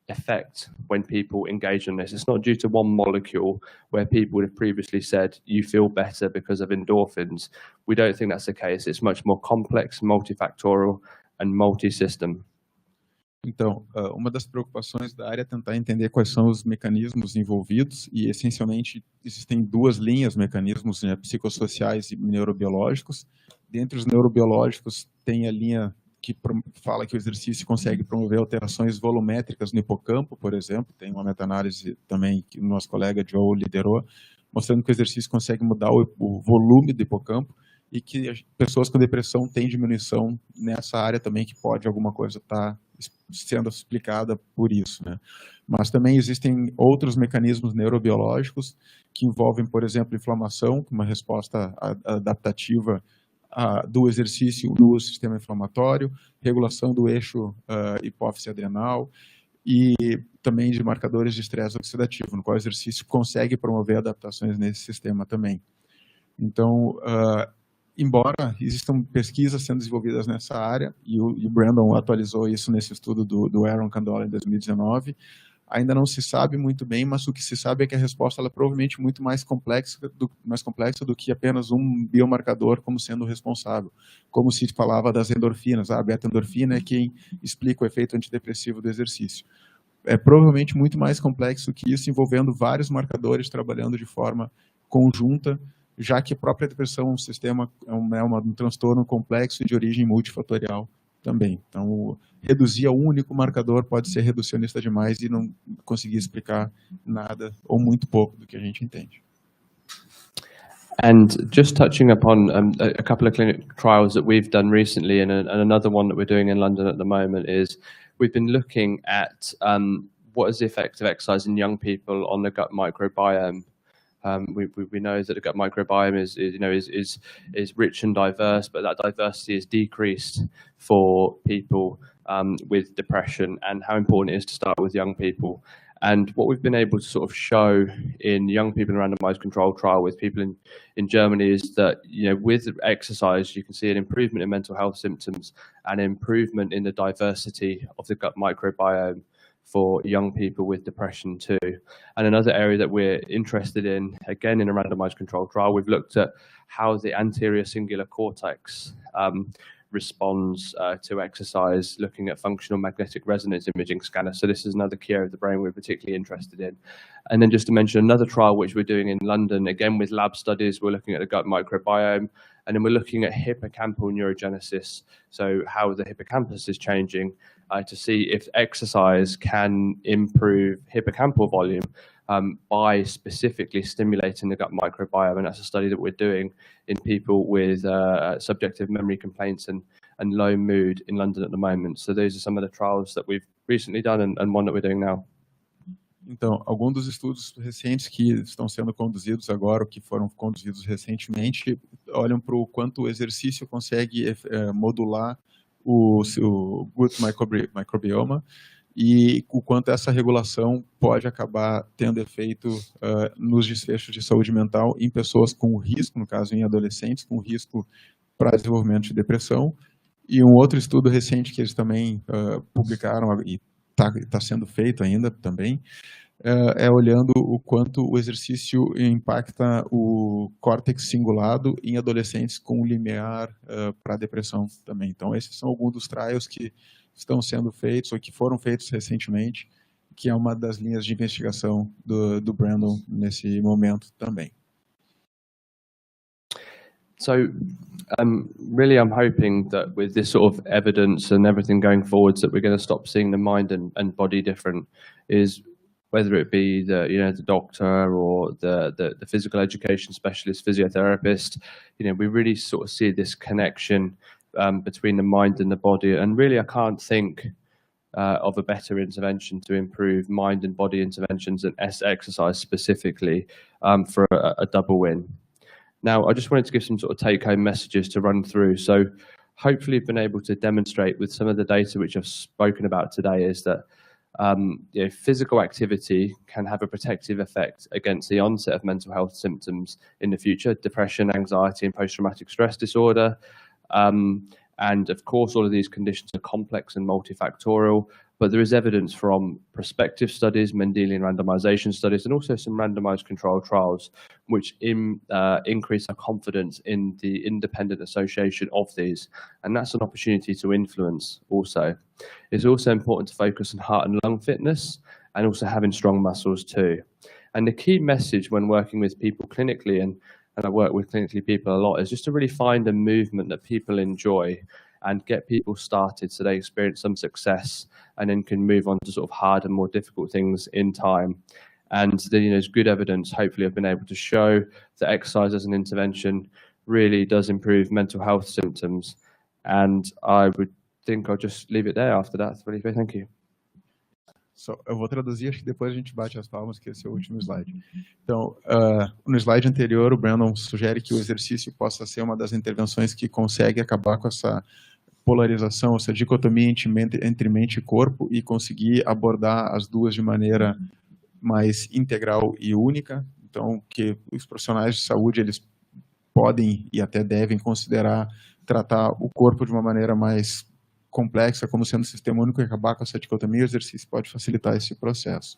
effect when people engage in this. It's not due to one molecule where people would have previously said you feel better because of endorphins. We don't think that's the case. It's much more complex, multifactorial, and multi-system. Então, uma das preocupações da área é tentar entender quais são os mecanismos envolvidos, e essencialmente existem duas linhas, mecanismos psicossociais e neurobiológicos. Dentre os neurobiológicos tem a linha que fala que o exercício consegue promover alterações volumétricas no hipocampo, por exemplo. Tem uma meta-análise também que o nosso colega Joe liderou, mostrando que o exercício consegue mudar o volume do hipocampo e que as pessoas com depressão têm diminuição nessa área também, que pode alguma coisa estar sendo explicada por isso, né? Mas também existem outros mecanismos neurobiológicos que envolvem, por exemplo, inflamação, uma resposta adaptativa do exercício no sistema inflamatório, regulação do eixo hipófise adrenal e também de marcadores de estresse oxidativo, no qual o exercício consegue promover adaptações nesse sistema também. Então, embora existam pesquisas sendo desenvolvidas nessa área, e o Brandon atualizou isso nesse estudo do Aaron Candola em 2019, ainda não se sabe muito bem, mas o que se sabe é que a resposta ela é provavelmente muito mais complexa do que apenas um biomarcador como sendo responsável. Como se falava das endorfinas, a beta-endorfina é quem explica o efeito antidepressivo do exercício. É provavelmente muito mais complexo que isso, envolvendo vários marcadores trabalhando de forma conjunta, já que a própria depressão é um sistema, um transtorno complexo de origem multifatorial também. Então, reduzir a um único marcador pode ser reducionista demais e não conseguir explicar nada ou muito pouco do que a gente entende. And just touching upon a couple of clinical trials that we've done recently, and another one that we're doing in London at the moment, is we've been looking at what is the effect of exercise in young people on the gut microbiome. We know that the gut microbiome is rich and diverse, but that diversity is decreased for people with depression, and how important it is to start with young people. And what we've been able to sort of show in young people in a randomized control trial with people in Germany is that, with exercise, you can see an improvement in mental health symptoms and improvement in the diversity of the gut microbiome for young people with depression too. And another area that we're interested in, again in a randomized control trial, we've looked at how the anterior cingulate cortex responds to exercise, looking at functional magnetic resonance imaging scanners. So this is another key area of the brain we're particularly interested in. And then just to mention another trial which we're doing in London, again with lab studies, we're looking at the gut microbiome, and then we're looking at hippocampal neurogenesis, so how the hippocampus is changing, to see if exercise can improve hippocampal volume by specifically stimulating the gut microbiome. And that's a study that we're doing in people with subjective memory complaints and low mood in London at the moment. So those are some of the trials that we've recently done and one that we're doing now. Então, alguns dos estudos recentes que estão sendo conduzidos agora, ou que foram conduzidos recentemente, olham para o quanto o exercício consegue modular o gut microbioma e o quanto essa regulação pode acabar tendo efeito nos desfechos de saúde mental em pessoas com risco, no caso em adolescentes, com risco para desenvolvimento de depressão. E um outro estudo recente que eles também publicaram e está sendo feito ainda também, olhando o quanto o exercício impacta o córtex cingulado em adolescentes com limiar para depressão também. Então, esses são alguns dos trials que estão sendo feitos ou que foram feitos recentemente, que é uma das linhas de investigação do Brandon nesse momento também. So, really, I'm hoping that with this sort of evidence and everything going forwards, that we're going to stop seeing the mind and body different. Is whether it be the doctor or the physical education specialist, physiotherapist, we really sort of see this connection between the mind and the body. And really, I can't think of a better intervention to improve mind and body interventions than exercise specifically for a double win. Now, I just wanted to give some sort of take-home messages to run through. So hopefully you've been able to demonstrate with some of the data which I've spoken about today is that physical activity can have a protective effect against the onset of mental health symptoms in the future, depression, anxiety, and post-traumatic stress disorder. And of course, all of these conditions are complex and multifactorial, but there is evidence from prospective studies, Mendelian randomization studies, and also some randomized controlled trials, which increase our confidence in the independent association of these. And that's an opportunity to influence also. It's also important to focus on heart and lung fitness and also having strong muscles too. And the key message when working with people clinically, and I work with clinically people a lot, is just to really find a movement that people enjoy and get people started so they experience some success and then can move on to sort of harder, more difficult things in time. And there's good evidence, hopefully, I've been able to show that exercise as an intervention really does improve mental health symptoms. And I would think I'll just leave it there after that, Felipe. Thank you. Eu vou traduzir, acho que depois a gente bate as palmas, que esse é o último slide. Então, no slide anterior, o Brandon sugere que o exercício possa ser uma das intervenções que consegue acabar com essa polarização, essa dicotomia entre mente e corpo e conseguir abordar as duas de maneira mais integral e única. Então, que os profissionais de saúde, eles podem e até devem considerar tratar o corpo de uma maneira mais complexa, como sendo um sistema único, e acabar com essa dicotomia. O exercício pode facilitar esse processo.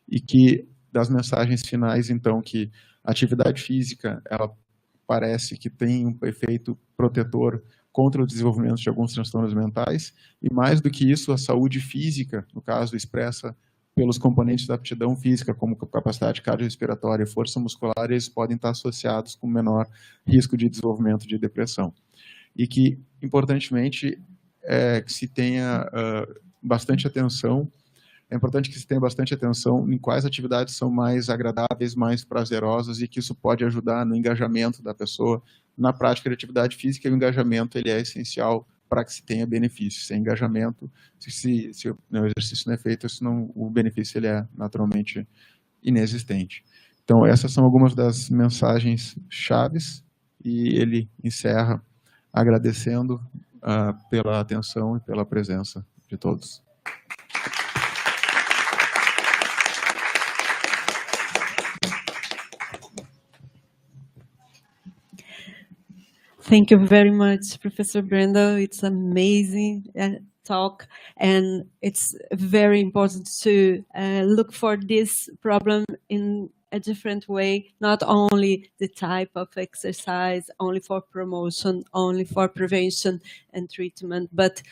E que, das mensagens finais, então, que a atividade física, ela parece que tem um efeito protetor contra o desenvolvimento de alguns transtornos mentais, e mais do que isso, a saúde física, no caso, expressa pelos componentes da aptidão física, como capacidade cardiorrespiratória e força muscular, eles podem estar associados com menor risco de desenvolvimento de depressão. E que, importantemente, que se tenha bastante atenção, é importante que se tenha bastante atenção em quais atividades são mais agradáveis, mais prazerosas, e que isso pode ajudar no engajamento da pessoa na prática de atividade física. E o engajamento ele é essencial para que se tenha benefício. Sem engajamento, se o exercício não é feito, senão o benefício ele é naturalmente inexistente. Então, essas são algumas das mensagens chaves, e ele encerra agradecendo pela atenção e pela presença de todos. Thank you very much, Professor Brando. It's amazing talk, and it's very important to look for this problem in a different way, not only the type of exercise, only for promotion, only for prevention and treatment, but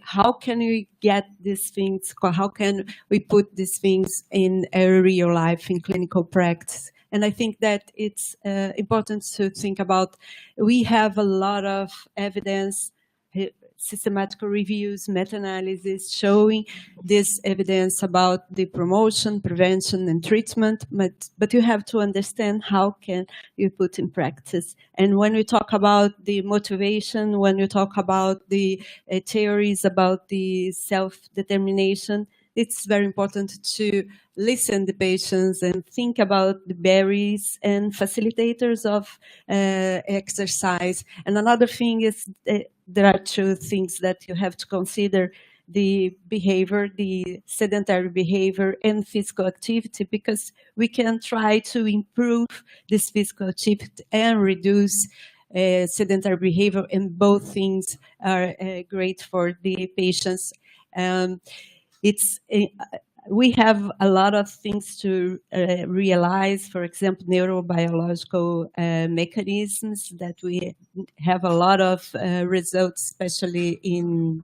how can we get these things, how can we put these things in a real life, in clinical practice? And I think that it's important to think about, we have a lot of evidence, systematic reviews, meta-analysis showing this evidence about the promotion, prevention, and treatment, but you have to understand how can you put in practice. And when we talk about the motivation, when you talk about the theories about the self-determination, it's very important to listen to patients and think about the barriers and facilitators of exercise. And another thing is there are two things that you have to consider: the behavior, the sedentary behavior, and physical activity, because we can try to improve this physical activity and reduce sedentary behavior, and both things are great for the patients. We have a lot of things to realize, for example, neurobiological mechanisms that we have a lot of results, especially in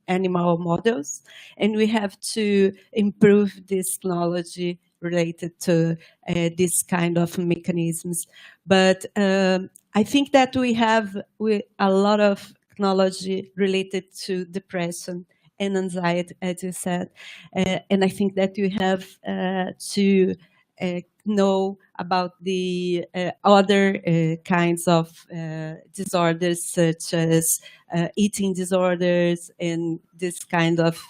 animal models, and we have to improve this knowledge related to this kind of mechanisms. But I think that we have a lot of knowledge related to depression and anxiety, as you said, and I think that you have to know about the other kinds of disorders, such as eating disorders and this kind of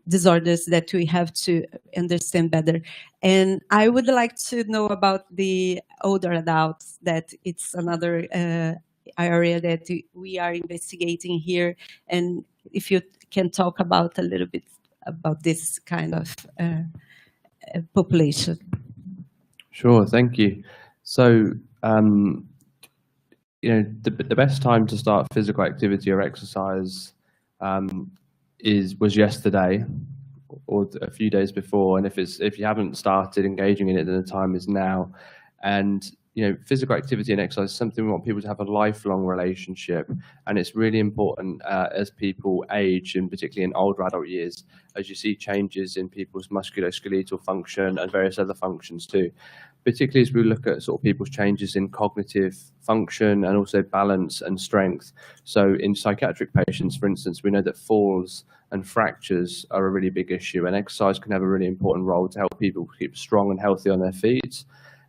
disorders that we have to understand better. And I would like to know about the older adults, that it's another area that we are investigating here, and if you can talk about a little bit about this kind of population. Sure, thank you. So, the best time to start physical activity or exercise was yesterday or a few days before, and if you haven't started engaging in it, then the time is now. And physical activity and exercise is something we want people to have a lifelong relationship, and it's really important as people age, and particularly in older adult years, as you see changes in people's musculoskeletal function and various other functions too. particularly as we look at sort of people's changes in cognitive function and also balance and strength. So in psychiatric patients, for instance, we know that falls and fractures are a really big issue, and exercise can have a really important role to help people keep strong and healthy on their feet,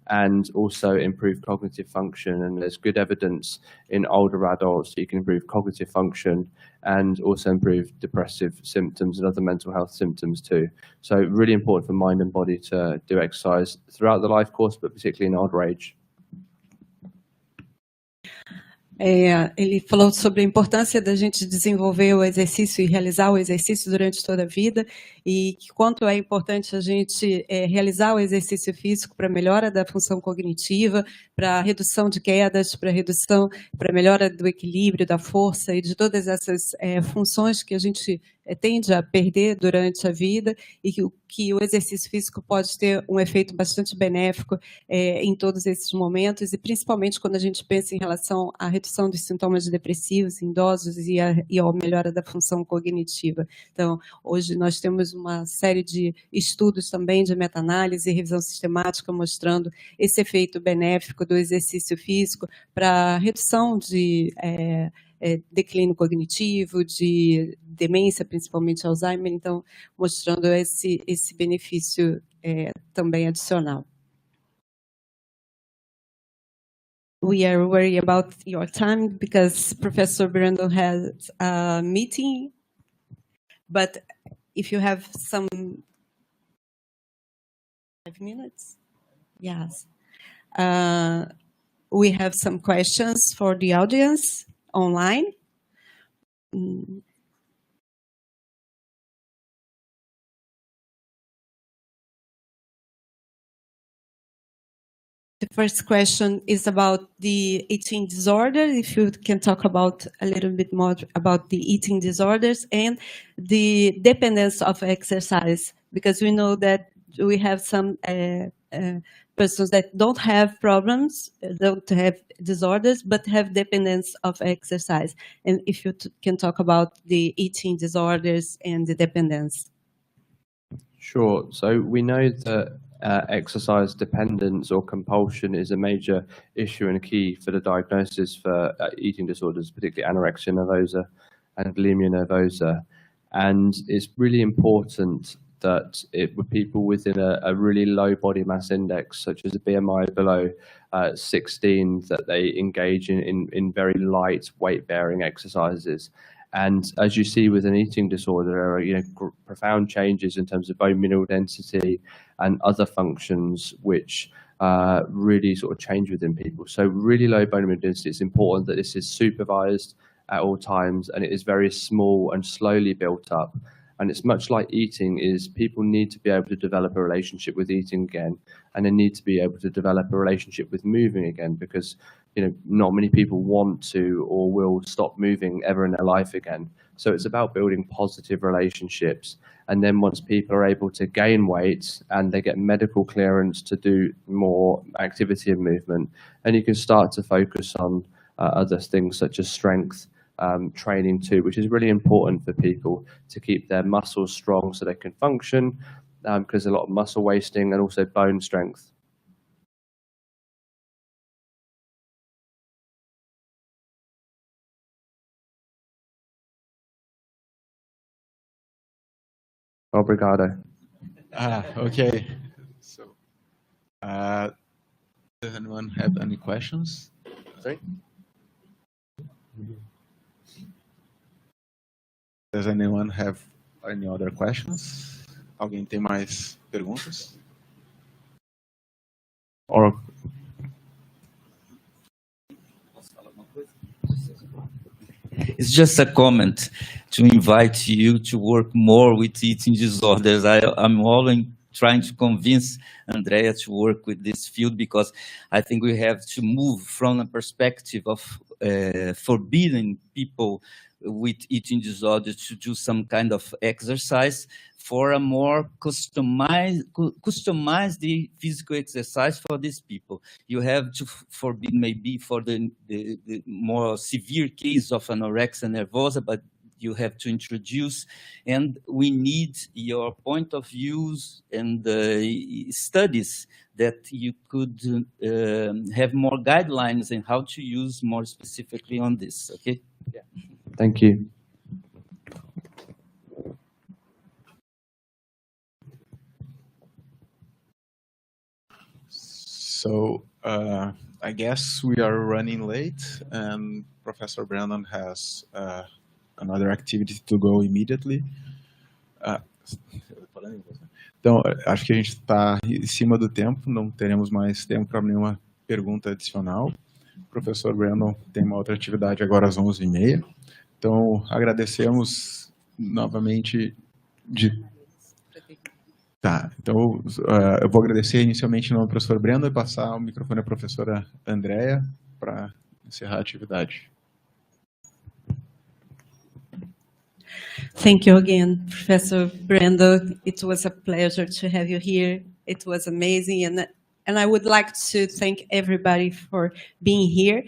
and also improve cognitive function. And there's good evidence in older adults that you can improve cognitive function and also improve depressive symptoms and other mental health symptoms too. So really important for mind and body to do exercise throughout the life course, but particularly in older age. Ele falou sobre a importância da gente desenvolver o exercício e realizar o exercício durante toda a vida, e que quanto é importante a gente realizar o exercício físico para melhora da função cognitiva, para redução de quedas, para melhora do equilíbrio, da força e de todas essas funções que a gente tende a perder durante a vida, e que o exercício físico pode ter um efeito bastante benéfico em todos esses momentos, e principalmente quando a gente pensa em relação à redução dos sintomas depressivos em idosos e a melhora da função cognitiva. Então, hoje nós temos uma série de estudos também de meta-análise e revisão sistemática mostrando esse efeito benéfico do exercício físico para redução de declínio cognitivo, de demência, principalmente Alzheimer, então mostrando esse benefício também adicional. We are worried about your time because Professor Brandon has a meeting, but if you have some 5 minutes, yes. We have some questions for the audience online. The first question is about the eating disorder. If you can talk about a little bit more about the eating disorders and the dependence of exercise, because we know that we have some persons that don't have problems, don't have disorders, but have dependence of exercise. And if you can talk about the eating disorders and the dependence. Sure. So we know that exercise dependence or compulsion is a major issue and a key for the diagnosis for eating disorders, particularly anorexia nervosa and bulimia nervosa. And it's really important that with people within a really low body mass index, such as a BMI below 16, that they engage in very light weight-bearing exercises. And as you see with an eating disorder, there are profound changes in terms of bone mineral density and other functions which really sort of change within people. So really low bone mineral density, it's important that this is supervised at all times, and it is very small and slowly built up. And it's much like eating, is people need to be able to develop a relationship with eating again, and they need to be able to develop a relationship with moving again, because not many people want to or will stop moving ever in their life again. So it's about building positive relationships. And then once people are able to gain weight and they get medical clearance to do more activity and movement, and you can start to focus on other things such as strength training too, which is really important for people to keep their muscles strong so they can function, because there's a lot of muscle wasting, and also bone strength. Obrigado. Okay. So, does anyone have any questions? Sorry? Does anyone have any other questions? Alguém tem mais perguntas? Or It's just a comment to invite you to work more with eating disorders. I'm always trying to convince Andrea to work with this field, because I think we have to move from a perspective of forbidding people with eating disorders to do some kind of exercise for a more customized the physical exercise for these people. You have to forbid maybe for the more severe case of anorexia nervosa, but you have to introduce, and we need your point of views and studies that you could have more guidelines in how to use more specifically on this, okay? Yeah. Thank you. So I guess we are running late, and Professor Brandon has another activity to go immediately. Então, acho que a gente está em cima do tempo, não teremos mais tempo para nenhuma pergunta adicional. O professor Brandon tem uma outra atividade agora às 11h30. Então, agradecemos novamente Tá, então eu vou agradecer inicialmente em nome do professor Brandon e passar o microfone à professora Andrea para encerrar a atividade. Thank you again, Professor Brando. It was a pleasure to have you here. It was amazing, and I would like to thank everybody for being here.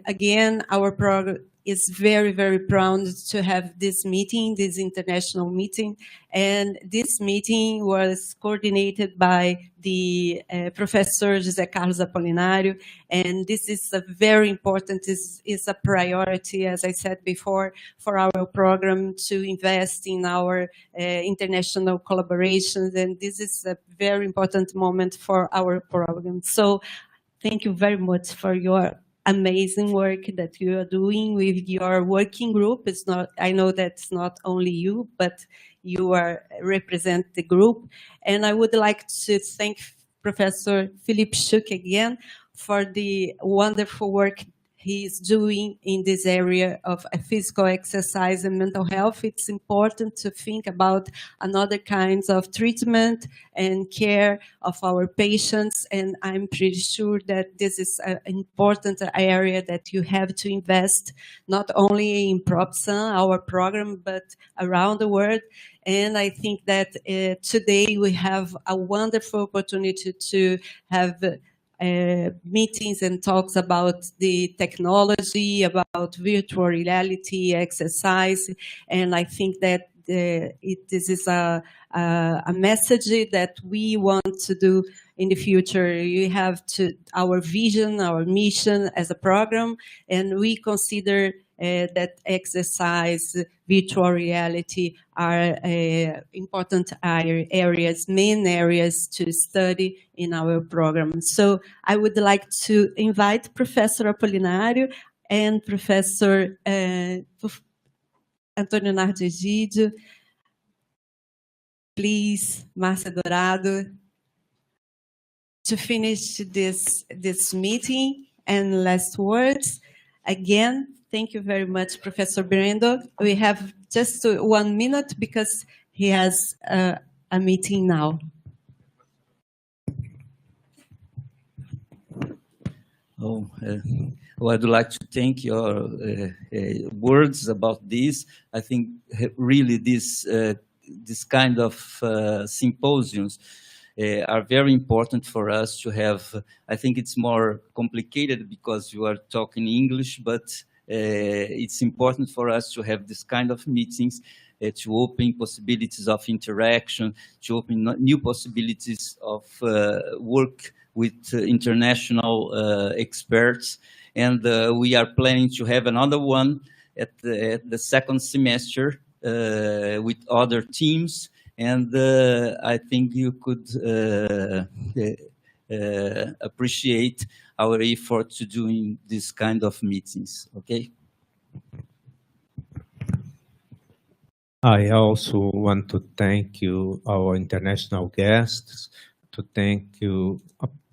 Again, our program is very, very proud to have this meeting, this international meeting. And this meeting was coordinated by the Professor José Carlos Apolinário. And this is a very important, is a priority, as I said before, for our program to invest in our international collaborations. And this is a very important moment for our program. So thank you very much for your amazing work that you are doing with your working group. It's not, I know that's not only you, but you represent the group. And I would like to thank Professor Philip Schuck again for the wonderful work he's doing in this area of physical exercise and mental health. It's important to think about another kinds of treatment and care of our patients. And I'm pretty sure that this is an important area that you have to invest, not only in PROPSAM, our program, but around the world. And I think that today we have a wonderful opportunity to have meetings and talks about the technology, about virtual reality, exercise, and I think that this is a message that we want to do in the future. You have our vision, our mission as a program, and we consider that exercise, virtual reality are important areas, main areas to study in our program. So I would like to invite Professor Apolinário and Professor Antônio Nardo-Egídio. Please, Márcia Dourado, to finish this meeting and last words. Again, thank you very much, Professor Brando. We have just 1 minute because he has a meeting now. Well, I'd like to thank your words about this. I think really this kind of symposiums are very important for us to have. I think it's more complicated because you are talking English, but it's important for us to have this kind of meetings to open possibilities of interaction, to open new possibilities of work with international experts. And we are planning to have another one at the second semester with other teams. And I think you could appreciate our effort to doing this kind of meetings, okay? I also want to thank you, our international guests, to thank you,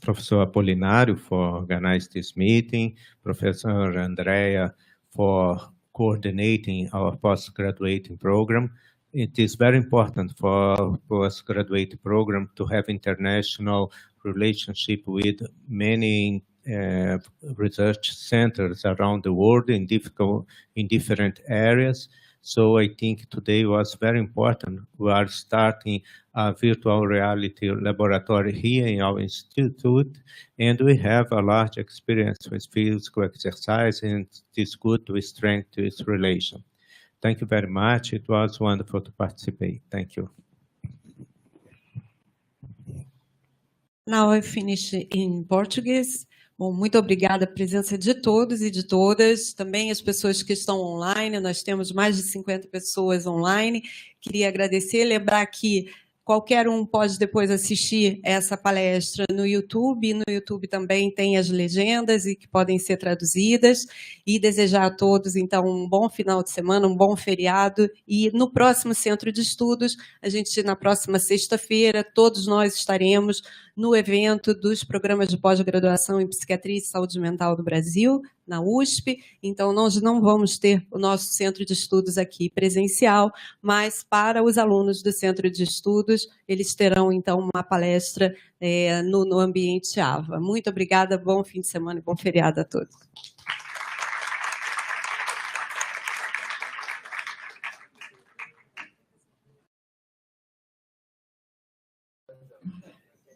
Professor Apolinário, for organizing this meeting, Professor Andrea for coordinating our postgraduate program. It is very important for postgraduate program to have international relationship with many research centers around the world in different areas. So I think today was very important. We are starting a virtual reality laboratory here in our institute, and we have a large experience with physical exercise, and it is good to strengthen this relation. Thank you very much. It was wonderful to participate. Thank you. Now I finish in Portuguese. Bom, muito obrigada a presença de todos e de todas, também as pessoas que estão online, nós temos mais de 50 pessoas online. Queria agradecer, lembrar que qualquer um pode depois assistir essa palestra no YouTube, e no YouTube também tem as legendas e que podem ser traduzidas, e desejar a todos, então, um bom final de semana, um bom feriado, e no próximo Centro de Estudos, na próxima sexta-feira, todos nós estaremos no evento dos programas de pós-graduação em Psiquiatria e Saúde Mental do Brasil, na USP, então nós não vamos ter o nosso Centro de Estudos aqui presencial, mas para os alunos do Centro de Estudos, eles terão então uma palestra no ambiente AVA. Muito obrigada, bom fim de semana e bom feriado a todos.